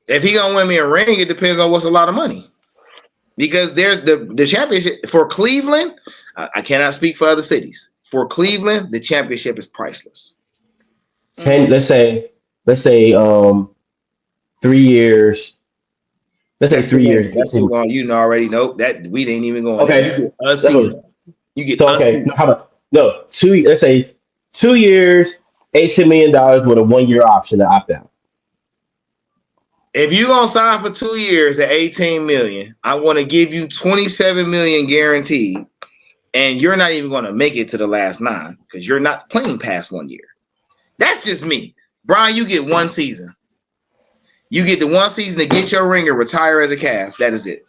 If he gonna win me a ring, it depends on what's a lot of money. Because there's the championship for Cleveland. I cannot speak for other cities. For Cleveland, the championship is priceless. 10, let's say 3 years. Let's say That's too 3 years, long. That's too 18. long. You know already know that we didn't even go on that. You Okay. get a So season. You get so a okay. season. How about no 2? Let's say 2 years, $18 million with a 1 year option to opt out. If you gonna sign for 2 years at 18 million, I want to give you 27 million guaranteed, and you're not even gonna make it to the last 9 because you're not playing past 1 year. That's just me. Brian, you get 1 season. You get the 1 season to get your ring and retire as a calf. That is it.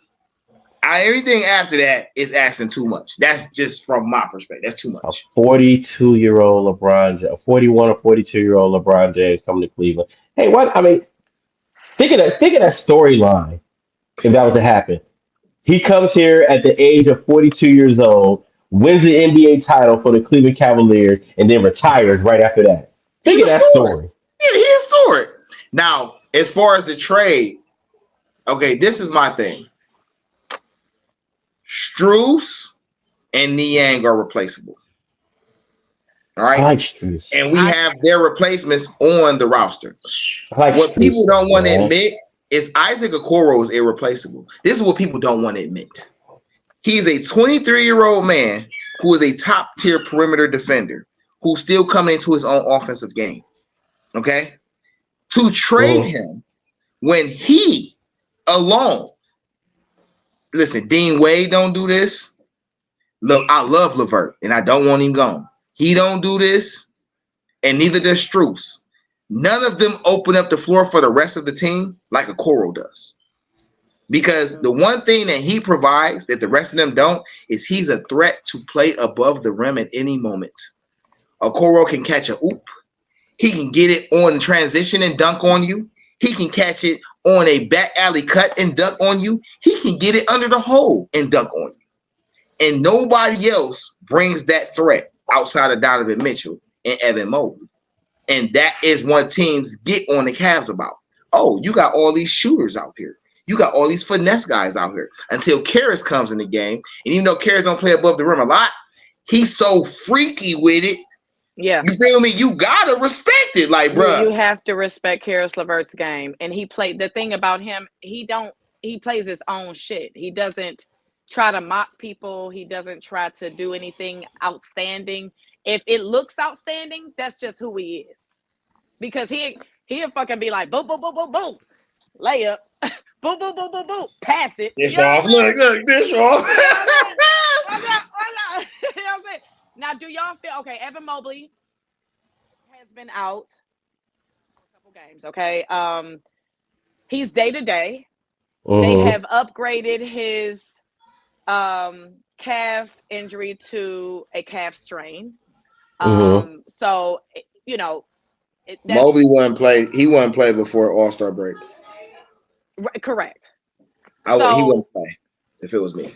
Everything after that is asking too much. That's just from my perspective. That's too A much. 42-year-old LeBron, a 41 or 42-year-old LeBron James coming to Cleveland. Hey, what? I mean, think of that storyline if that was to happen. He comes here at the age of 42 years old, wins the NBA title for the Cleveland Cavaliers, and then retires right after that. He Think of that restored. story. Yeah, he restored. Now, as far as the trade, okay, this is my thing. Strus and Niang are replaceable. All right. I like Strus. And we have their replacements on the roster. I like What Strus, people don't want to man. admit is Isaac Okoro is irreplaceable. This is what people don't want to admit. He's a 23-year-old man who is a top-tier perimeter defender who's still coming into his own offensive game. Okay? To trade him when he alone, listen, Dean Wade don't do this. Look, I love LeVert, and I don't want him gone. He don't do this, and neither does Strus. None of them open up the floor for the rest of the team like Okoro does. Because the one thing that he provides that the rest of them don't is he's a threat to play above the rim at any moment. Okoro can catch a oop. He can get it on transition and dunk on you. He can catch it on a back alley cut and dunk on you. He can get it under the hole and dunk on you. And nobody else brings that threat outside of Donovan Mitchell and Evan Mobley. And that is what teams get on the Cavs about. Oh, you got all these shooters out here. You got all these finesse guys out here. Until Karras comes in the game. And even though Karras don't play above the rim a lot, he's so freaky with it. Yeah. You feel me? You gotta respect it. Like, bro. You have to respect Karis LeVert's game. And he played the thing about him, he plays his own shit. He doesn't try to mock people. He doesn't try to do anything outstanding. If it looks outstanding, that's just who he is. Because he'll fucking be like, boom, boom, boom, boom, boom. Layup. Boom, boom, boom, boom, boom. Pass it. Dish off. Look, dish off. You know what I'm saying? Now, do y'all feel okay? Evan Mobley has been out for a couple games. Okay, he's day to day. They have upgraded his calf injury to a calf strain. So you know, Mobley wouldn't play. He wouldn't play before All-Star break. Correct. He wouldn't play if it was me.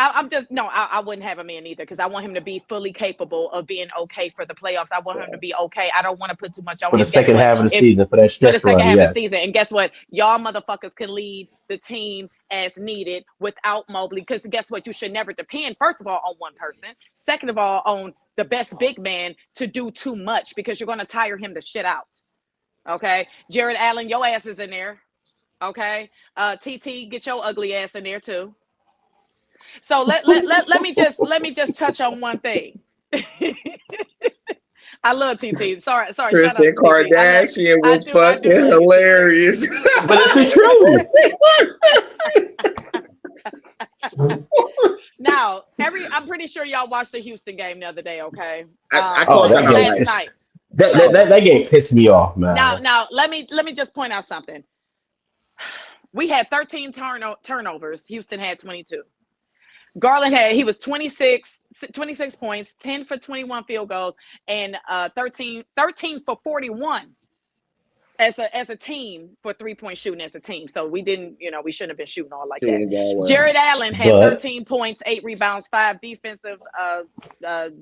I wouldn't have him in either because I want him to be fully capable of being okay for the playoffs. I want him to be okay. I don't want to put too much on for him. the second half of the season, for that stretch run. Half of the season. And guess what? Y'all motherfuckers can lead the team as needed without Mobley because guess what? You should never depend, first of all, on one person. Second of all, on the best big man to do too much because you're going to tire him the shit out. Okay? Jared Allen, your ass is in there. Okay? TT, get your ugly ass in there too. So let me just touch on one thing. I love TT. Sorry. Tristan Kardashian was fucking hilarious. But it's true. Now, I'm pretty sure y'all watched the Houston game the other day. Okay. I called that last night. That game pissed me off, man. Now let me just point out something. We had 13 turnovers. Houston had 22. Garland he was 26 points, 10 for 21 field goals, and 13 for 41 as a team for 3-point shooting as a team. So we didn't, we shouldn't have been shooting all like that. Jared Allen had 13 points, 8 rebounds, 5 defensive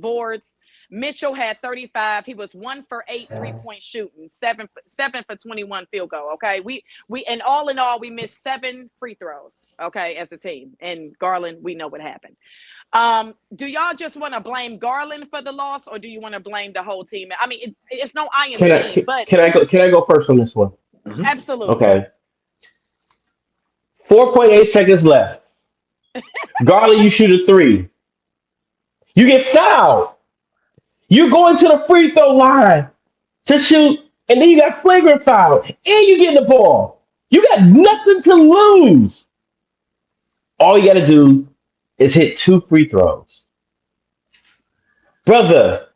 boards. Mitchell had 35. He was 1 for 8 3-point shooting, 7 for 21 field goal. Okay, we and all in all we missed 7 free throws. Okay, as a team, and Garland, we know what happened. Do y'all just want to blame Garland for the loss, or do you want to blame the whole team? I mean, it's no team, but can I go first on this one? Absolutely. Okay. 4.8 seconds left. Garland, you shoot a 3. You get fouled. You're going to the free throw line to shoot, and then you got flagrant foul, and you get the ball. You got nothing to lose. All you got to do is hit 2 free throws. Brother,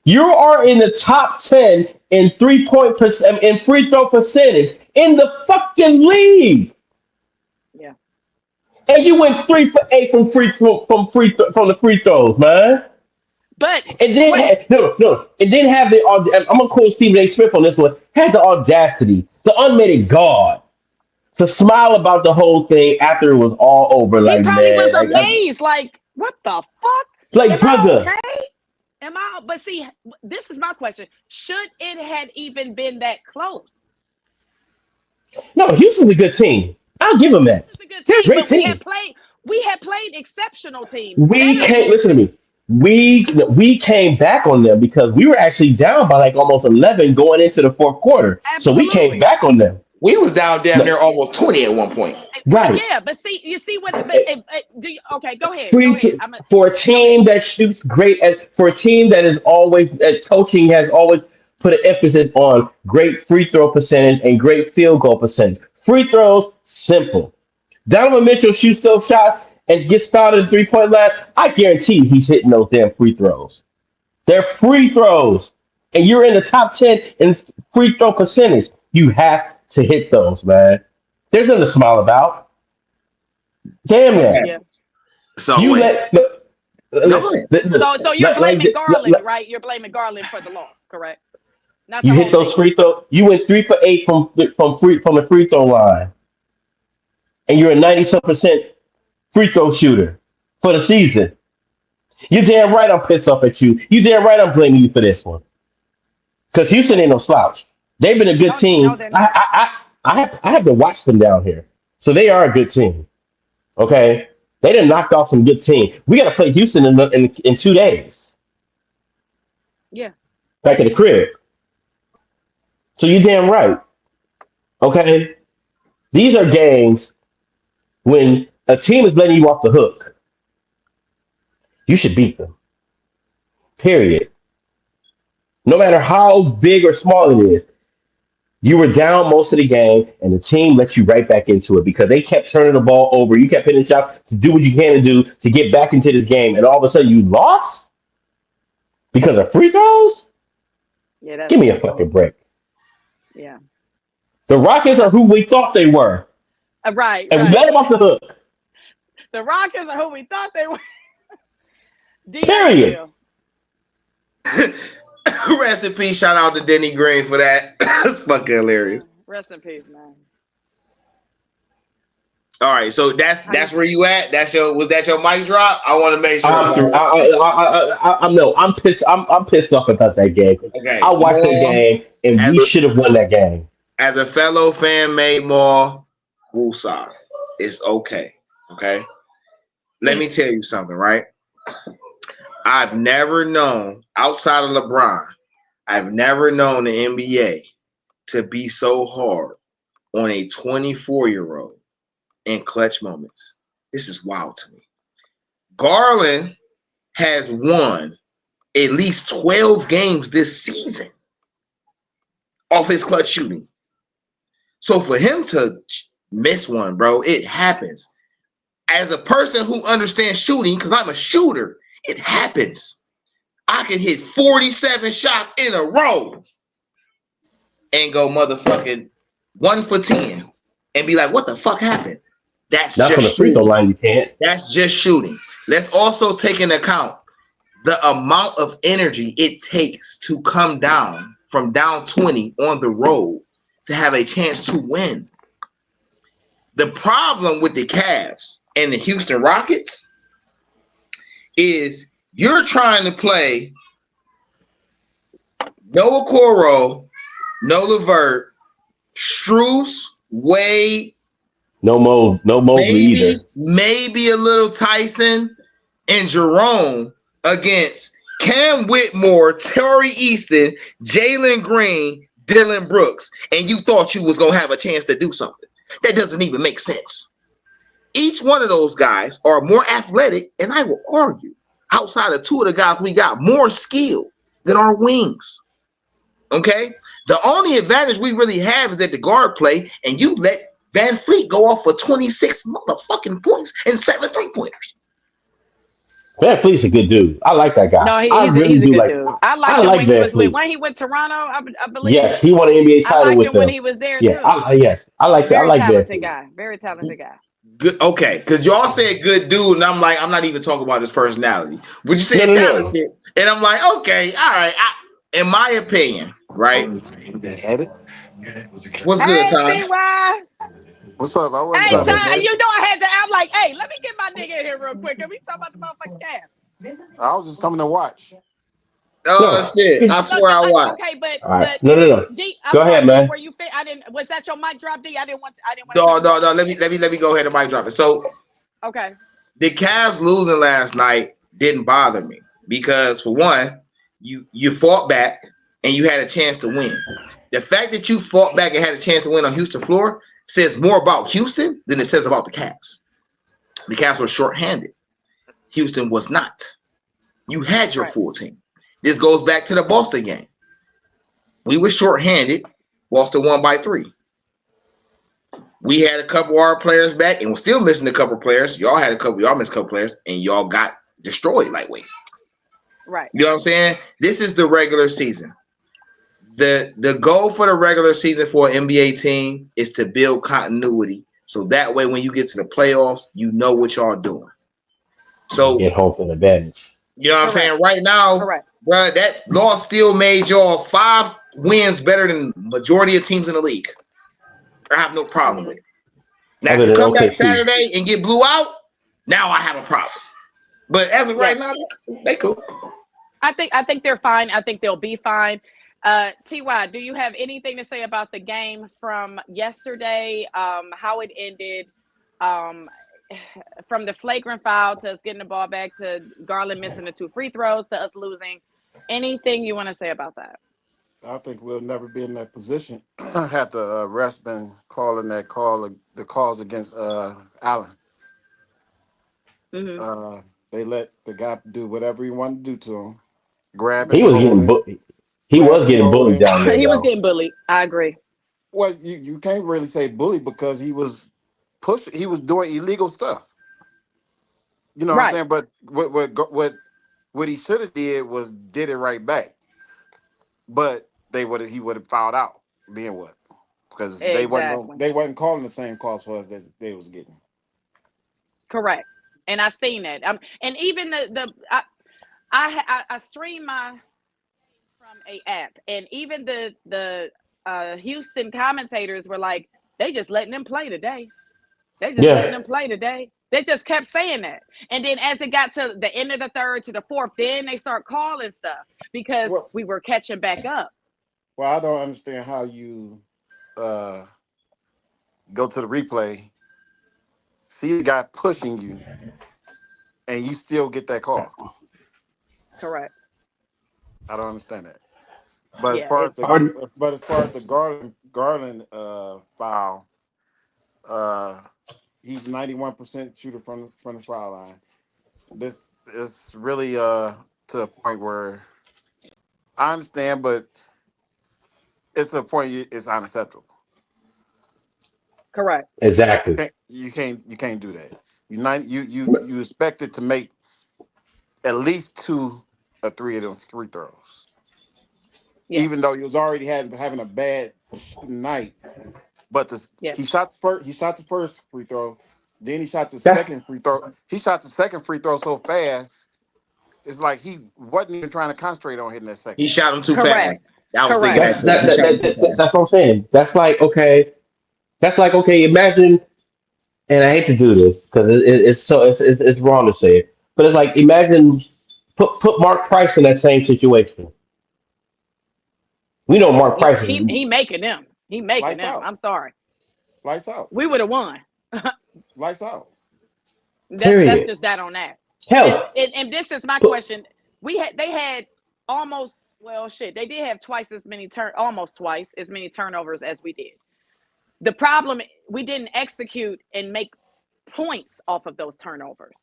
you are in the top 10 in 3 point in free throw percentage in the fucking league. Yeah. And you went 3 for 8 from the free throws, man. But And then no, and then have the I'm gonna quote Stephen A. Smith on this one. Had the audacity, the unmerited God, to smile about the whole thing after it was all over. he Like, probably was man, amazed. Like, what the fuck? like Am I brother, okay? Am I? But see, this is my question. Should it had even been that close? no, Houston's a good team. I'll give them that. It's a good They're a team, great but team. we had played exceptional teams, We better can't than listen to me. We came back on them because we were actually down by like almost 11 going into the fourth quarter. So we came absolutely. back on them. We was down damn No, near almost 20 at one point. right. Yeah, but see, you see what? But Eh, do you, okay, go ahead, go Free ahead. to, for a Go ahead. team that shoots great, for a team that is always coaching has always put an emphasis on great free throw percentage and great field goal percentage. Free throws, simple. Donovan Mitchell shoots those shots and gets started at the 3 point line. I guarantee he's hitting those damn free throws. They're free throws. And you're in the top 10 in free throw percentage. You have to hit those, man. There's nothing to smile about. Damn Okay. that. Yeah. So You wait. let, No, go ahead. So you're blaming Garland, right? You're blaming Garland for the loss, correct? Not you the hit whole those team. free throws. You went 3 for 8 from the free throw line. And you're a 92% free throw shooter for the season. You damn right I'm pissed off at you. You damn right I'm blaming you for this one. Because Houston ain't no slouch. They've been a good No, team. they're not. I have to watch them down here. So they are a good team. Okay? They done knocked off some good team. We got to play Houston in 2 days. Yeah. Back at the crib. So you damn right. Okay? These are games when a team is letting you off the hook. You should beat them. Period. No matter how big or small it is. You were down most of the game, and the team let you right back into it because they kept turning the ball over. You kept hitting shots to do what you can to do to get back into this game, and all of a sudden you lost because of free throws? Yeah, that's Give me a ridiculous. fucking break. Yeah. The Rockets are who we thought they were, Right, and we right. let them off the hook. The Rockets are who we thought they were. Period. DIW. Rest in peace. Shout out to Denny Green for that. That's fucking hilarious. Rest in peace, man. All right, so that's where you at. Was that your mic drop? I want to make sure. I'm pissed. I'm pissed off about that game. Okay, I watched that game, and we should have won that game. As a fellow fan made more woosah. It's okay. Okay. Let me tell you something, right? I've never known, outside of LeBron, I've never known the NBA to be so hard on a 24-year-old in clutch moments. This is wild to me. Garland has won at least 12 games this season off his clutch shooting. So for him to miss one, bro, it happens. As a person who understands shooting, because I'm a shooter, it happens. I can hit 47 shots in a row and go motherfucking 1 for 10 and be like, what the fuck happened? That's Not from the just free throw shooting. line. You can't. That's just shooting. Let's also take into account the amount of energy it takes to come down from down 20 on the road to have a chance to win. The problem with the Cavs and the Houston Rockets is you're trying to play no Okoro, no Levert, Strus, Wade, No Mosley either. maybe a little Tyson and Jerome against Cam Whitmore, Terry Easton, Jalen Green, Dylan Brooks, and you thought you was going to have a chance to do something. That doesn't even make sense. Each one of those guys are more athletic, and I will argue, outside of two of the guys, we got more skill than our wings. Okay, the only advantage we really have is that the guard play, and you let Van Fleet go off for 26 motherfucking points and 7 3-pointers. Van Fleet's a good dude. I like that guy. No, I really he's a do good like. dude. I I liked him like when he Van was with Fleet. when he went to Toronto, I believe. Yes, he won an NBA I title liked with him when them. he was there Yeah, too. yes, I like Very Van talented Fleet. guy. Very talented guy. Good, okay, because y'all said good dude, and I'm like, I'm not even talking about his personality, but you No, said no, no. talented, and I'm like, okay, all right. In my opinion, right? What's good, Hey, Ty? TY. What's up? I wasn't Hey, trying Brother. to Ty. hit. You know I had to. I'm like, hey, let me get my nigga in here real quick. Can we talk about the motherfucking Cavs? I was just coming to watch. Oh No. shit! I No, swear I watched. okay, All right. but No, no, no. D, Go I'm ahead, sorry, D. man. Were you? I didn't. Was that your mic drop, D? I didn't want to No, cut you no, off. no. Let me go ahead and mic drop it. So Okay. the Cavs losing last night didn't bother me because for one, you fought back and you had a chance to win. The fact that you fought back and had a chance to win on Houston floor says more about Houston than it says about the Cavs. The Cavs were shorthanded. Houston was not. You had your Right. full team. This goes back to the Boston game. We were shorthanded. Boston won by 3. We had a couple of our players back, and we're still missing a couple of players. Y'all missed a couple of players, and y'all got destroyed lightweight. Right. You know what I'm saying? This is the regular season. The goal for the regular season for an NBA team is to build continuity. So that way, when you get to the playoffs, you know what y'all doing. So, Get home an advantage. you know what I'm Correct. saying? Right now, Correct. bro, that loss still made y'all 5 wins better than majority of teams in the league. I have no problem with it. Now, if Other you than come back OKC. Saturday and get blew out, now I have a problem. But as of Yeah. right now, they cool. I think they're fine. I think they'll be fine. Ty, do you have anything to say about the game from yesterday? How it ended? Um, from the flagrant foul to us getting the ball back to Garland missing the 2 free throws to us losing. Anything you want to say about that? I think we'll never be in that position. Had the refs been calling the calls against Allen. Mm-hmm. They let the guy do whatever he wanted to do to him. Grab He and was hold getting him. he Grab was and getting hold bullied him. down there He was though. getting bullied. I agree. Well, you can't really say bully because he was he was doing illegal stuff. You know what I'm Right. saying? But what he should have did it right back. But he would have fouled out. Then what? Because Exactly. they wasn't calling the same calls for us that they was getting. Correct. And I seen that. And even I stream my from a app, and even the Houston commentators were like, they just letting them play today. They just letting Yeah. them play today. They just kept saying that. And then as it got to the end of the third to the fourth, then they start calling stuff because Well, we were catching back up. I don't understand how you go to the replay, see the guy pushing you, and you still get that call. Correct. I don't understand that. But Yeah, it's as far as the Garland foul, uh, he's 91% shooter from the foul line. This is really to a point where I understand, but it's a point it's unacceptable. correct. Exactly. You can't do that. You expected to make at least 2 or 3 of them free throws, Yeah. even though he was already having a bad night. But Yeah. he shot the first free throw, then he shot the That second free throw. He shot the second free throw so fast, it's like he wasn't even trying to concentrate on hitting that second He one. shot him too Correct. fast. I was thinking Correct. that too. He shot him too that's fast. what I'm saying. That's like okay. Imagine, and I hate to do this because it's wrong to say it, but it's like imagine put Mark Price in that same situation. We know Mark He Price is he he making them. He making Lights them. out, I'm sorry. lights out, We would have won. lights out. That's period. just that on that. Hell, And this is my put, question. They had almost, well shit, they did have almost twice as many turnovers as we did. The problem, we didn't execute and make points off of those turnovers.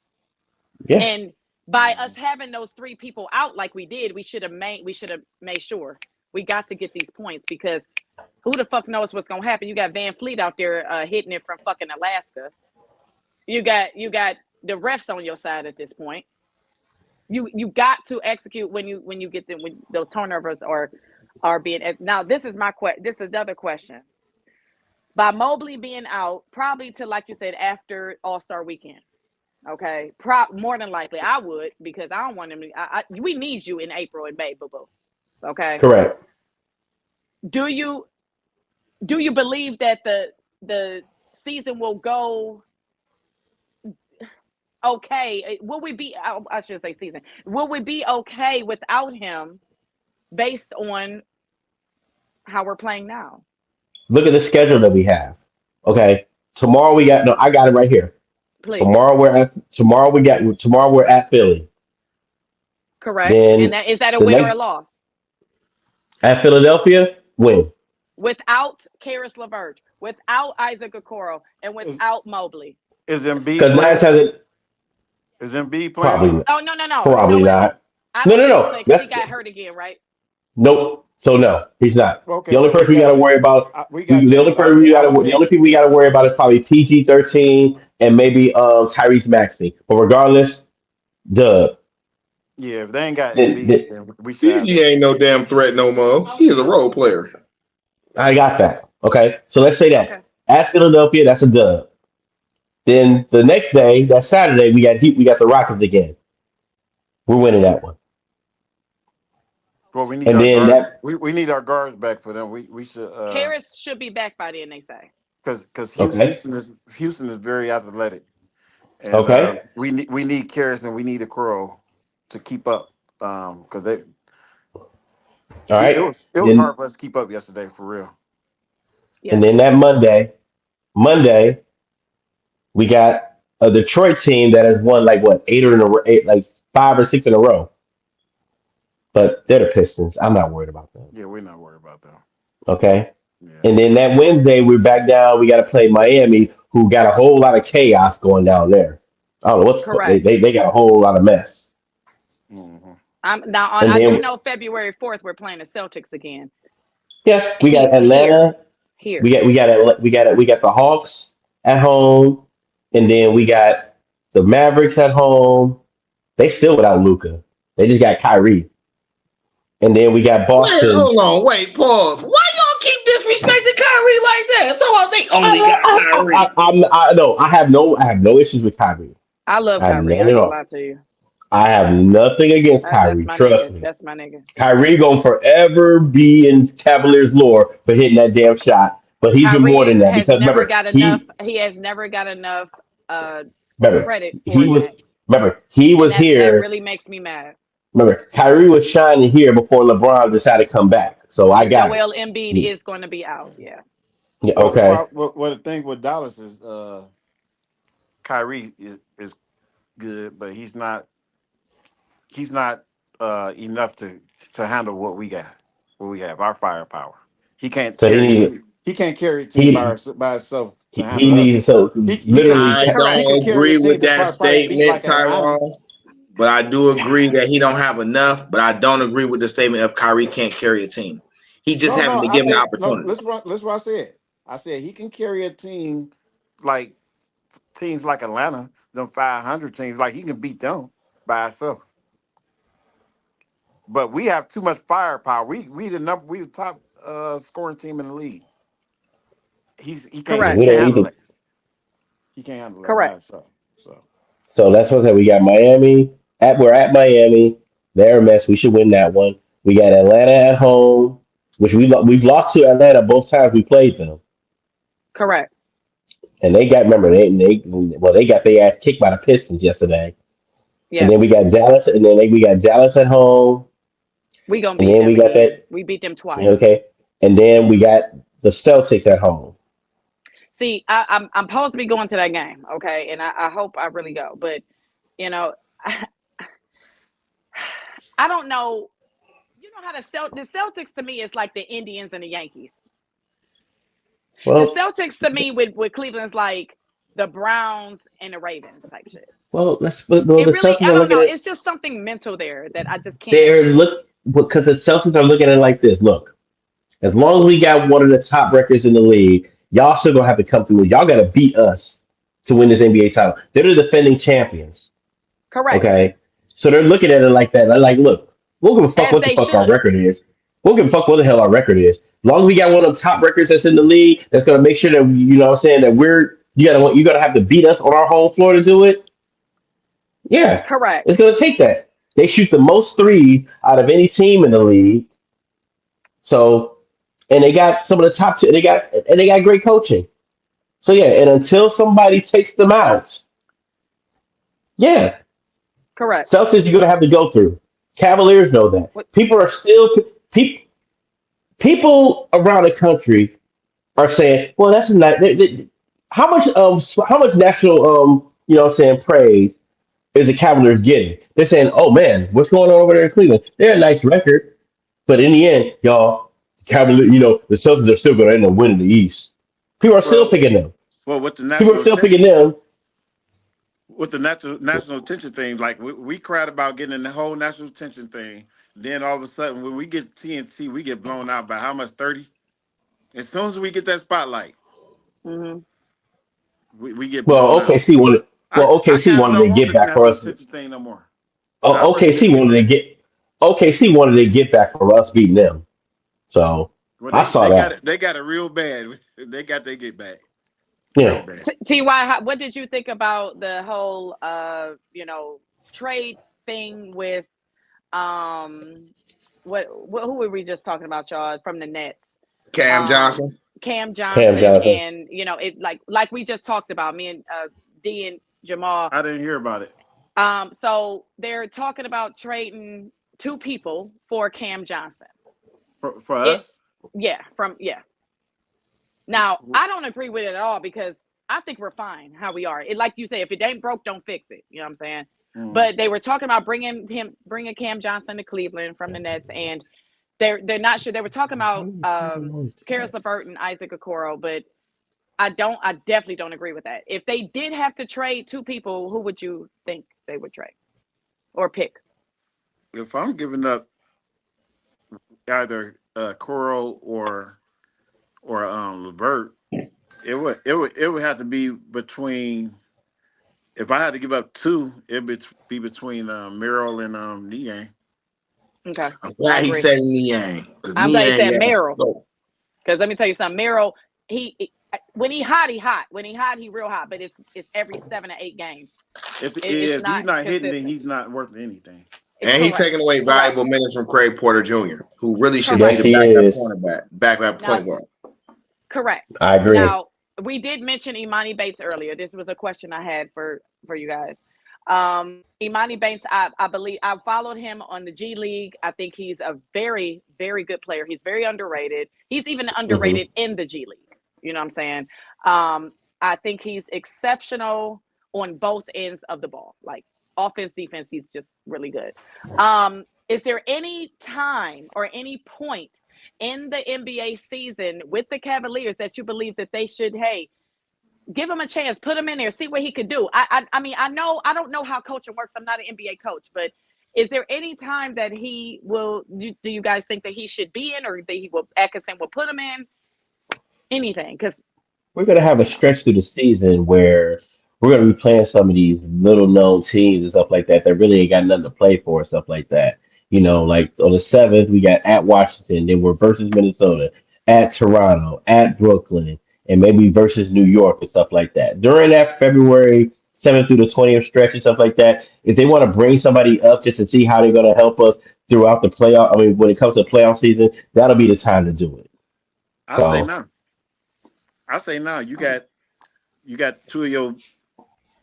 yeah, And by us having those 3 people out like we did, we should have made sure We got to get these points because who the fuck knows what's gonna happen? You got Van Fleet out there hitting it from fucking Alaska. You got the refs on your side at this point. You got to execute when you get them when those turnovers are being. Now this is this is another question. By Mobley being out, probably to like you said after All-Star weekend. Okay, more than likely I would because I don't want him. We need you in April and May, boo boo. Okay, Correct. Do you believe that the season will go okay? Will we be? I should say season. Will we be okay without him, based on how we're playing now? Look at the schedule that we have. Okay. Tomorrow we got no. I got it right here. Please, Tomorrow we're at Philly. correct. And Then that is that a the win or a next loss? at Philadelphia, win. Without Karis LeVert, without Isaac Okoro, and without Mobley. Is Embiid Because nine playing? times it Is Embiid probably playing? Oh no. You know probably what? not. I No, don't no, think no. so because That's he got hurt again, right? nope. So no, he's not. Okay, The only well person we got to worry about, we got the that. only But person we got I to, was the saying, only people we got to worry about is probably PG-13 and maybe Tyrese Maxey. But regardless, the, yeah, if they ain't got the, Embiid, the then we should have PG that. ain't no damn threat no more. He is a role player. I got that. Okay, so let's say Okay. that at Philadelphia, that's a dub. Then the next day, that Saturday, we got Heat, we got the Rockets again. We're winning that one. Well, we need And our then guard. that, We need our guards back for them. We should Harris should be back by then, they say. because okay, Houston is very athletic, and okay, we need Karras and we need a Crow to keep up. Because all it right. was Then hard for us to keep up yesterday for real. and Yes. then that Monday, we got a Detroit team that has won like what eight, like 5 or 6 in a row. But they're the Pistons. I'm not worried about them. Yeah, we're not worried about that. Okay. Yeah. And then that Wednesday, we're back down. We got to play Miami, who got a whole lot of chaos going down there. I don't know Correct. they got a whole lot of mess. Mm-hmm. And I do then know February 4th we're playing the Celtics again. yeah, we got Here. Atlanta. We got the Hawks at home, and then we got the Mavericks at home. They still without Luca. They just got Kyrie. And then we got Wait, Boston. hold on, wait, pause. Why y'all keep disrespecting Kyrie like that? That's all they only got Kyrie. No, I have no issues with Kyrie. I love I have Kyrie. I none at ain't gonna all. lie to you. I have nothing against That's Kyrie. my Trust nigga. me. That's my nigga. Kyrie gonna forever be in Cavaliers lore for hitting that damn shot. But he's been more Kyrie than that has because never remember got enough. He has never got enough uh remember credit he for was that. he And was that here. really makes me mad. Remember Kyrie was shining here before LeBron decided to come back. So I And got it. Joel Embiid is going to be out. Yeah. Yeah, okay. Well, the thing with Dallas is Kyrie is good, but he's not enough to handle what we got. What we have, our firepower. He can't So he carry a need team. He can't carry a team he by himself to he handle us. needs so He can literally I he Correct. can don't carry a agree team with to that probably beat statement, like Atlanta. Tyrone. But I do agree that he don't have enough. But I don't agree with the statement of Kyrie can't carry a team. He just No, haven't been I given the said no. opportunity. Listen what I said. I said he can carry a team like teams like Atlanta, them 500 teams. Like he can beat them by himself. But we have too much firepower. We the top scoring team in the league. He Correct. we can't don't handle even it. He can't handle it by Correct. himself. So so that's what I said. We got Miami we're at Miami. They're a mess. We should win that one. We got Atlanta at home, which we've lost to Atlanta both times we played them. Correct. And they got remember they got their ass kicked by the Pistons yesterday. And Yes. then we got Dallas, and then we got Dallas at home, We gonna and beat then we them got again. that We beat them twice. okay, and then we got the Celtics at home. See, I'm supposed to be going to that game, okay, and I hope I really go. But you know, I don't know. You know how the Celtics to me is like the Indians and the Yankees. The Well, Celtics to me with Cleveland's like the Browns and the Ravens type shit. well, the It really, Celtics I are don't looking know. at It's just something mental there that I just can't. they're look. because the Celtics are looking at it like this. Look, as long as we got one of the top records in the league, y'all still gonna have to come through. Y'all got to beat us to win this NBA title. They're the defending champions. Correct. Okay, so they're looking at it like that. They're like, look, we'll give a fuck As what the they fuck our should. record is. We'll give a fuck what the hell our record is. As long as we got one of the top records that's in the league, that's gonna make sure that you know what I'm saying that you gotta have to beat us on our home floor to do it. Yeah, Correct. it's gonna take that. They shoot the most threes out of any team in the league. So, and they got some of the top two. They got great coaching. So yeah, and until somebody takes them out, yeah, Correct. Celtics you're gonna have to go through. Cavaliers know that. What? People are still people people around the country are saying, well, that's not how much national you know what I'm saying praise is the Cavaliers getting? They're saying, oh man, what's going on over there in Cleveland? They're a nice record, but in the end, y'all, Cavaliers, you know, the Celtics are still going to end up winning the East. People are still Well, picking them. well, with the People are national still attention, picking them. with the national attention thing, like we cried about getting the whole national attention thing. Then all of a sudden, when we get TNT, we get blown out by how much? 30. As soon as we get that spotlight, Hmm. we get Well, blown out. OKC wanted. Well, I OKC kind of wanted don't to want get the back for national us. attention thing no more. I really OKC didn't. wanted to get. OKC wanted to get back for us beating them. So Well, I saw that. they got it real bad. They got they get back real Yeah. bad. Ty, what did you think about the whole trade thing with um what who were we just talking about, y'all, from the Nets? Cam Um Johnson. Cam Cam Johnson, Johnson. and it like we just talked about, me and D and Jamal. I didn't hear about it. So they're talking about trading two people for Cam Johnson. For It us. Yeah, now I don't agree with it at all, because I think we're fine how we are. It, like you say, if it ain't broke, don't fix it. You know what I'm saying? Mm. But they were talking about bringing Cam Johnson to Cleveland from the Nets, and they're not sure. They were talking about Karis LeVert and Isaac Okoro, but I definitely don't agree with that. If they did have to trade two people, who would you think they would trade or pick? If I'm giving up either Coral or Levert, it would have to be between. If I had to give up two, it would be between Merrill and Niang. Okay, I'm I glad he agree. said Niang because I'm glad you Niang said has Merrill, because let me tell you something. Merrill, when he hot, he hot. When he hot, he real hot. But it's every 7 to 8 games. It's If he's not not hitting, then consistent. he's not worth anything. and he's Correct. taking away Correct. valuable minutes from Craig Porter Jr., who really should be Yes, Correct. the he backup is. cornerback, backup Now, point guard. correct. I agree. Now, we did mention Imani Bates earlier. This was a question I had for you guys. Imani Bates, I believe I followed him on the G League. I think he's a very, very good player. He's very underrated. He's even Hmm. underrated in the G League. You know what I'm saying? I think he's exceptional on both ends of the ball. Like offense, defense, he's just really good. Is there any time or any point in the NBA season with the Cavaliers that you believe that they should, hey, give him a chance, put him in there, see what he could do? I mean, I don't know how coaching works. I'm not an NBA coach, but is there any time that he will? Do you guys think that he should be in, or that he will, Atkinson will put him in? Anything? Because We're gonna have a stretch through the season where we're gonna be playing some of these little known teams and stuff like that that really ain't got nothing to play for and stuff like that. You know, like on the seventh we got at Washington, then we're versus Minnesota, at Toronto, at Brooklyn, and maybe versus New York and stuff like that. During that February 7th through the 20th stretch and stuff like that, if they want to bring somebody up just to see how they're gonna help us throughout the playoff, I mean when it comes to the playoff season, that'll be the time to do it. I say So no. I say no. You got two of your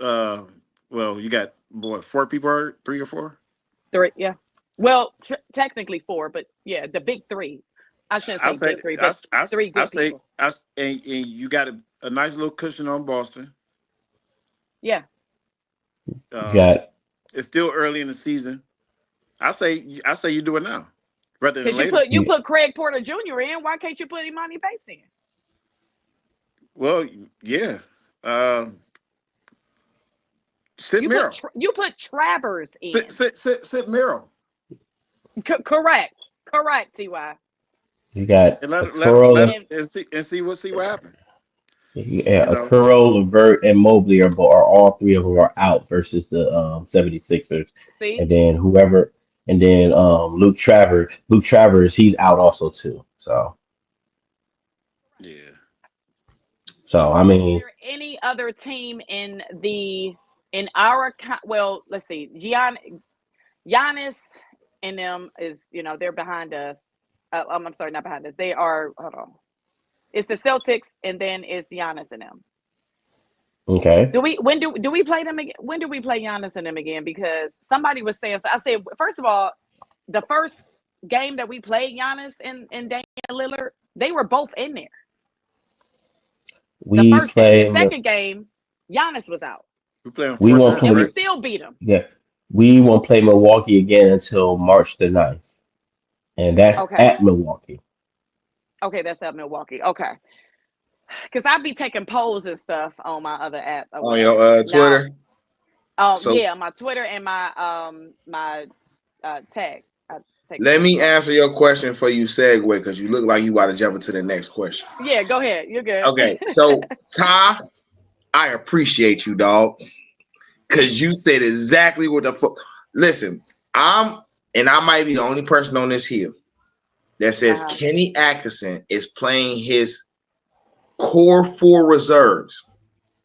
uh you got what, 4 people hurt, 3 or 4? three, yeah. Well, technically four, but yeah, the big three. I shouldn't I say say big three, but three I good say people. and you got a nice little cushion on Boston. Yeah, you Um, got it's still early in the season. I say you do it now rather than because later. you put Craig Porter Jr. in. Why can't you put Imani Bates in? Well, yeah. Um, sit Miro. You put Travers Sit in. sit sit sit Miro. Correct. Correct, Ty. You got And let Okoro, him and see what happens. yeah, You know. Okoro, Levert, and Mobley are all three of them are out versus the 76ers. See? And then Luke Travers, he's out also too. Yeah. So I Is mean, there any other team in our well, let's see. Giannis and them is, they're behind us. I'm sorry, not behind us. They are, hold on. It's the Celtics and then it's Giannis and them. okay. Do we play them again? When do we play Giannis and them again? Because somebody was saying, I said, first of all, the first game that we played Giannis and Damian Lillard, they were both in there. The We first game. The play second game, Giannis was out. We play them we four won't times. And we play still beat them. yeah. We won't play Milwaukee again until March the 9th. And that's Okay. at Milwaukee. Okay, that's at Milwaukee. Okay. Because I'll be taking polls and stuff on my other app. On your Twitter. So yeah, my Twitter and my tag. let me answer your question for you, segue, because you look like you about to jump into the next question. Yeah, go ahead. You're good. Okay, so Ty, I appreciate you, dog, because you said exactly what the fuck. Listen, I might be the only person on this hill that says Kenny Atkinson is playing his core four reserves.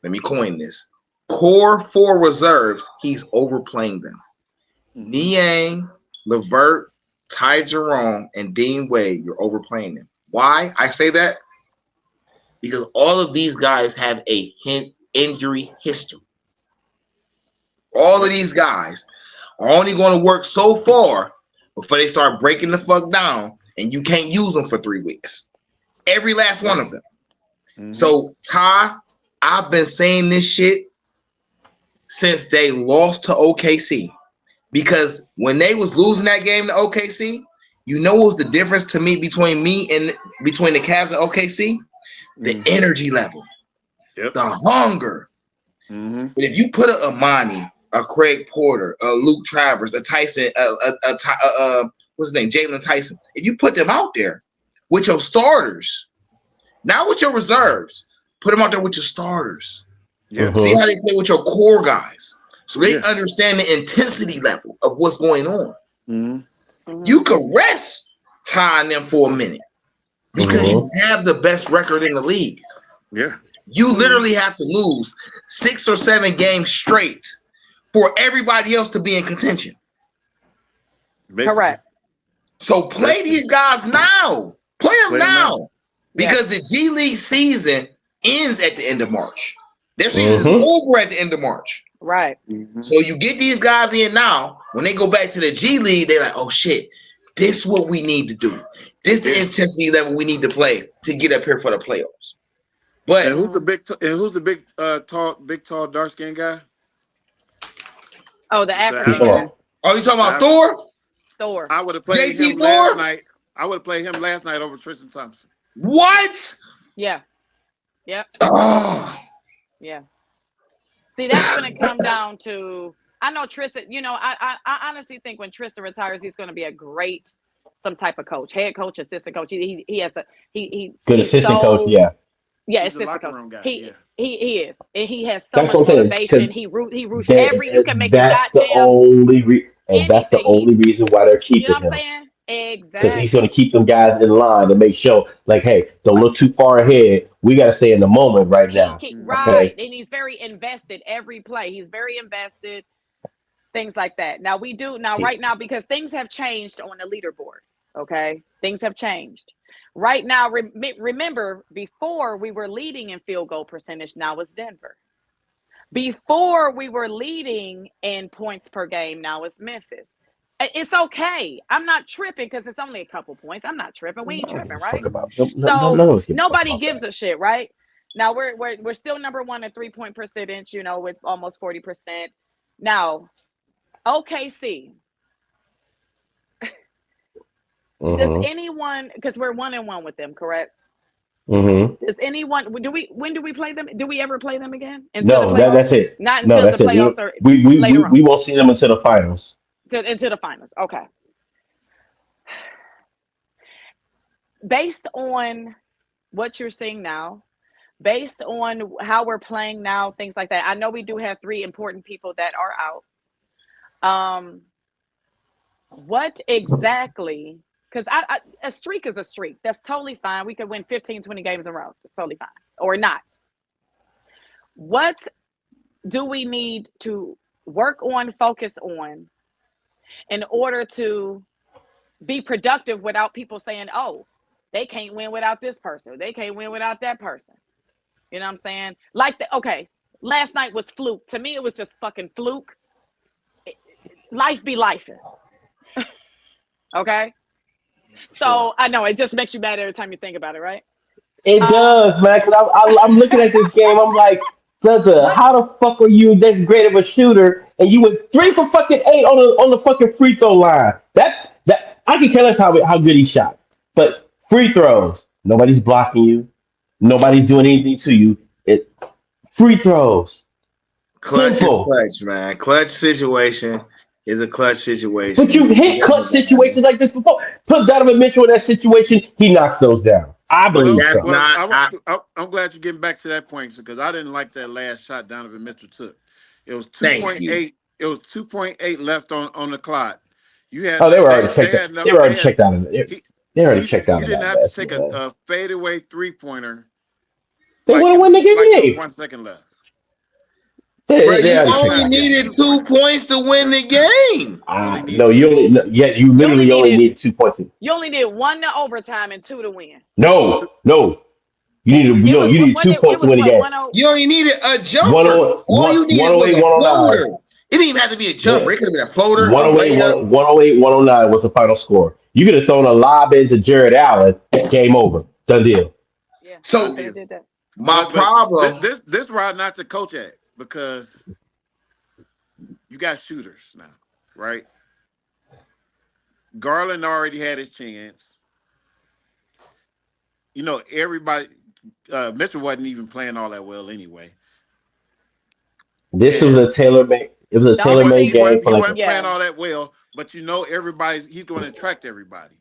Let me coin this. Core four reserves, he's overplaying them. Niang, Levert, Ty Jerome, and Dean Wade, you're overplaying them. Why I say that? Because all of these guys have a injury history. All of these guys are only going to work so far before they start breaking the fuck down, and you can't use them for 3 weeks. Every last one of them. Mm-hmm. So, Ty, I've been saying this shit since they lost to OKC. Because when they was losing that game to OKC, you know what was the difference to me between the Cavs and OKC? The energy level, the hunger. Mm-hmm. But if you put a Amani, a Craig Porter, a Luke Travers, a Tyson, what's his name, Jalen Tyson, if you put them out there with your starters, not with your reserves, put them out there with your starters. Yeah. See how they play with your core guys. So they understand the intensity level of what's going on. Mm-hmm. You could rest Ty and them for a minute because you have the best record in the league. Yeah. You literally have to lose 6 or 7 games straight for everybody else to be in contention. Basically. Correct. So play these guys now. Play them now. Because the G League season ends at the end of March. Their season is over at the end of March. Right. So you get these guys in now. When they go back to the G League, they're like, oh shit, this is what we need to do. This is the intensity level we need to play to get up here for the playoffs. But and who's the big tall dark skinned guy? Oh, the African guy. Oh, you talking about Thor? Thor. I would have played JT him Thor? last night. I would have played him last night over Tristan Thompson. What? Yeah. Yep. Oh. Yeah. See, that's when it comes down to. I know Tristan. I honestly think when Tristan retires, he's going to be a great some type of coach, head coach, assistant coach. He has good assistant coach. Yeah. Yeah, he's assistant coach. Room guy. He is, and he has so that's much motivation. He roots every. You can make that's the only that's the only reason why they're keeping you know what him. I'm saying? Exactly. Because he's going to keep them guys in line to make sure, like, hey, don't look too far ahead. We got to stay in the moment right now. Right. And he's very invested every play. He's very invested, things like that. Now, right now, because things have changed on the leaderboard, okay? Things have changed. Right now, remember, before we were leading in field goal percentage, now it's Denver. Before we were leading in points per game, now it's Memphis. It's okay. I'm not tripping because it's only a couple points. I'm not tripping. We ain't tripping, right? So nobody gives a shit, right? Now we're still number 1 in 3-point percentage, with almost 40%. Now, OKC. Does anyone? Because we're 1-1 with them, correct? Does anyone? When do we play them? Do we ever play them again? No, that's it. Not until the playoffs. We won't see them until the finals. Into the finals. Okay. based on what you're seeing now, based on how we're playing now, things like that. I know we do have 3 important people that are out. What exactly? Because a streak is a streak. That's totally fine. We could win 15, 20 games in a row. It's totally fine. Or not. What do we need to work on, focus on, in order to be productive without people saying, oh, they can't win without this person. They can't win without that person. You know what I'm saying? Okay, last night was fluke. To me, it was just fucking fluke. Life be life. Okay? So I know it just makes you mad every time you think about it, right? It does, man. Cause I'm looking at this game. I'm like, brother, What? how the fuck are you this great of a shooter and you went 3 for fucking 8 on the fucking free throw line? That I can care less how good he shot, but free throws, nobody's blocking you, nobody's doing anything to you. It free throws, Clutch is simple. clutch, man. Clutch situation is a clutch But situation. you've hit clutch situations like this before. Put Donovan Mitchell in that situation, he knocks those down. I Well, believe That's so. well, not. I'm glad you're getting back to that point because I didn't like that last shot Donovan Mitchell took. It was Thank you. 2.8. It was 2.8 left on the clock. You had Oh, they were already they checked. had no They were they already had checked out of it. he They already he checked out you of didn't that have to mess, take man. a fadeaway 3-pointer They want to win the like it was game. 1 second left. Bro, They you already That's checked only not out. getting needed 2 2 pointers. points to win the game. You only No, needed you 2. only no, yeah, you You only literally only needed need 2 points. you only did 1 to overtime and 2 to win. No, no, It was you need what two it points to was win the what game. 10. You only needed a One jumper. oh All one you needed one oh was eight a 109. floater. It didn't even have to be a jumper. Yeah, It could have been a floater, a 108 layup. 108 109 was the final score. You could have thrown a lob into Jared Allen. Game over. Done deal. Yeah, you Done So could have deal. did that. my But problem, this where I not the coach at because you got shooters now, right? Garland already had his chance. You know, everybody Mitchell wasn't even playing all that well anyway. This was And a tailor made. It was a The he tailor only wasn't made he thing game wasn't for he like wasn't playing yeah. all that well, but you know he's going to attract everybody.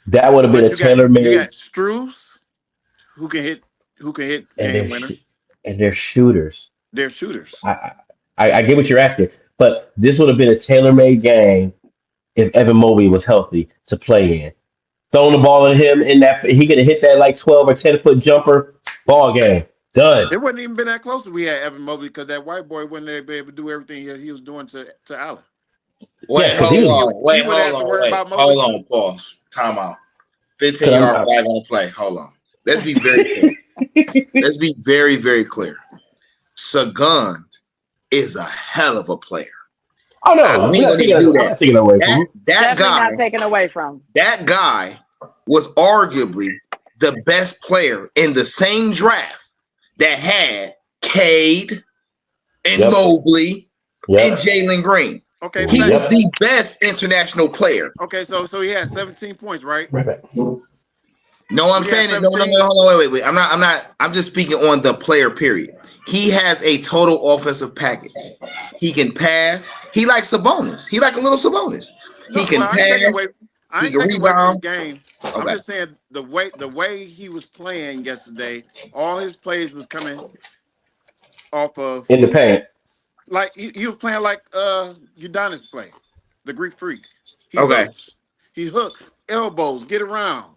that would have been But a tailor you made, got Struess who can hit and game winners. they're shooters. They're shooters. I, I get what you're asking, but this would have been a tailor made game if Evan Mobley was healthy to play in. Throwing the ball at him in that he could have hit that like 12 or 10 foot jumper. Ball game done. It wouldn't even been that close if we had Evan Mobley because that white boy wouldn't be able to do everything he was doing to Allen. Yeah, wait, because hold on, He wait, would have hold to on, worry wait, about Mobley hold too. on, pause, time out. 15 because yard flag on play. Hold on. Let's be very clear. Let's be very, very clear. Sagund is a hell of a player. oh I no, ain't gonna even do I'm that. not taking it away from That him. that Definitely guy, not taken away from. that guy was arguably the best player in the same draft that had Cade and Yep, Mobley and yep, Jalen Green. Okay, He was yep. the best international player. okay, so he had 17 points, right? Right back. No, I'm He had saying it. No, no, 17. no, hold on, wait. I'm just speaking on the player, period. He has a total offensive package. He can pass. He like Sabonis. He like a little Sabonis. He No, can I ain't taking pass. away. I He ain't can taking away from his rebound. game. I'm Okay. just saying the way he was playing yesterday, all his plays was coming off of In the paint. like he was playing like Udonis play, the Greek freak. He Okay. hooks, he hooks, elbows, get around.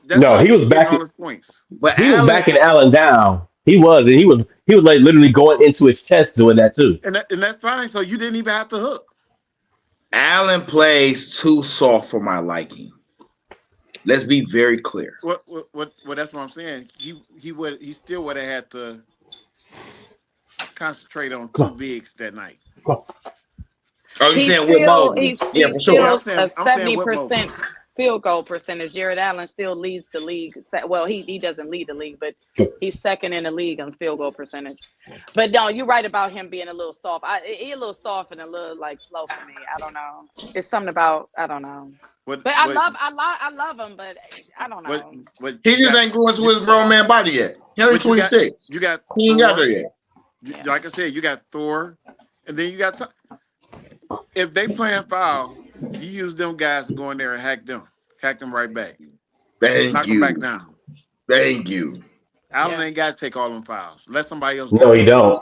That's No, how he was getting all his points. But he was Allen, backing Allen down. He was like literally going into his chest doing that too. And that's fine. So you didn't even have to hook. Allen plays too soft for my liking. Let's be very clear. What that's what I'm saying. He still would have had to concentrate on Come two on, bigs that night. come on. Oh, you saying with Mobley? Yeah, He's for Yeah, sure. still a I'm saying what Mobley. 70% field goal percentage. Jared Allen still leads the league. Well, he doesn't lead the league, but he's second in the league on field goal percentage. But no, you're right about him being a little soft. He's a little soft and a little like slow for me. I don't know. It's something about I don't know. What But what I love him, but I don't what know. what He you just got ain't going to you his grown man body yet. He only what you got 26. you got He ain't got there Thor. yet. Yeah. Like I said, you got Thor, and then you got if they playing foul, you use them guys to go in there and hack them right back. Thank him back you. down. Thank you. Allen Yeah. ain't got to take all them fouls. Let somebody else do No, it. he don't.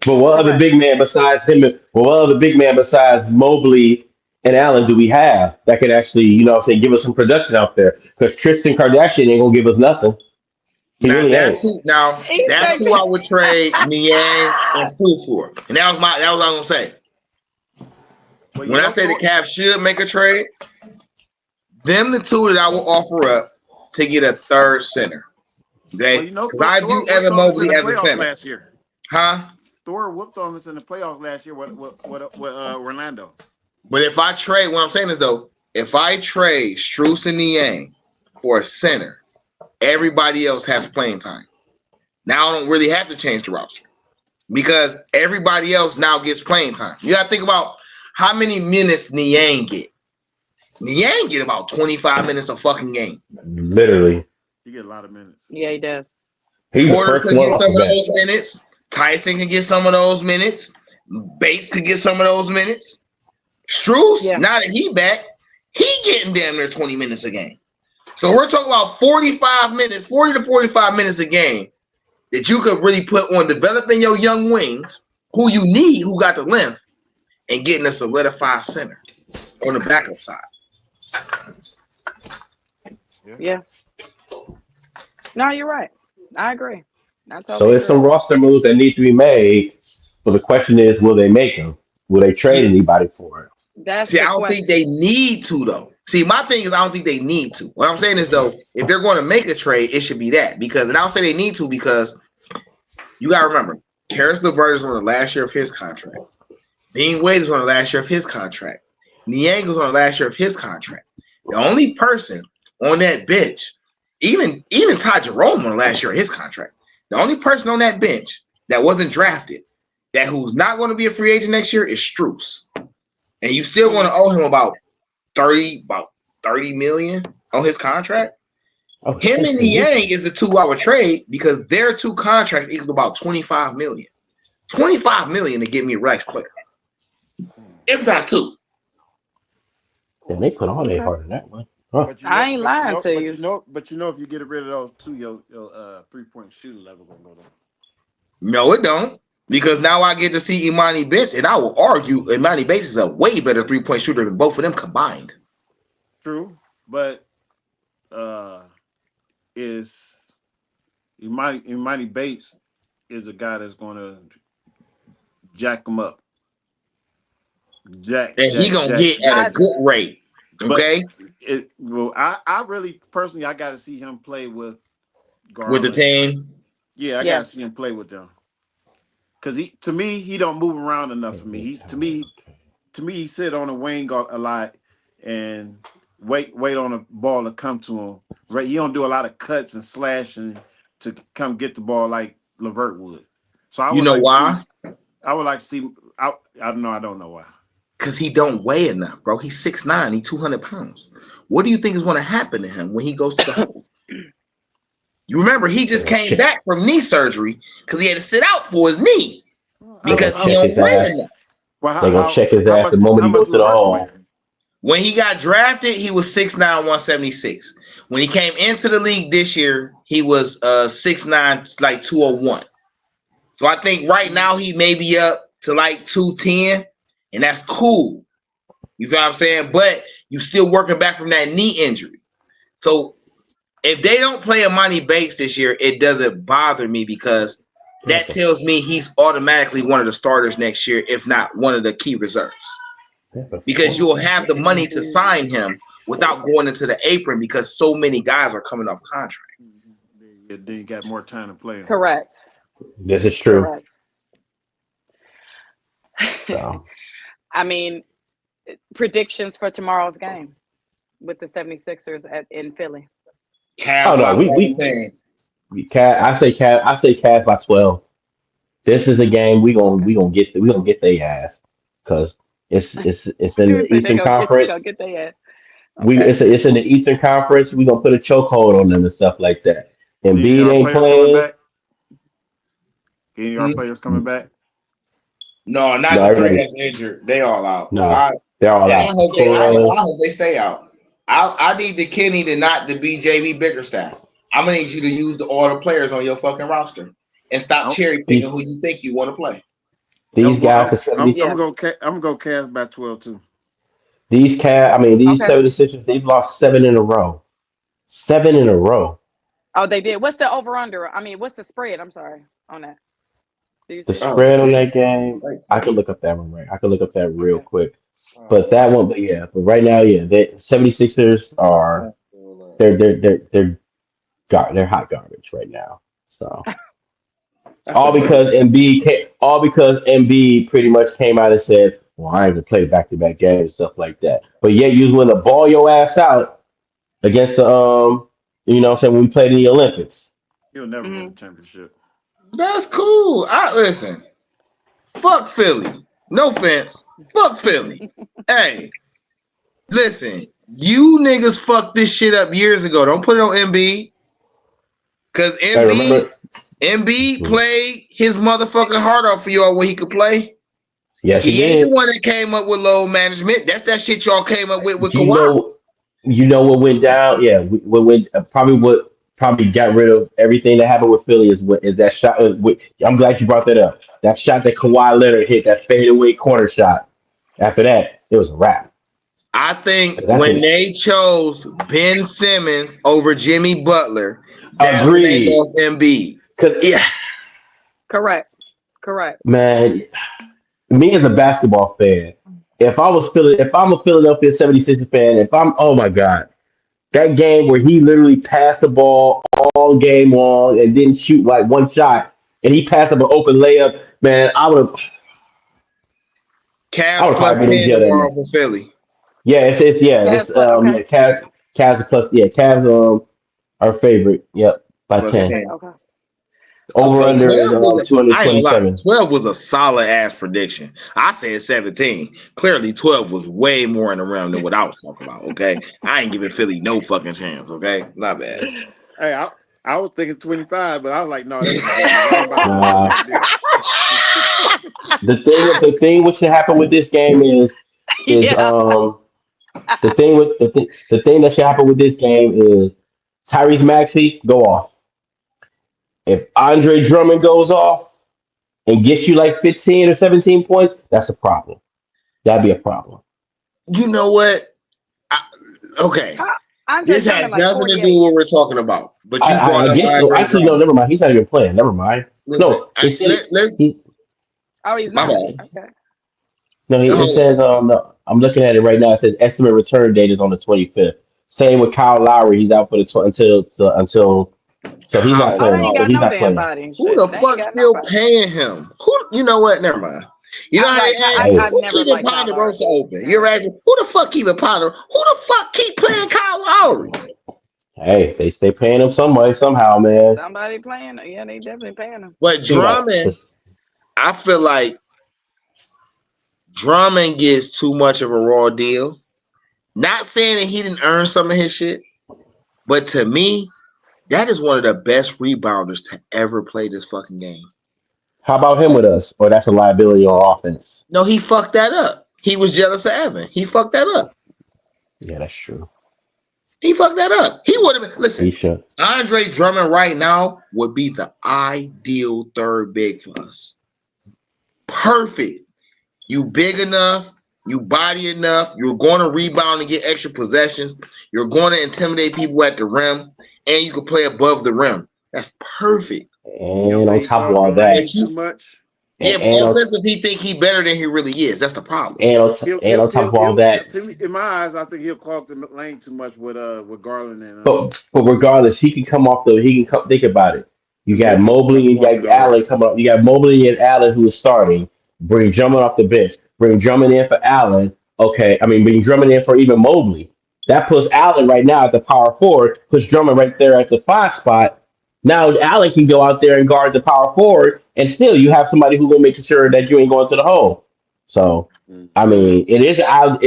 But what other Correct. big man besides him? Well, what other big man besides Mobley and Allen do we have that could actually, what I'm saying, give us some production out there? Because Tristan Kardashian ain't gonna give us nothing. He Now really that's ain't. who. Now He that's said, who I would trade Niang and Stu for. And that was what I was gonna say. Well, When I say the Cavs should make a trade, them the two that I will offer up to get a third center. Okay, because I Thor view whooped Evan on us in Mobley the as a playoffs center. last year. Huh? Thor whooped on us in the playoffs last year with Orlando. But if I trade, what I'm saying is though, if I trade Strus and Niang for a center, everybody else has playing time. Now I don't really have to change the roster because everybody else now gets playing time. You got to think about how many minutes Niang get. Niang get about 25 minutes a fucking game. Literally, He get a lot of minutes. yeah, he does. he's the Porter first could one get off some the of bench. those minutes. Tyson can get some of those minutes. Bates could get some of those minutes. Strus, Yeah. now that he back, he getting damn near 20 minutes a game. So we're talking about 45 minutes, 40 to 45 minutes a game that you could really put on developing your young wings, who you need, who got the length, and getting a solidified center on the backup side. Yeah. No, you're right. I agree. I So totally there's agree. some roster moves that need to be made. But the question is, will they make them? Will they trade See, anybody for it? That's See, I the don't think question. they need to though. See, my thing is I don't think they need to. What I'm saying is though, if they're going to make a trade, it should be that because, and I don't say they need to because you got to remember, Karis LeVert is on the last year of his contract. Dean Wade is on the last year of his contract. Niang is on the last year of his contract. The only person on that bench, even Ty Jerome on the last year of his contract. The only person on that bench that wasn't drafted, that who's not going to be a free agent next year is Strus. And you still going to owe him about 30 million on his contract. Oh Him shit! and Niang is the two I would trade because their two contracts equal about 25 million. 25 million to get me a Rex player. If not two. And they put all their Okay. heart in that one. Huh? I ain't lying to you. But if you get rid of those two, your 3-point shooting level gonna go down. No, it don't. Because now I get to see Imani Bates, and I will argue Imani Bates is a way better 3-point shooter than both of them combined. True, but is Imani Bates is a guy that's gonna jack him up. And he gonna hit at a good rate. Okay? I really personally I gotta see him play with With the Garland. team. Yeah, I gotta see him play with them. Cause to me, he don't move around enough for me. To me, he sit on a wing a lot and wait on a ball to come to him. Right, he don't do a lot of cuts and slashing to come get the ball like LeVert would. So I would why? I would like to see. I don't know why. Because he don't weigh enough, bro. He's 6'9", he's 200 pounds. What do you think is going to happen to him when he goes to the hole? You remember he just came back from knee surgery because he had to sit out for his knee because he don't weigh enough. Well, they're gonna check his ass the moment he goes to the hole. When he got drafted, he was 6'9", 176. When he came into the league this year, he was 6'9", like 201. So I think right now he may be up to like 210, and that's cool. You feel what I'm saying? But you still working back from that knee injury. So if they don't play Imani Bates this year, it doesn't bother me because that tells me he's automatically one of the starters next year, if not one of the key reserves. Because you'll have the money to sign him without going into the apron because so many guys are coming off contract. Then you got more time to play. Correct. This is true. Correct. So. I mean, predictions for tomorrow's game with the 76ers in Philly. Cavs by 17. I say Cavs by 12. This is a game we gonna get their ass because it's in the Eastern Conference. Get their ass. It's in the Eastern Conference. We gonna put a chokehold on them and stuff like that. And Embiid ain't playing. Any of our players coming back? No, not the three that's injured. They all out. No, they're all out. I hope they stay out. I need the Kenny to not the BJB Bickerstaff. I'm gonna need you to use all the players on your fucking roster and stop Nope. cherry picking who you think you want to play. These guys are I'm 70. Yeah. gonna go Cavs by 12 too. These Okay. 76ers, they've lost 7 in a row. 7 in a row. Oh, they did. What's the over under? I mean, what's the spread? I'm sorry on that. Do you The see? Oh, spread on damn. that game, Great I could question. look up that one right. I could look up that real Okay. quick. But that one, but yeah, but right now, yeah, the 76ers are they're hot garbage right now. So That's a All because Embiid pretty much came out and said, "Well, I ain't gonna play back to back games and stuff like that." But yet you was willing to ball your ass out against the what I'm saying, when we played in the Olympics. He'll never win Hmm. the championship. That's cool. I listen. Fuck Philly. No offense. Fuck Philly. Hey, listen. You niggas fucked this shit up years ago. Don't put it on Embiid. Cause Hey, Embiid remember? played his motherfucking heart off for y'all when he could play. Yes, he He ain't the did. one that came up with load management. That's that shit y'all came up with You Kawhi. know, you know what went down? Yeah, what went what probably got rid of everything that happened with Philly is that shot. I'm glad you brought that up. That shot that Kawhi Leonard hit, that fadeaway corner shot. After that, it was a wrap. I think That's when it. they chose Ben Simmons over Jimmy Butler, that's when they Agreed. lost Embiid. Cause yeah, Correct. Correct. man, me as a basketball fan, if I'm a Philadelphia 76ers fan, if I'm oh my god, that game where he literally passed the ball all game long and didn't shoot like one shot, and he passed up an open layup, man, I Cavs would plus probably been in 10 jail that tomorrow night. for Philly. Yeah, it's yeah, Cavs plus. Okay. Cavs are plus Cavs our favorite. Yep, by Plus Okay. 10. 10. Okay. Over So Okay. 12 under is was I ain't gonna lie, 227. 12 was a solid ass prediction. I said 17. Clearly 12 was way more in the realm than what I was talking about. Okay. I ain't giving Philly no fucking chance. Okay. Not bad. Hey, I was thinking 25, but I was like, no, that's ridiculous. I ain't about to go all the Nah, way there. the thing which should happen with this game is Yeah. the thing that should happen with this game is Tyrese Maxey go off. If Andre Drummond goes off and gets you like 15 or 17 points, that's a problem. That'd be a problem. You know what? I, okay. How- Andre This has Drummond like nothing to do 48. with what we're talking about. But you brought I up guess no. Andre Actually, no. Drummond. Never mind. He's not even playing. Never mind. Listen, No, it said let's he. Oh, he's my not. bad. Okay. No, it Hold says no, I'm looking at it right now. It says estimate return date is on the 25th. Same with Kyle Lowry. He's out for the until so he's not Kyle Oh, they playing. ain't So got he's Lowry. no not damn playing. body. Who Shit. the They ain't fuck got still nobody. paying him? Who you know what? Never mind. You know I how like. they ask I Hey, who never keeping liked Kyle Ponderosa Lowry. open? You're Never. asking who the fuck keeping Ponderosa? Who the fuck keep playing Kyle Lowry? hey, they stay paying him somebody somehow, man. Somebody playing. Yeah, they definitely paying him. But Think about it. Drummond, I feel like Drummond gets too much of a raw deal. Not saying that he didn't earn some of his shit, but to me, that is one of the best rebounders to ever play this fucking game. How about him with us? Or that's a liability on offense. No, he fucked that up. He was jealous of Evan. He fucked that up. Yeah, that's true. He fucked that up. He would have been. He Listen, should. Andre Drummond right now would be the ideal third big for us. Perfect. You big enough. You body enough. You're going to rebound and get extra possessions. You're going to intimidate people at the rim, and you can play above the rim. That's perfect. You don't And on think he top of clogged the all But that, lane too you, much? yeah, and, but and on offensive, he think he better than he really is. That's the problem. and on top of all that, To me, in my eyes, I think he'll clog the lane too much with Garland and but regardless, he can come off the. He can come. Think about it. You the got bench Mobley, you going to got the hole. Allen coming up. You got Mobley and Allen who is starting. Bring Drummond off the bench. Bring Drummond in for Allen. Okay, I mean bring Drummond in for even Mobley. That puts Allen right now at the power forward. Puts Drummond right there at the 5 spot. Now Allen can go out there and guard the power forward, and still you have somebody who will make sure that you ain't going to the hole. So, I Mm. mean, it is ideal,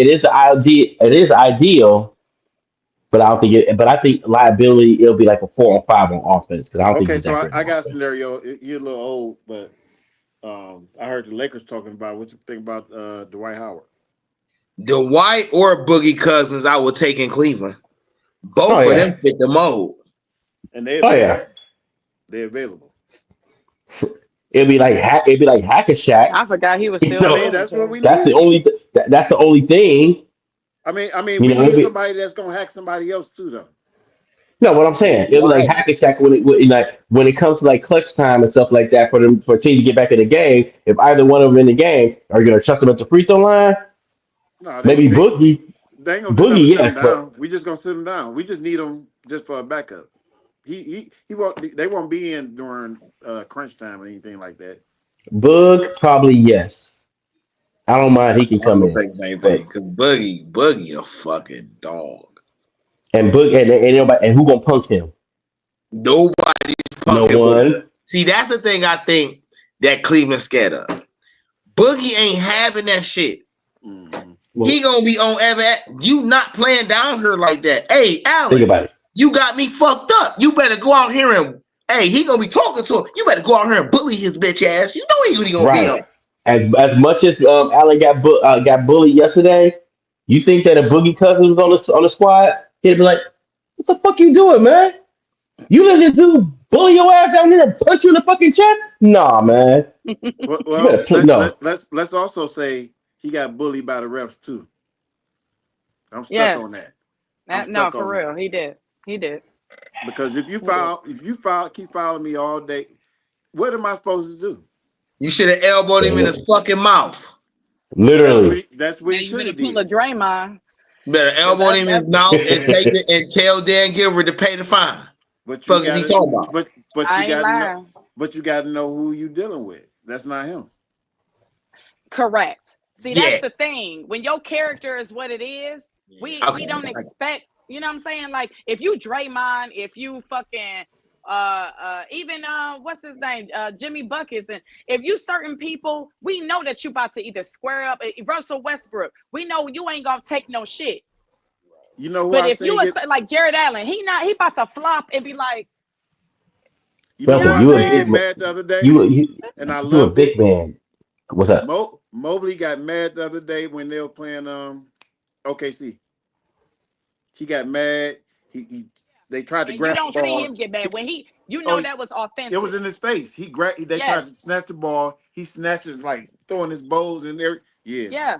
but I don't think it. But I think liability it'll be like a 4 on 5 on offense because I don't think Okay, he's so that great I on got a offense. scenario. You're a little old, but I heard the Lakers talking about what you think about Dwight Howard. Dwight or Boogie Cousins, I would take in Cleveland. Both of them fit the mold. And they're Oh available. yeah. They're available. It'd be like Hack a Shack. I forgot he was You still I know, mean, playing. that's what we that's the need. only that's the only thing. I mean, You we know, it'd need be, somebody that's gonna hack somebody else too, though. no, what I'm saying, it was like Right. Hack a Shack when it comes to like clutch time and stuff like that for teams to get back in the game. If either one of them in the game are gonna chuck it up the free throw line, No, maybe they ain't gonna do nothing Boogie, to sit him yes, but down. We just gonna sit him down. We just need him just for a backup. He won't. They won't be in during crunch time or anything like that. Boog probably yes. I don't mind. He can I'm come gonna in, say the same thing but because Boogie a fucking dog. and Boog and nobody and who gonna punk him? Nobody's No punking Boogie. one. See, that's the thing I think that Cleveland scared of. Boogie ain't having that shit. Mm-hmm. Well, He gonna be on ever. You not playing down here like that. Hey, think Allen, about it. you got me fucked up. You better go out here and he gonna be talking to him. You better go out here and bully his bitch ass. You know he gonna be Right. on. As much as Allen got bullied yesterday, you think that a Boogie Cousins was on the squad, he'd be like, "What the fuck you doing, man? You let this dude bully your ass down here and punch you in the fucking chest? Nah, man. You better Well, play. No. let's also say he got bullied by the refs too. I'm stuck Yes. on that. I'm No, stuck for on real. that He did. He did. because if you He did. keep following me all day, what am I supposed to do? You should have elbowed him in his fucking mouth. Literally. That's what Now he you should better have pull a did. Draymond. You better 'Cause elbow him in his mouth and take it and tell Dan Gilbert to pay the fine. But you Fuck is he gotta, talking about? but you I ain't gotta know, lying. who you dealing with. That's not him. Correct. See, that's Yeah. the thing. When your character is what it is, we Okay. don't expect, you know what I'm saying? Like if you Draymond, if you fucking even what's his name? Jimmy Buckets, and if you certain people, we know that you about to either square up. Russell Westbrook, we know you ain't gonna take no shit. You know who But I if seen you are get? like Jared Allen, he about to flop and be like, You know you know who Brother, what I I'm you a seen big get saying? man. mad the other day, and I You a loved it. big man. What's up? Mobley got mad the other day when they were playing OKC. He got mad. They tried to And you grab the don't see ball. him get mad when Oh, that was it was authentic. in his face. They Yes. tried to snatch the ball. He snatched it like throwing his bows in there. Yeah. Yeah.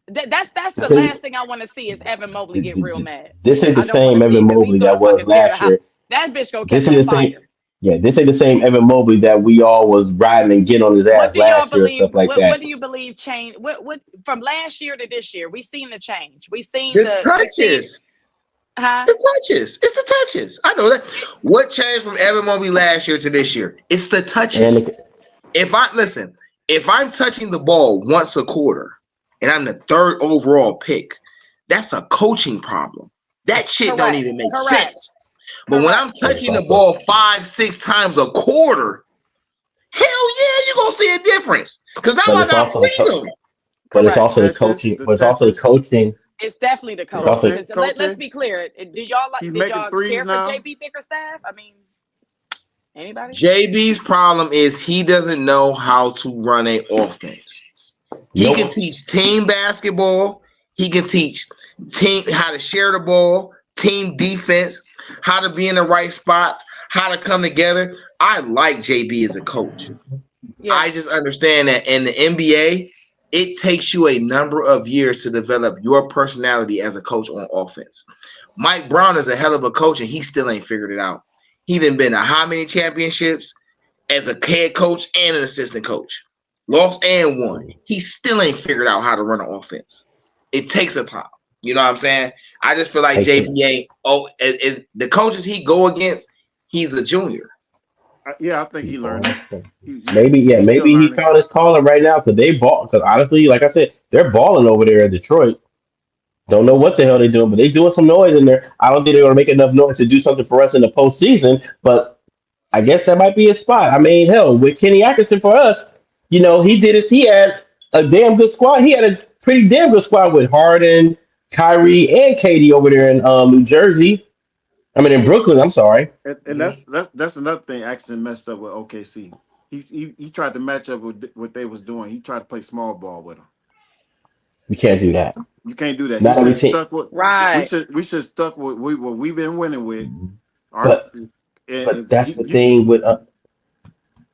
That's the This ain't, last thing I want to see is Evan Mobley get real mad. this ain't the I don't want same to see Evan it because he's Mobley that gonna was fucking tear the last house. year. That bitch gonna This catch ain't on the same. fire. Yeah, this ain't the same Evan Mobley that we all was riding and getting on his What ass do y'all last year and believe? stuff like What that. do you believe change? What from last year to this year? We seen the change. We seen The we seen touches. huh? The touches. It's the touches. I know that. What changed from Evan Mobley last year to this year? It's the And touches. If I'm touching the ball once a quarter and I'm the third overall pick, that's a coaching problem. That shit don't Correct. even make Correct. sense. But when I'm Correct. it's touching the also ball 5-6 times a quarter, hell yeah, you're gonna see a difference. Because now but I it's got also the freedom. Correct. the coaching. The But it's also the touches, coaching. It's definitely the It's coaching. also Because let's coaching. be clear. He's Did making y'all threes care for now. JB Bickerstaff? I mean, anybody? JB's problem is he doesn't know how to run an offense. He can nope. teach team basketball. He can teach team how to share the ball, team defense, how to be in the right spots, how to come together. I like JB as a coach. Yeah. I just understand that in the NBA, it takes you a number of years to develop your personality as a coach on offense. Mike Brown is a hell of a coach, and he still ain't figured it out. He done been to how many championships as a head coach and an assistant coach? Lost and won. He still ain't figured out how to run an offense. It takes a time. You know what I'm saying? I just feel like Like, JB ain't. The coaches he go against, he's a junior. Yeah, I think he learning. maybe He's still maybe he learning. found his calling right now because they ball. Because honestly, like I said, they're balling over there in Detroit. Don't know what the hell they're doing, but they're doing some noise in there. I don't think they're going to make enough noise to do something for us in the postseason, but I guess that might be a spot. I mean, hell, with Kenny Atkinson for us, he did his. He had a damn good squad. He had a pretty damn good squad with Harden, Kyrie, and Katie over there in New Jersey. I mean, in Brooklyn. I'm sorry. And that's another thing. Axon messed up with OKC. He tried to match up with what they was doing. He tried to play small ball with them. We can't do that. You can't do that. Not every team. Right. We should stuck with what we've been winning with. But that's the thing with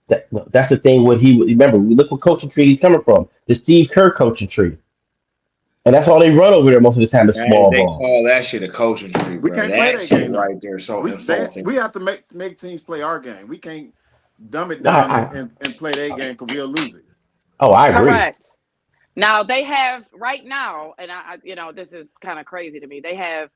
that's the thing. What he remember? We look what coaching tree he's coming from. The Steve Kerr coaching tree, and that's all they run over there most of the time is small They ball. call that shit a coaching tree, We bro. can't play That that shit game. right there so insulting. We have to make teams play our game. We can't dumb it No, down and play their game because we'll lose it. Oh, I agree. Correct. Now they have right now, and I this is kind of crazy to me. They have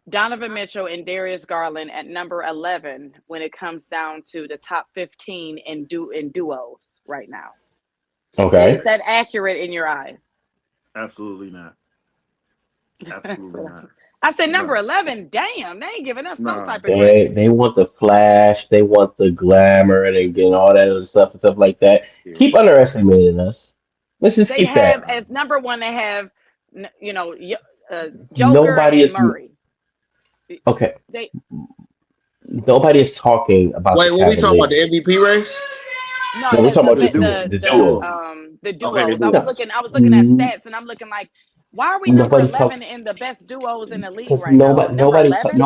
Donovan Mitchell and Darius Garland at number 11 when it comes down to the top 15 in duos right now. Okay. Is that accurate in your eyes? Absolutely not. Absolutely not. I said number 11. Damn, they ain't giving us no type of They credit. they want the flash, they want the glamour, and again all that other stuff and stuff like that. Yeah. Keep underestimating us. Let's just They keep have that. as number one. They have Joker Nobody and is Murray. okay. They Nobody is talking about Wait, the what we talking about? The Cavaliers. MVP race? no, No, we're talking about the the duos. the duos. Okay, the I duos. was looking at stats and I'm looking like, why are we number Nobody's 11 talking in the best duos in the league because right now? Number 11?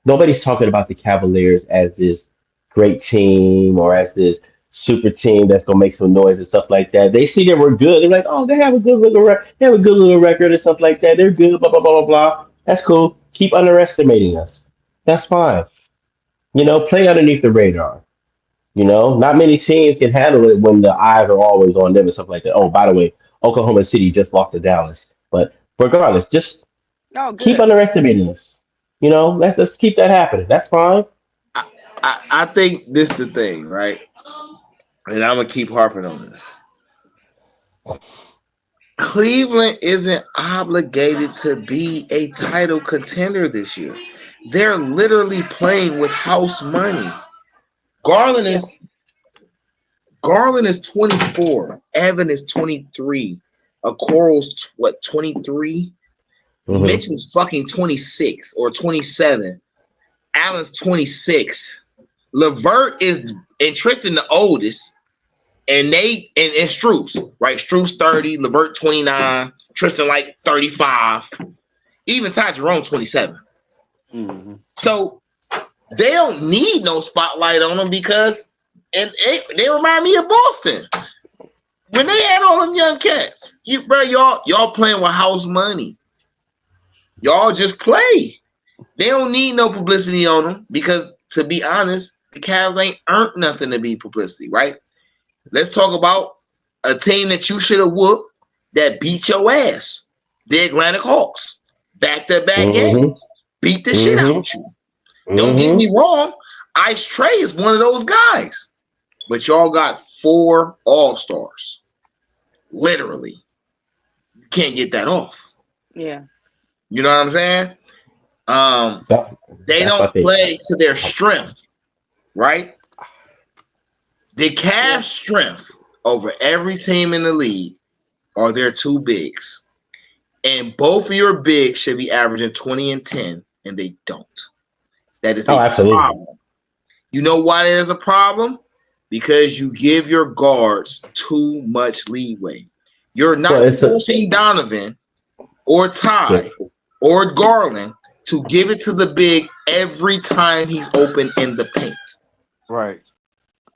nobody's talking about the Cavaliers as this great team or as this super team that's gonna make some noise and stuff like that. They see that we're good. They're like, oh, they have a good little record and stuff like that. They're good. Blah blah blah blah blah. That's cool. Keep underestimating us. That's fine. Play underneath the radar. Not many teams can handle it when the eyes are always on them and stuff like that. Oh, by the way, Oklahoma City just lost to Dallas. But regardless, just Oh, keep good. underestimating us. Let's keep that happening. That's fine. I think this the thing, right? And I'm gonna keep harping on this. Cleveland isn't obligated to be a title contender this year. They're literally playing with house money. Garland is 24. Evan is 23. Okoro's 23? Mhm. Mitchell's fucking 26 or 27. Allen's 26. Levert is and Tristan the oldest. And and Struce, right? Struce 30, Levert 29, Tristan like 35, even Ty Jerome 27. Mm-hmm. So they don't need no spotlight on them because they remind me of Boston. When they had all them young cats, y'all playing with house money. Y'all just play. They don't need no publicity on them because, to be honest, the Cavs ain't earned nothing to be publicity, right? Let's talk about a team that you should have whooped that beat your ass. The Atlantic Hawks. Back-to-back games. Beat the shit out you. Don't get me wrong. Ice Trey is one of those guys. But y'all got 4 All-Stars. Literally. You can't get that off. Yeah. You know what I'm saying? They don't play to their strength, right? The Cavs' strength over every team in the league are their 2 bigs. And both of your bigs should be averaging 20 and 10, and they don't. That is a problem. You know why that is a problem? Because you give your guards too much leeway. You're not forcing Donovan or Ty or Garland to give it to the big every time he's open in the paint. Right.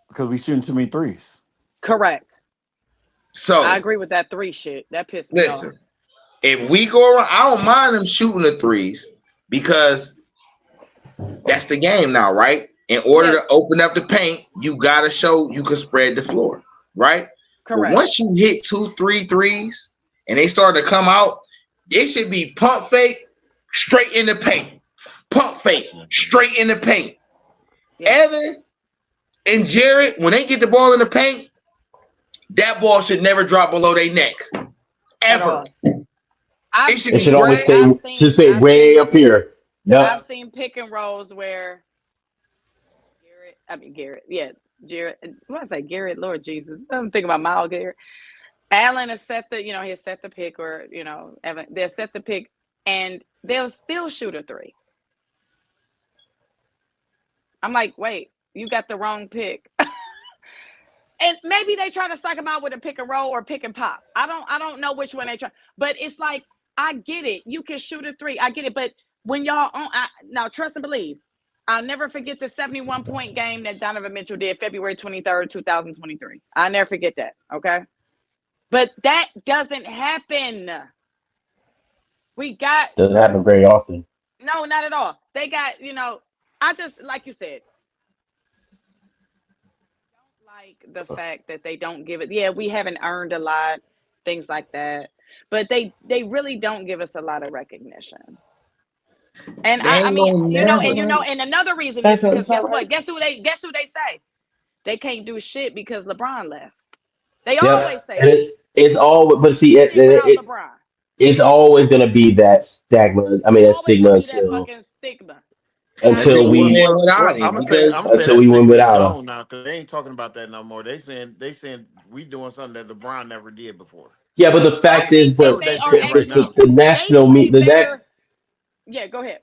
Because we shooting too many threes. Correct. So I agree with that 3 shit. That pissed me off. Listen, if we go around, I don't mind them shooting the threes because that's the game now, right? In order to open up the paint, you got to show you can spread the floor, right? Correct. But once you hit 2, 3 threes and they start to come out, it should be pump fake, straight in the paint. Pump fake, straight in the paint. Evan and Jared, when they get the ball in the paint, that ball should never drop below their neck. Ever. It should always stay way up here. Yep. I've seen pick and rolls where Garrett. Yeah, Jared. What did I say? Garrett, Lord Jesus. I'm thinking about Miles Garrett. Allen has set the, he'll set the pick, or, Evan, they'll set the pick and they'll still shoot a 3. I'm like, wait, you got the wrong pick. And maybe they try to suck him out with a pick and roll or pick and pop. I don't know which one they try. But it's like, I get it. You can shoot a three. I get it. But when y'all now trust and believe, I'll never forget the 71-point game that Donovan Mitchell did February 23rd, 2023. I'll never forget that. Okay. But that doesn't happen. Doesn't happen very often. No, not at all. They got, I just, like you said, like the fact that they don't give it. Yeah, we haven't earned a lot, things like that, but they really don't give us a lot of recognition. And They I ain't mean, gonna and another reason is That's because not guess what? right. Guess who they say? They can't do shit because LeBron left. They always Yep. say And that. it's all, but see, Shit without LeBron. it's always going to be that stagnant. I mean, that Always stigma gonna be that fucking stigma. And I until until get we it. we win without I'm him. gonna say Because that we win stigma is without them. gone now because they ain't talking about that no more. They saying we doing something that LeBron never did before. Yeah, but the I fact is, think That's that what but they they are saying right actually, now. the they national play media, better. Yeah, go ahead.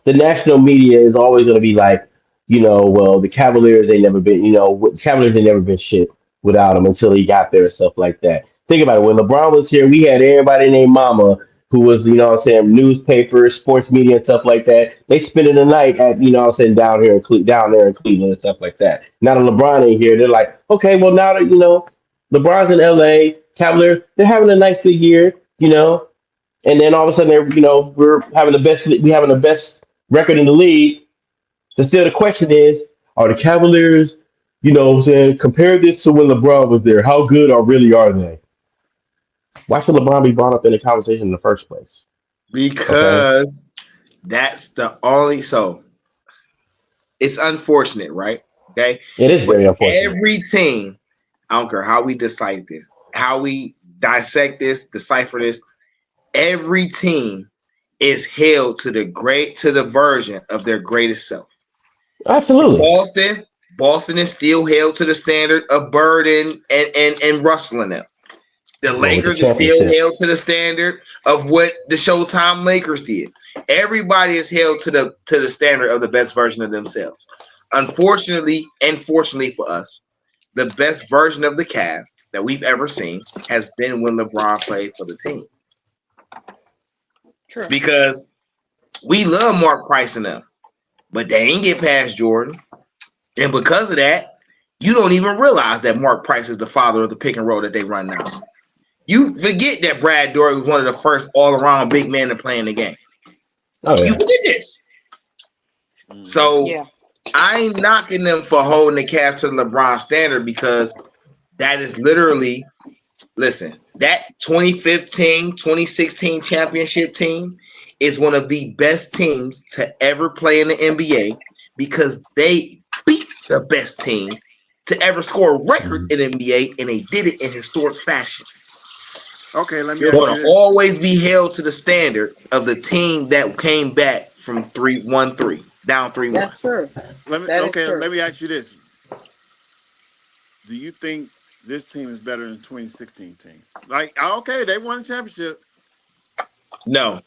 the national media is always going to be like, well, the Cavaliers ain't never been, Cavaliers ain't never been shit without him until he got there and stuff like that. Think about it. When LeBron was here, we had everybody named Mama who was, what I'm saying, newspapers, sports media and stuff like that. They spending the night at, what I'm saying, down there in Cleveland and stuff like that. Now that LeBron ain't here, they're like, okay, well now that, LeBron's in LA, Cavaliers, they're having a nice good year, and then all of a sudden, we having the best record in the league. So still, the question is, are the Cavaliers, what I'm saying, compare this to when LeBron was there? How good or really are they? Why should LeBron be brought up in the conversation in the first place? Okay, because that's the only so it's unfortunate, right? Okay. it is But very unfortunate. every team, I don't care how we decide this, how we dissect this, decipher this, every team is held to the version of their greatest self. Absolutely. Boston, Boston is still held to the standard of Bird and Russell and them. The Well, with the Lakers is still held to championships. the standard of what the Showtime Lakers did. Everybody is held to the standard of the best version of themselves. Unfortunately, and fortunately for us, the best version of the Cavs that we've ever seen has been when LeBron played for the team. True. Because we love Mark Price and them, but they ain't get past Jordan. And because of that, you don't even realize that Mark Price is the father of the pick and roll that they run now. You forget that Brad Dory was one of the first all-around big men to play in the game. Oh You yeah. forget this. Mhm. So Yeah. I ain't knocking them for holding the Cavs to the LeBron standard because that is literally, listen, that 2015, 2016 championship team is one of the best teams to ever play in the NBA because they beat the best team to ever score a record Mhm. in the NBA, and they did it in historic fashion. Okay, let me You're ask going you to this. always be held to the standard of the team that came back from 3-1-3, down 3-1. That's true. That is true. Let me ask you this. Do you think this team is better than the 2016 team? Like, okay, they won a championship, No,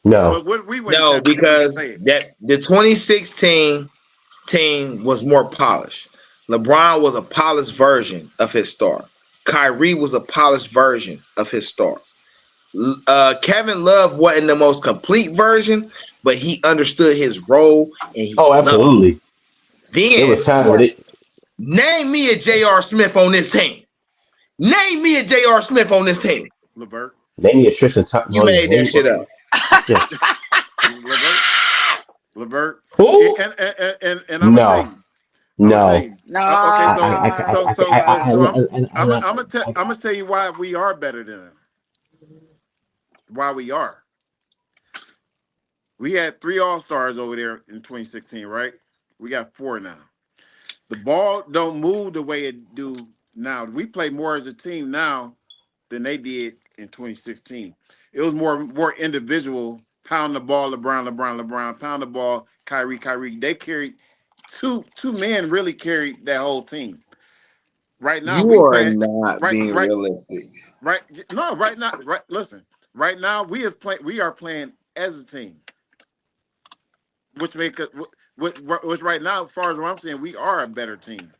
No. but what we win a no, championship, we can because say it. that the 2016 team was more polished. LeBron was a polished version of his star. Kyrie was a polished version of his star. Kevin Love wasn't the most complete version, but he understood his role and he Oh, loved absolutely. it. There was Then time Yeah. with it. name me a J.R. Smith on this team. Name me a J.R. Smith on this team. Levert, Name me a Tristan You Thompson. made that shit up. Yeah. Levert, Levert, Who? and I'm gonna tell No. you, I'm gonna tell No. you. Okay, I, so I, I, Nah, I, too much. I'm gonna tell you why we are better than them. Why we are. We had 3 All-Stars over there in 2016, right? We got 4 now. The ball don't move the way it do now. We play more as a team now than they did in 2016. It was more individual. Pound the ball, LeBron. Pound the ball, Kyrie. They carried two men really carried that whole team. Right now we You are playing not right being right realistic. right no right now right listen right now we are playing as a team, which make us which right now as far as what I'm saying we are a better team.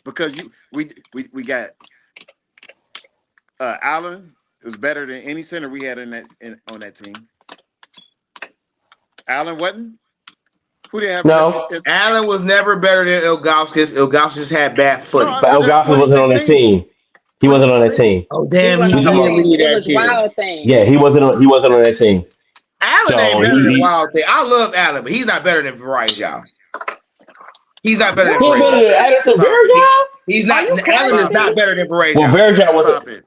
because we got Allen was better than any center we had on that team. Allen wasn't. Who they have? No, Allen was never better than Ilgauskas. Ilgauskas had bad footing. but That's Elgato wasn't on that 2016. team. He wasn't on that 2016. team. Oh He damn, he wasn't We on talking that did about team. lead It that was year. Wild Thing. yeah, he wasn't on that team. Allen ain't So better than he Wild Thing. I love Allen, but he's not better than Verizon, y'all. He's not better than ain't better Verizon. than Anderson Stop it. Varejao. He's Are not. you Allen is Stop crazy? not it. better than Well, Verizon. Varejao wasn't. Stop it.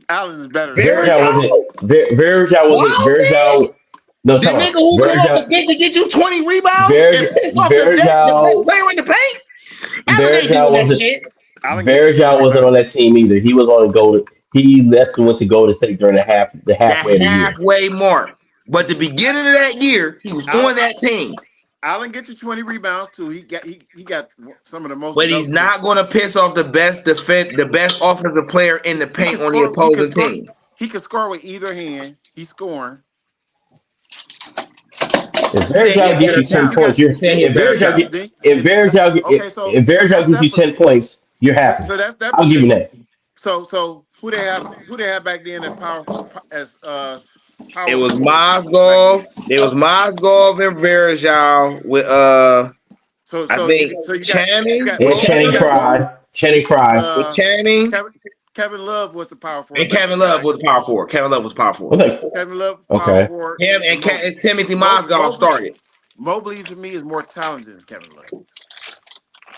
Allen is better than Varejao Verizon. wasn't. Verizon? Varejao wasn't. Wild Thing? Varejao. No, The talking nigga about who come off the Varejao. bench and get you 20 rebounds and piss off the best Varejao. player in the paint? Allen ain't Varejao doing that wasn't. shit. Allen get you 20 Varejao wasn't on rebounds that too. team either. He was on Golden. He left and went to Golden State during the The halfway of the year. halfway mark. But the beginning of that year, he was Allen, on that team. Allen get you 20 rebounds too. He got some of the most But he's noticeable. not going to piss off the best the best offensive player in the He can paint on the score. He can opposing score. team. He can score with either hand. He's scoring. If You saying he a Varejao gets better you 10 You talent. points, got You you're saying he a if better Varejao get talent. then, if Varejao get okay. So if Varejao that's gives that you 10 position. points, you're happy. So that's that I'll give you position. that. So who they have? Who they have back then at power as It power was forward back Mozgov. then? It was Mozgov and Verjao with So I so think so you Channing. got Was And Mobley. You Channing Channing on got that team? Frye. Channing Frye. With uh Channing Kevin Love was the power forward and back Kevin then, Love right? was the power forward. Kevin Love was power Was forward. like Kevin Love power okay. forward Him and and Timothy Mo, Mozgov Mobley started. Mobley to me is more talented than Kevin Love.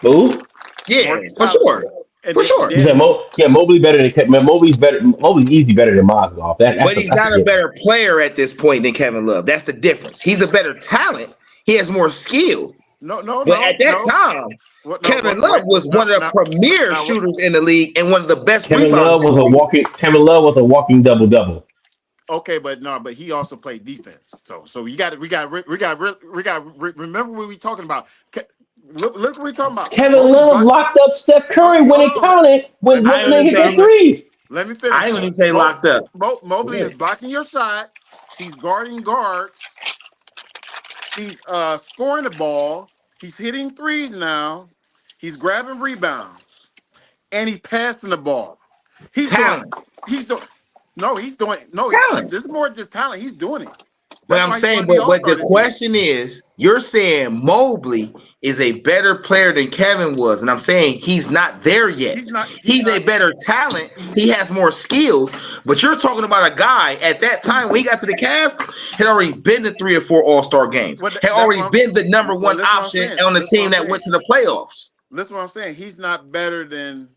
Who? Yeah, More for talented. sure. And For then and sure. You then said yeah, Mobley better than Mobley's better. Mobley's easy better than Mozgov. But he's That's a not a given. better player at this point than Kevin Love. That's the difference. He's a better talent. He has more skill. no no But no at that no time, what no Kevin what Love wait was no one of the no premier now what shooters in the league and one of the best Kevin rebounders Love in was the a league. walking. Kevin Love was a walking double double. okay but he also played defense so you got remember what we talking about. Look what we talking about. Kevin Mobley Love block. locked up Steph Curry when Hold it on. counted Let when me I when ain't they even finish. hit that say three. Let me I finish. ain't even say locked up. Mobley Yeah. is blocking your shot. He's guarding guards. He's scoring the ball. He's hitting threes now. He's grabbing rebounds. And he's passing the ball. He's doing Talent. he's doing no, he's doing no, Talent. this is more just talent. He's doing it. But That's I'm why he saying, won the but All-Star the this year. question is, you're saying Mobley is a better player than Kevin was, and I'm saying he's not there yet. He's He's a not better talent. He has more skills. But you're talking about a guy at that time when he got to the Cavs had already been to 3 or 4 All-Star games, what had that's already what been the number well one listen what I'm option saying. on the Listen what team I'm that saying. went to the playoffs. Listen what I'm saying. He's not better than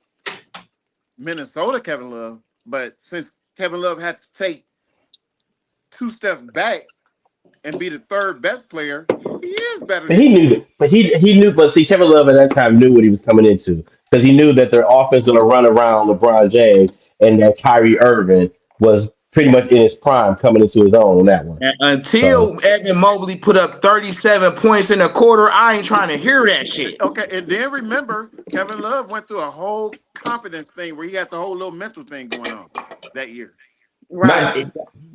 Minnesota Kevin Love, but since Kevin Love had to take 2 steps back and be the third best player, he is better But than he him. knew that. But he knew. But see, Kevin Love at that time knew what he was coming into because he knew that their offense going to run around LeBron James and that Kyrie Irving was pretty much in his prime coming into his own on that one. And So until Evan Mobley put up 37 points in a quarter, I ain't trying to hear that shit. Okay, and then remember, Kevin Love went through a whole confidence thing where he had the whole little mental thing going on that year. Right. not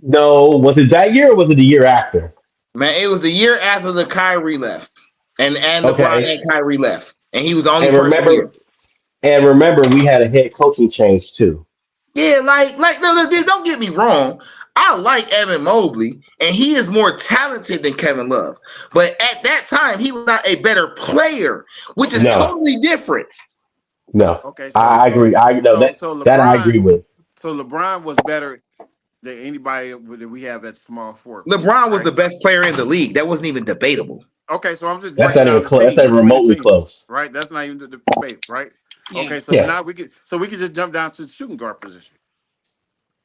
no, was it that year or was it the year after? Man, it was the year after the Kyrie left, and LeBron Okay, and Kyrie left, and he was the only and person here. remember we had a head coaching change too. Yeah, no, don't get me wrong. I like Evan Mobley, and he is more talented than Kevin Love. But at that time, he was not a better player, which is Okay, No, totally different. no, okay, I agree. I know so that so that I agree LeBron, with. so LeBron was better than anybody that we have at small forward position, LeBron was right? the best player in the league. That wasn't even debatable. Okay, so I'm just That's breaking not even down the close. That's team not even between the remotely teams, close. right? That's not even the debate, right? Yeah. Okay, so Yeah, now we can just jump down to the shooting guard position,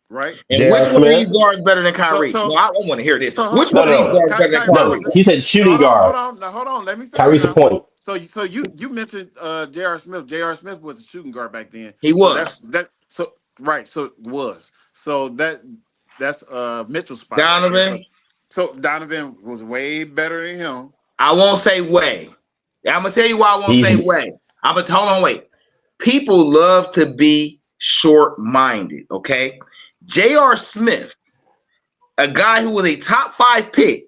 right? And which J.R. one of these Smith. guards better than So Kyrie? No, so I want to hear this. so Which No, one of these no, guards better than Kyrie Kyrie? no. was He said no, shooting hold guard. on, now hold on, let me finish Kyrie's a now. point. So you mentioned J.R. Smith. J.R. Smith was a shooting guard back then. He So that's was. that. So right. So it was. So that's Mitchell's spot right there. Donovan, So Donovan was way better than him. I won't say way. I'm gonna tell you why I won't say Easy. way. I'm gonna hold on, wait. People love to be short-minded, okay? J.R. Smith, a guy who was a top 5 pick,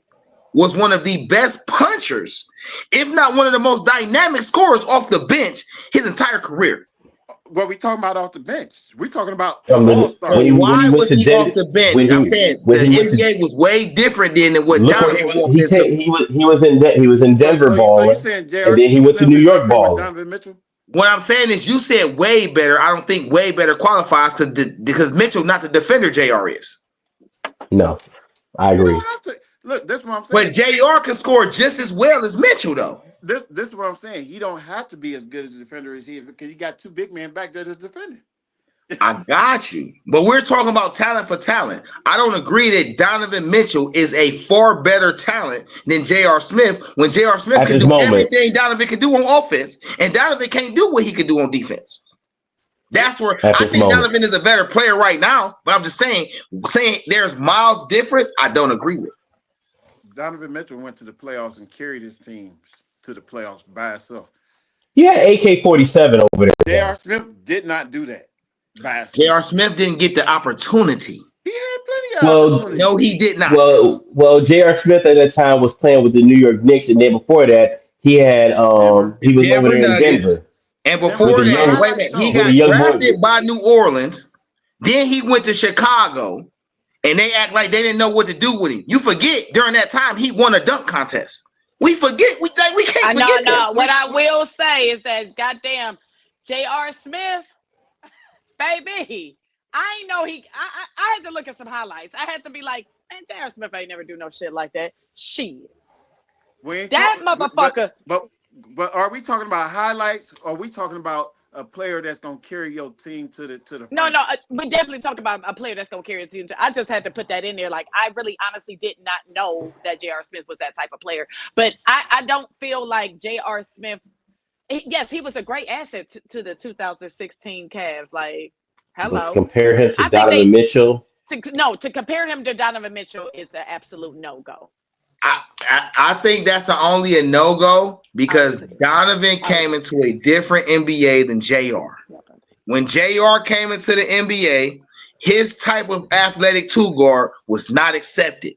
was one of the best punchers, if not one of the most dynamic scorers off the bench his entire career. What we talking about off the bench? We talking about an From all the star. So when he why went was to he off Den the bench? when I'm he saying when the he went to NBA was way different than what look where Donovan walked he into. came, he was in Denver So you balling, saying and J.R. then he went to Smith New is York up there with balling. Donovan Mitchell? What I'm saying is, you said way better. I don't think way better qualifies because Mitchell not the defender JR is. No, I You don't agree. have to look. That's what I'm But saying. JR can score just as well as Mitchell, though. This is what I'm saying. He don't have to be as good as a defender as he is because he got two big men back there that's defending. I got you. But we're talking about talent for talent. I don't agree that Donovan Mitchell is a far better talent than J.R. Smith when J.R. Smith At can this do moment, everything Donovan can do on offense, and Donovan can't do what he can do on defense. That's where at I this think moment, Donovan is a better player right now. But I'm just saying there's miles difference. I don't agree with. Donovan Mitchell went to the playoffs and carried his teams to the playoffs by himself. you had AK-47 over there J.R. though. Smith did not do that by himself. J.R. Smith didn't get the opportunity. He had plenty of Well, opportunities. No, he did not. well, J.R. Smith at that time was playing with the New York Knicks, and then before that, Denver. he The was over Denver there in Nuggets. Denver And Denver with the before was a that, young wait a highlight minute, he with show. the got young boy. drafted by New Orleans. Then he went to Chicago, and they act like they didn't know what to do with him. You forget during that time he won a dunk contest. We forget. We I can't know, forget no. this. What I will say is that goddamn J.R. Smith, baby. I ain't know I had to look at some highlights. I had to be like, man, J.R. Smith ain't never do no shit like that. Shit. We ain't That talking, motherfucker. but are we talking about highlights? Or are we talking about a player that's gonna carry your team to the No, no, finals? we definitely talked about a player that's gonna carry a team. I just had to put that in there. Like, I really honestly did not know that J.R. Smith was that type of player. But I don't feel like J.R. Smith. Yes, he was a great asset to the 2016 Cavs. Like, But to hello. compare him to I think Donovan Mitchell, to compare him to Donovan Mitchell is an absolute no go. I think that's only a no-go because Donovan came into a different NBA than JR. When JR came into the NBA, his type of athletic two guard was not accepted.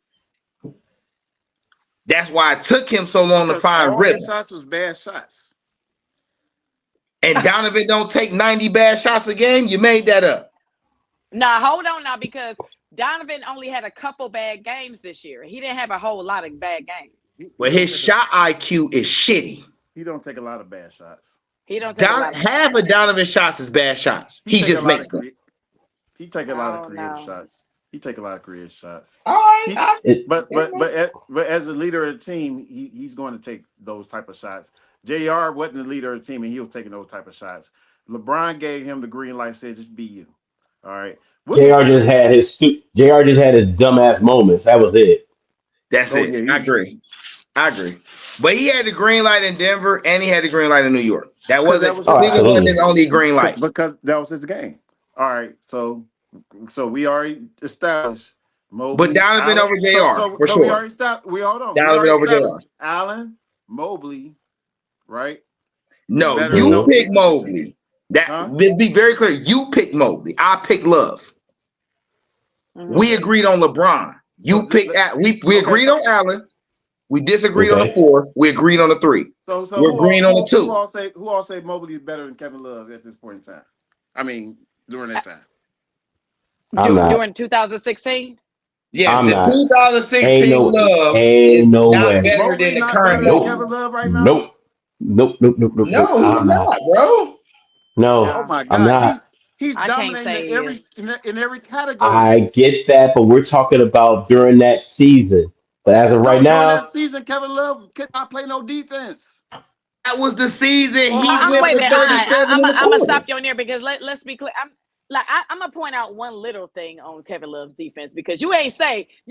That's why it took him so long to Because find all his rhythm. shots was bad shots. And Donovan don't take 90 bad shots a game. You made that up. Nah, hold on now, because Donovan only had a couple bad games this year. He didn't have a whole lot of bad games. But his shot IQ is shitty. He don't take a lot of bad shots. He don't take a lot of Half of Donovan's shots is bad shots. He just makes them. He take a lot of Oh, creative no. shots. He take a lot of creative shots. All right. But as a leader of the team, he's going to take those type of shots. JR wasn't the leader of the team, and he was taking those type of shots. LeBron gave him the green light, said, "Just be you." All right. Jr. just had his dumbass moments. That was it. That's Oh it. yeah, I agree. But he had the green light in Denver and he had the green light in New York. That because wasn't that was Oh, his Cleveland game. wasn't absolutely. his only green light. Because that was his game. All right. So we already established But Mobley, Donovan Allen. over JR for So we sure. already established. We hold on. We Donovan already over established JR. Allen, Mobley, right? Is No, better than you those Mhm. pick two positions. Mobley. That Huh? let's be very clear. You pick Mobley. I pick Love. Mm-hmm. We Okay. agreed on LeBron. So You picked we okay. agreed on Allen. We disagreed on the Okay. 4. We agreed on the 3. So We're agreeing on the 2. who all say Mobley is better than Kevin Love at this point in time? I mean, during that time. I'm not. During 2016? Yes, I'm the not. 2016 Love Ain't is no not way. better than Mobley the not current better than Mobley. Kevin Nope. Love right now. Nope. Nope. No, he's I'm not. not, bro. No, Oh No, my I'm God, not. he's I can't dominating say in he is. every category. I get that, but we're talking about during that season. But as of right No, during now, that season, Kevin Love could not play no defense. That was the season Or he how went Wait a for minute. 37 in the I'm gonna quarter. stop you on there because let's be clear. I'm gonna point out one little thing on Kevin Love's defense because you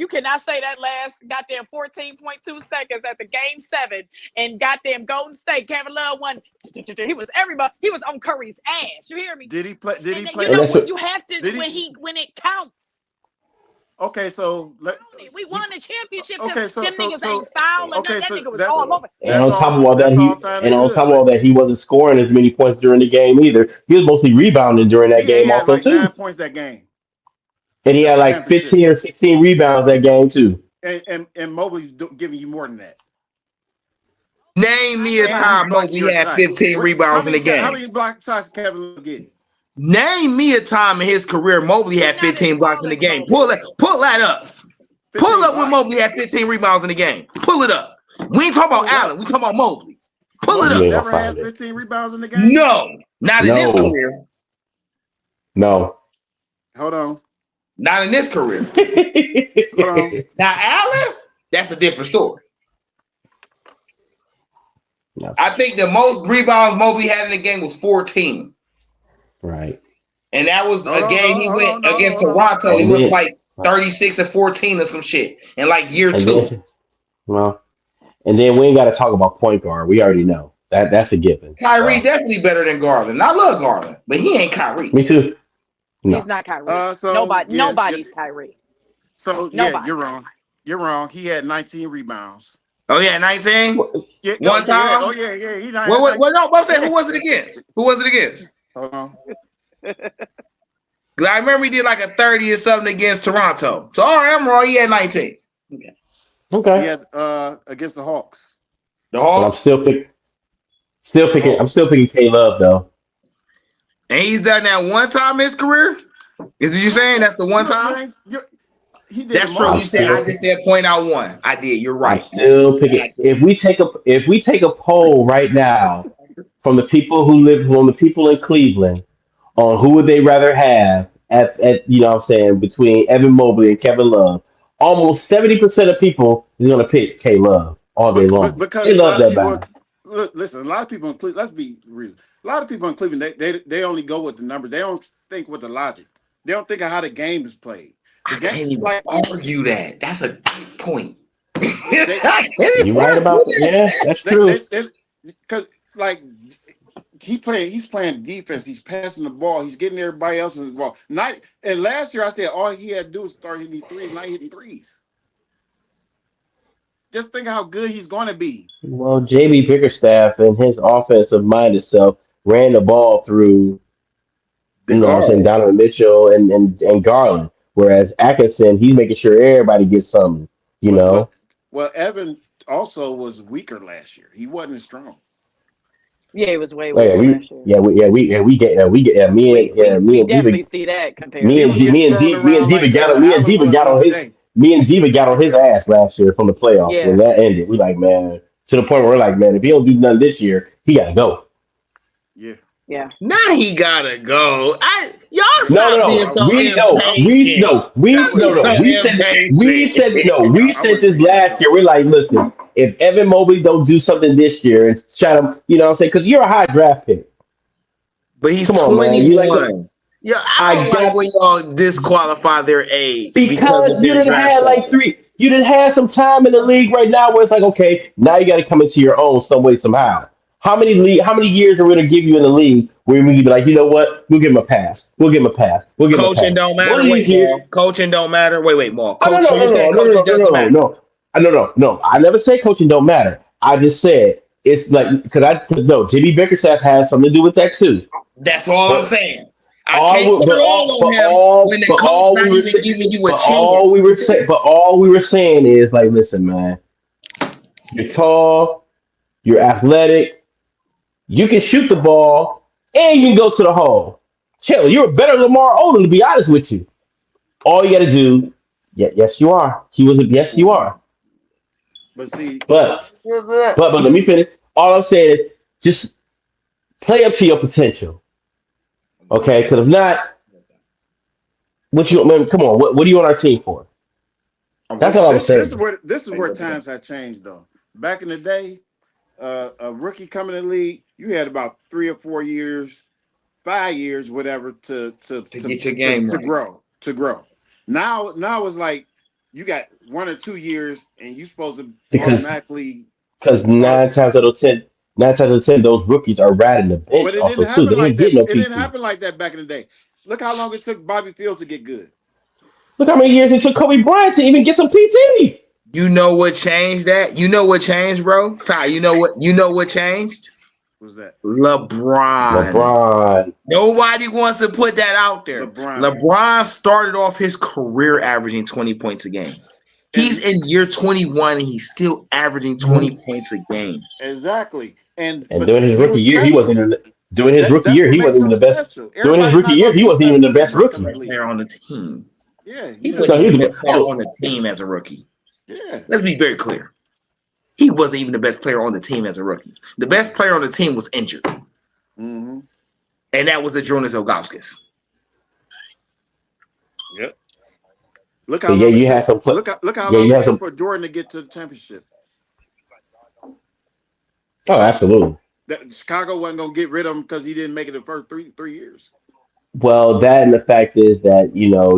cannot say that last goddamn 14.2 seconds at the game 7 and goddamn Golden State. Kevin Love won. He was everybody. He was on Curry's ass. You hear me? did he play? Did he And play? you and know that's what? what You have to Did he? when it counts. Okay, so We won the championship because okay, them niggas ain't foul or nothing. okay, That so nigga was all over. and on top of all that, that's all fine and good, but he wasn't scoring as many points during the game either. He was mostly rebounding during that he game had also like 9 too. points that game. And he That's had the like championship. 15 or 16 rebounds that game too. and Mobley's giving you more than that. Name me a And he's time blocking Mobley your had shot. 15 rebounds in the How game. many block shots Kevin Love get? Name me a time in his career Mobley had 15 blocks in the game. Pull that up. 15 Pull up when blocks. Mobley had 15 rebounds in the game. Pull it up. We ain't talking about Pull it up. Allen. We talking about Mobley. Pull it Mobley You up. ain't never gonna had find it. 15 rebounds in the game. No, not in this No. career. No. Hold on. Not in this career. Hold on. Now, Allen, that's a different story. No. I think the most rebounds Mobley had in the game was 14. Right. And that was a game he went against hold on. Toronto. He And was then- like 36 and 14 or some shit in like year And 2. then, well, and then we ain't got to talk about point guard. We already know that's a given. Kyrie So, definitely better than Garland. I love Garland, but he ain't Kyrie. me too. No. He's not Kyrie. So, Nobody's Kyrie. So Nobody. you're wrong. You're wrong. He had 19 rebounds. Oh yeah, 19. Yeah, One time. Oh yeah. He Well, no, but I'm saying, who was it against? Who was it against? Hold on. 'Cause I remember he did like a 30 or something against Toronto. So all right, I'm wrong. He had 19. Okay. He had against the Hawks. The But I'm Hawks, still picking. I'm still picking K Love though. and he's done that one time in his career. Is what you saying? That's the one time. He did That's them true. all. You said I just said point out one. I did. You're I'm right. still picking. If we take a poll right now from the people in Cleveland on who would they rather have at you know what I'm saying, between Evan Mobley and Kevin Love, almost 70% of people is gonna pick K Love all day long. Because They a love lot of that people, battle. listen, a lot of people in Cleveland, let's be real. A lot of people in Cleveland, they only go with the numbers. They don't think with the logic. They don't think of how the game is played. I can't even argue that. That's a good point. You right about that? Yeah, that's true. Because like he's playing defense. He's passing the ball. He's getting everybody else in the ball. And last year I said all he had to do was start hitting these threes. Not hitting threes. Just think of how good he's going to be. Well, JB Bickerstaff and his offensive minded self ran the ball through, you know what I'm saying, Donovan Mitchell and Garland. Whereas Atkinson, he's making sure everybody gets something, you know. Well, Evan also was weaker last year. He wasn't as strong. Yeah, he was way Oh, yeah, weaker last year. we get me and definitely Diva, see that compared. me and Diva got on his ass last year from the playoffs Yeah. when that ended. We like, man, to the point where we're like, man, if he don't do nothing this year, he gotta go. Yeah. Yeah. Now he gotta go. Y'all No, stop being so we said this last year. We're like, listen, if Evan Mobley don't do something this year and shut him, you know what I'm saying? Because you're a high draft pick. But he's Come on, 21. man. You like Yeah, I don't like when y'all disqualify their age because of you their didn't draft have like status. three. You didn't have some time in the league right now where it's like, okay, now you got to come into your own some way somehow. How many years are we going to give you in the league where we can be like, you know what? We'll give him a pass. We'll give him a pass. We'll give him a pass. Coaching don't matter. One of these years, Coaching don't matter. Wait, more. Oh, Coach, so you're saying coaching doesn't matter? No. I never say coaching don't matter. I just said it's like JB Bickerstaff has something to do with that too. That's all I'm saying. I All can't we- put it but all all- on him but all- when the but coach all not we were even saying- giving you a But chance. all we were saying is like, listen, man, you're tall, you're athletic, you can shoot the ball, and you can go to the hole. Chill, you're a better Lamar Odom, to be honest with you. All you got to do, yes, you are. Yes, you are. But see, But let me finish. All I'm saying is just play up to your potential. Okay? Because if not, man, come on, what are you on our team for? That's all I'm saying. This is where times have changed though. Back in the day, a rookie coming in the league, you had about 3 or 4 years, 5 years, whatever, to get your game right. to grow. Now it's like you got 1 or 2 years, and you're supposed to automatically. Because 9 times out of 10, those rookies are riding the bench. But it also didn't too. happen They like ain't that. getting no It didn't PT. happen like that back in the day. Look how long it took Bobby Fields to get good. Look how many years it took Kobe Bryant to even get some PT. You know what changed that? You know what changed, bro? Ty, you know what changed? What's that? LeBron. Nobody wants to put that out there. LeBron started off his career averaging 20 points a game. He's in year 21 and he's still averaging 20 points a game. Exactly. And But during his he rookie was year, he wasn't special. even. During his rookie That's year, what he makes wasn't even him the best. special. During his Everybody's rookie not year, gonna he be wasn't even the special best when they come rookie. in the Best league. player on the team. Yeah, He he wasn't No, he even was the the best best. player Oh, on the team as a rookie. yeah. Let's be very clear. He wasn't even the best player on the team as a rookie. The best player on the team was injured, Mm-hmm. and that was Adronis Ilgauskas. Yep. Look how but yeah, long it you had took. some. Look how Yeah, long you it had took some. for Jordan to get to the championship. Oh, absolutely. That Chicago wasn't gonna get rid of him because he didn't make it the first three years. Well, that and the fact is that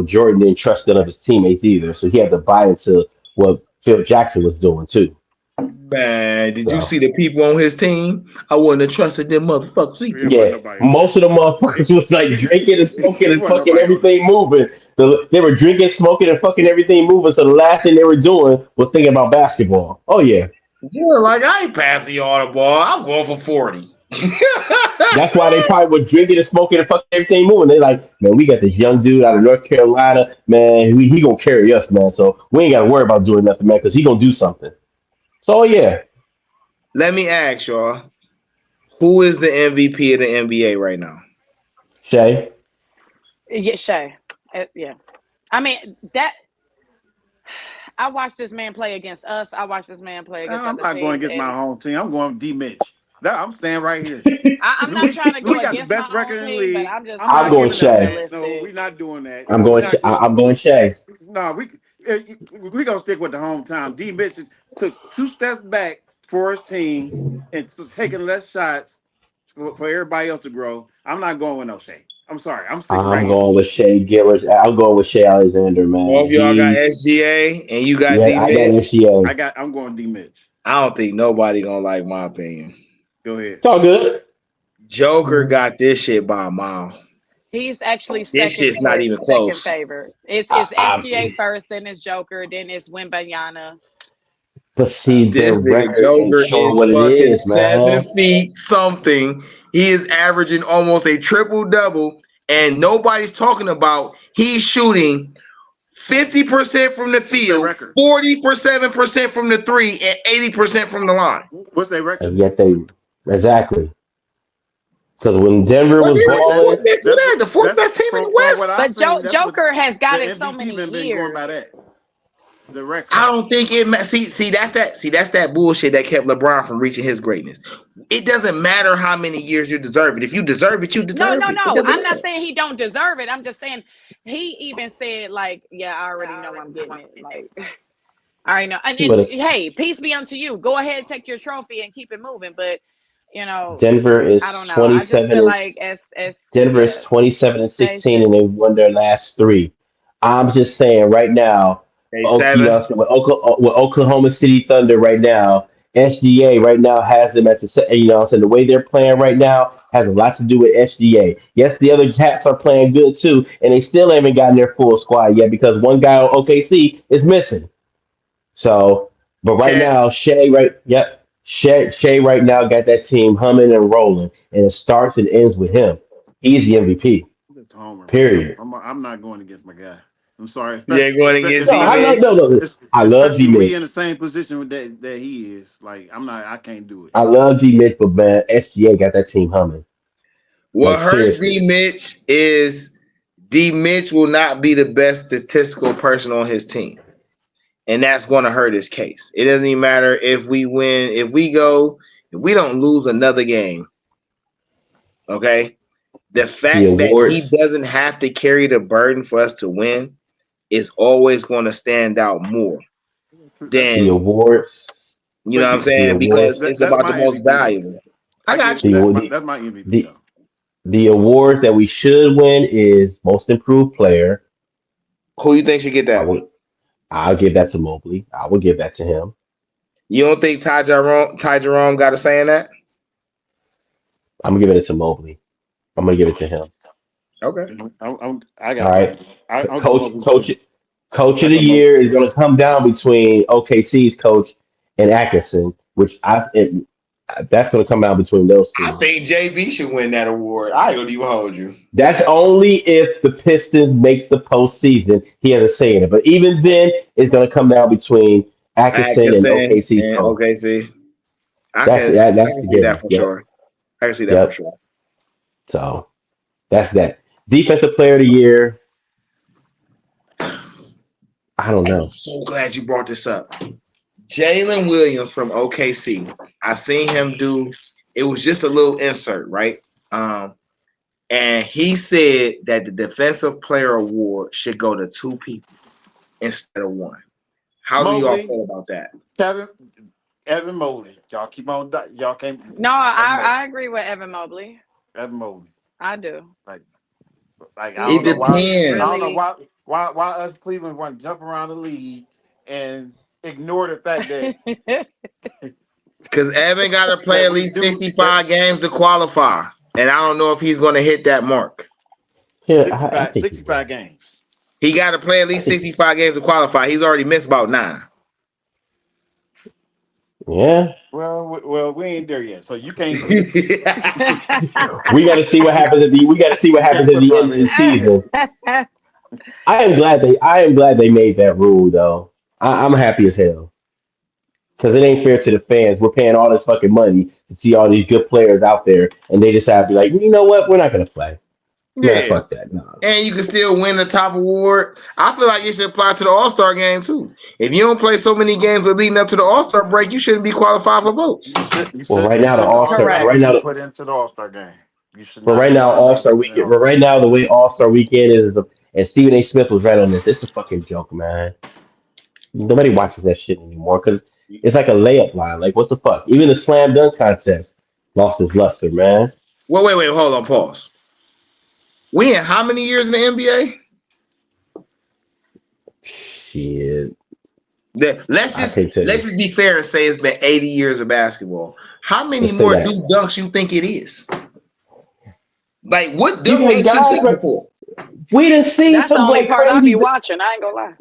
Jordan didn't trust none of his teammates either, so he had to buy into what Phil Jackson was doing too. Man, did you So see the people on his team? I wouldn't have trusted them motherfuckers either. It wasn't yeah, nobody on most of the it. motherfuckers was like drinking and smoking It and wasn't fucking nobody on it. everything moving. They were drinking, smoking, and fucking everything moving. So the last thing they were doing was thinking about basketball. Oh yeah, Yeah, like I ain't passing y'all the ball. I'm going for 40. that's why they probably were drinking and smoking and fucking everything moving. They like, man, we got this young dude out of North Carolina, man. He gonna carry us, man. So we ain't got to worry about doing nothing, man, because he gonna do something. So yeah, Let me ask y'all, who is the MVP of the NBA right now? Shay. Yeah, Shay. Yeah. I mean that. I watched this man play against us. I watched this man play against I'm other not going teams, against my and home team. I'm going D Mitch. I'm staying right here. I'm not trying to go We got the against my best own record in the team, but league. I'm just I'm I'm not trying to going giving be them Shay. that. No, we're realistic. not doing that. I'm We're going. not going. I'm going Shay. No, we gonna stick with the hometown. D Mitch took 2 steps back for his team and taking less shots for everybody else to grow. I'm not going with no Shea. I'm sorry. I'm sticking right I'm here. going with Shay Gillis. I'm going with Shay Alexander, Both man. y'all got SGA and you got Yeah, D I got Mitch. SGA. I'm going D Mitch. I don't think nobody gonna like my opinion. Go ahead. It's all good. Joker got this shit by a mile. He's actually This second shit's not even second close. favorite. It's I, SGA first, then it's Joker, then it's Wimbayana. but see, their This nigga record ain't Joker showing is what it fucking is, man. 7 feet something. He is averaging almost a triple double, and nobody's talking about he's shooting 50% from the What's their field, record? 47% from the three, and 80% from the line. What's their And record? yet they exactly because when Denver Well, was they're like the balling, fourth best team. They're the fourth That's best team in the from what West. I've But seen. That's what Joker has the got it so MVP many been going years. by that. The record. I don't think it. That's that bullshit that kept LeBron from reaching his greatness. It doesn't matter how many years you deserve it. If you deserve it, you No, deserve no, it. It no. doesn't I'm not matter. saying he don't deserve it. I'm just saying he even said like, yeah, I already know I'm getting it. Like, I already know. And but it's hey, peace be unto you. Go ahead, take your trophy and keep it moving. But you know, Denver I is don't know. I just 27 feel and like as Denver is yeah, 27 and Shay 16, should. and they won their last three. I'm just saying right now, Hey, seven. with Oklahoma City Thunder right now, SGA right now has them at so the way they're playing right now has a lot to do with SGA. Yes, the other cats are playing good too, and they still haven't gotten their full squad yet because one guy on OKC is missing. So, but right Chat. now, yep, Shea right now got that team humming and rolling, and it starts and ends with him. He's the MVP. It's Homer, man. Period. I'm not going against my guy. I'm sorry, You ain't going against No, D I love Mitch. no, no. I love especially G we in the Mitch. same position that he is. Like I'm not. I can't do it. I love G Mitch, but man, SGA got that team humming. Like What hurts seriously, D Mitch is D Mitch will not be the best statistical person on his team. And that's going to hurt his case. It doesn't even matter if we win, if we don't lose another game, okay? The the fact that he awards, doesn't have to carry the burden for us to win is always going to stand out more That's the than, true. awards, you know But what I'm the saying? award, Because it's that's about the my most MVP though. valuable. I I got get you. the that's my MVP the though. the awards that we should win is most improved player. Who you think should get I that? would, I'll give that to Mobley. I would give that to him. You don't think Ty Jerome got a say in that? I'm giving it to Mobley. I'm gonna give it to him. Okay. I All got right. Mobley. I'll go Coach, Mobley coach, too. coach I of the go Mobley. year is going to come down between OKC's coach and Atkinson, which That's going to come out between those two. I think JB should win that award. I ain't gonna even hold you. That's only if the Pistons make the postseason. He has a say in it. But even then, it's going to come down between Atkinson and Atkinson OKC's and home. OKC. I That's can the see that given. for Yep. sure. I can see that for Yep. sure. So that's that. Defensive player of the year. I don't I'm know. so glad you brought this up. Jalen Williams from OKC. I seen him do. It was just a little insert, right? And he said that the Defensive Player Award should go to two people instead of one. How do y'all Mobley, feel about that? Evan Mobley. Y'all keep on. Y'all can't. No, Evan Mobley. I agree with Evan Mobley. Evan Mobley. I do. Like I He, don't It know why. he's I don't know depends. really. why us Cleveland want to jump around the league and ignore the fact that Because Evan got to play that at we least do that 65 games to qualify. And I don't know if he's going to hit that mark. Yeah, I 65, think he will. 65 games. He got to play at I least think. 65 games to qualify. He's already missed about 9. Yeah. Well, we ain't there yet, so you can't. We got to see what happens we got to see what You happens can't at put him the out end of the there. season. I am glad they made that rule though. I'm happy as hell because it ain't fair to the fans. We're paying all this fucking money to see all these good players out there, and they decide to be like, you know what, we're not gonna play. Man, Yeah. fuck that. No. And you can still win the top award. I feel like it should apply to the All-Star game too. If you don't play so many games but leading up to the All-Star break, you shouldn't be qualified for votes. Well, right You now the shouldn't All Star. automatically Correct. Right be now, put into the All Star game. You should but not right be now All automatically Star put in the weekend. But All Star right game. now the way All Star weekend is, and Stephen A. Smith was right on this. It's a fucking joke, man. Nobody watches that shit anymore because it's like a layup line. Like, what the fuck? Even the slam dunk contest lost its luster, man. Wait, hold on, pause. We in how many years in the NBA? Shit, Let's I just can't tell let's you. just be fair and say it's been 80 years of basketball. How many Let's say more that. do dunks you think it is? Like what You dunk got ain't shit guys, set but before? we done seen That's the some only like part I be crazy. watching. I ain't gonna lie.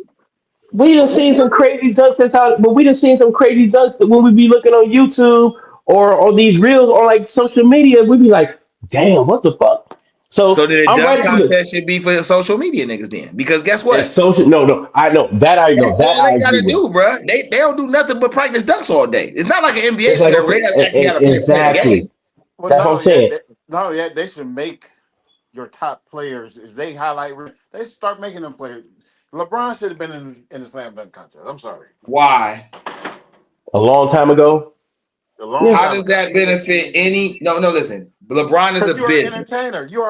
We done What seen some was it? crazy dunks. That's how. But we done seen some crazy dunks that when we be looking on YouTube or on these reels or like social media, we be like, damn, what the fuck? So So then a I'm dunk ready for this. contest should be for social media niggas then. Because guess It's what? social. No. I know that. I know That's that. all I they agree gotta with. do, bro. They don't do nothing but practice dunks all day. It's not like an It's NBA like player where they okay, gotta actually gotta play the game. exactly. Well, That's what I'm saying. not only that, they should make your top players. If they highlight, they start making them players. LeBron should have been in the slam dunk contest. I'm sorry, Why? A long time ago. a long Yeah. How time does ago. that benefit any? No, listen. LeBron is a Because you are an business. entertainer. You are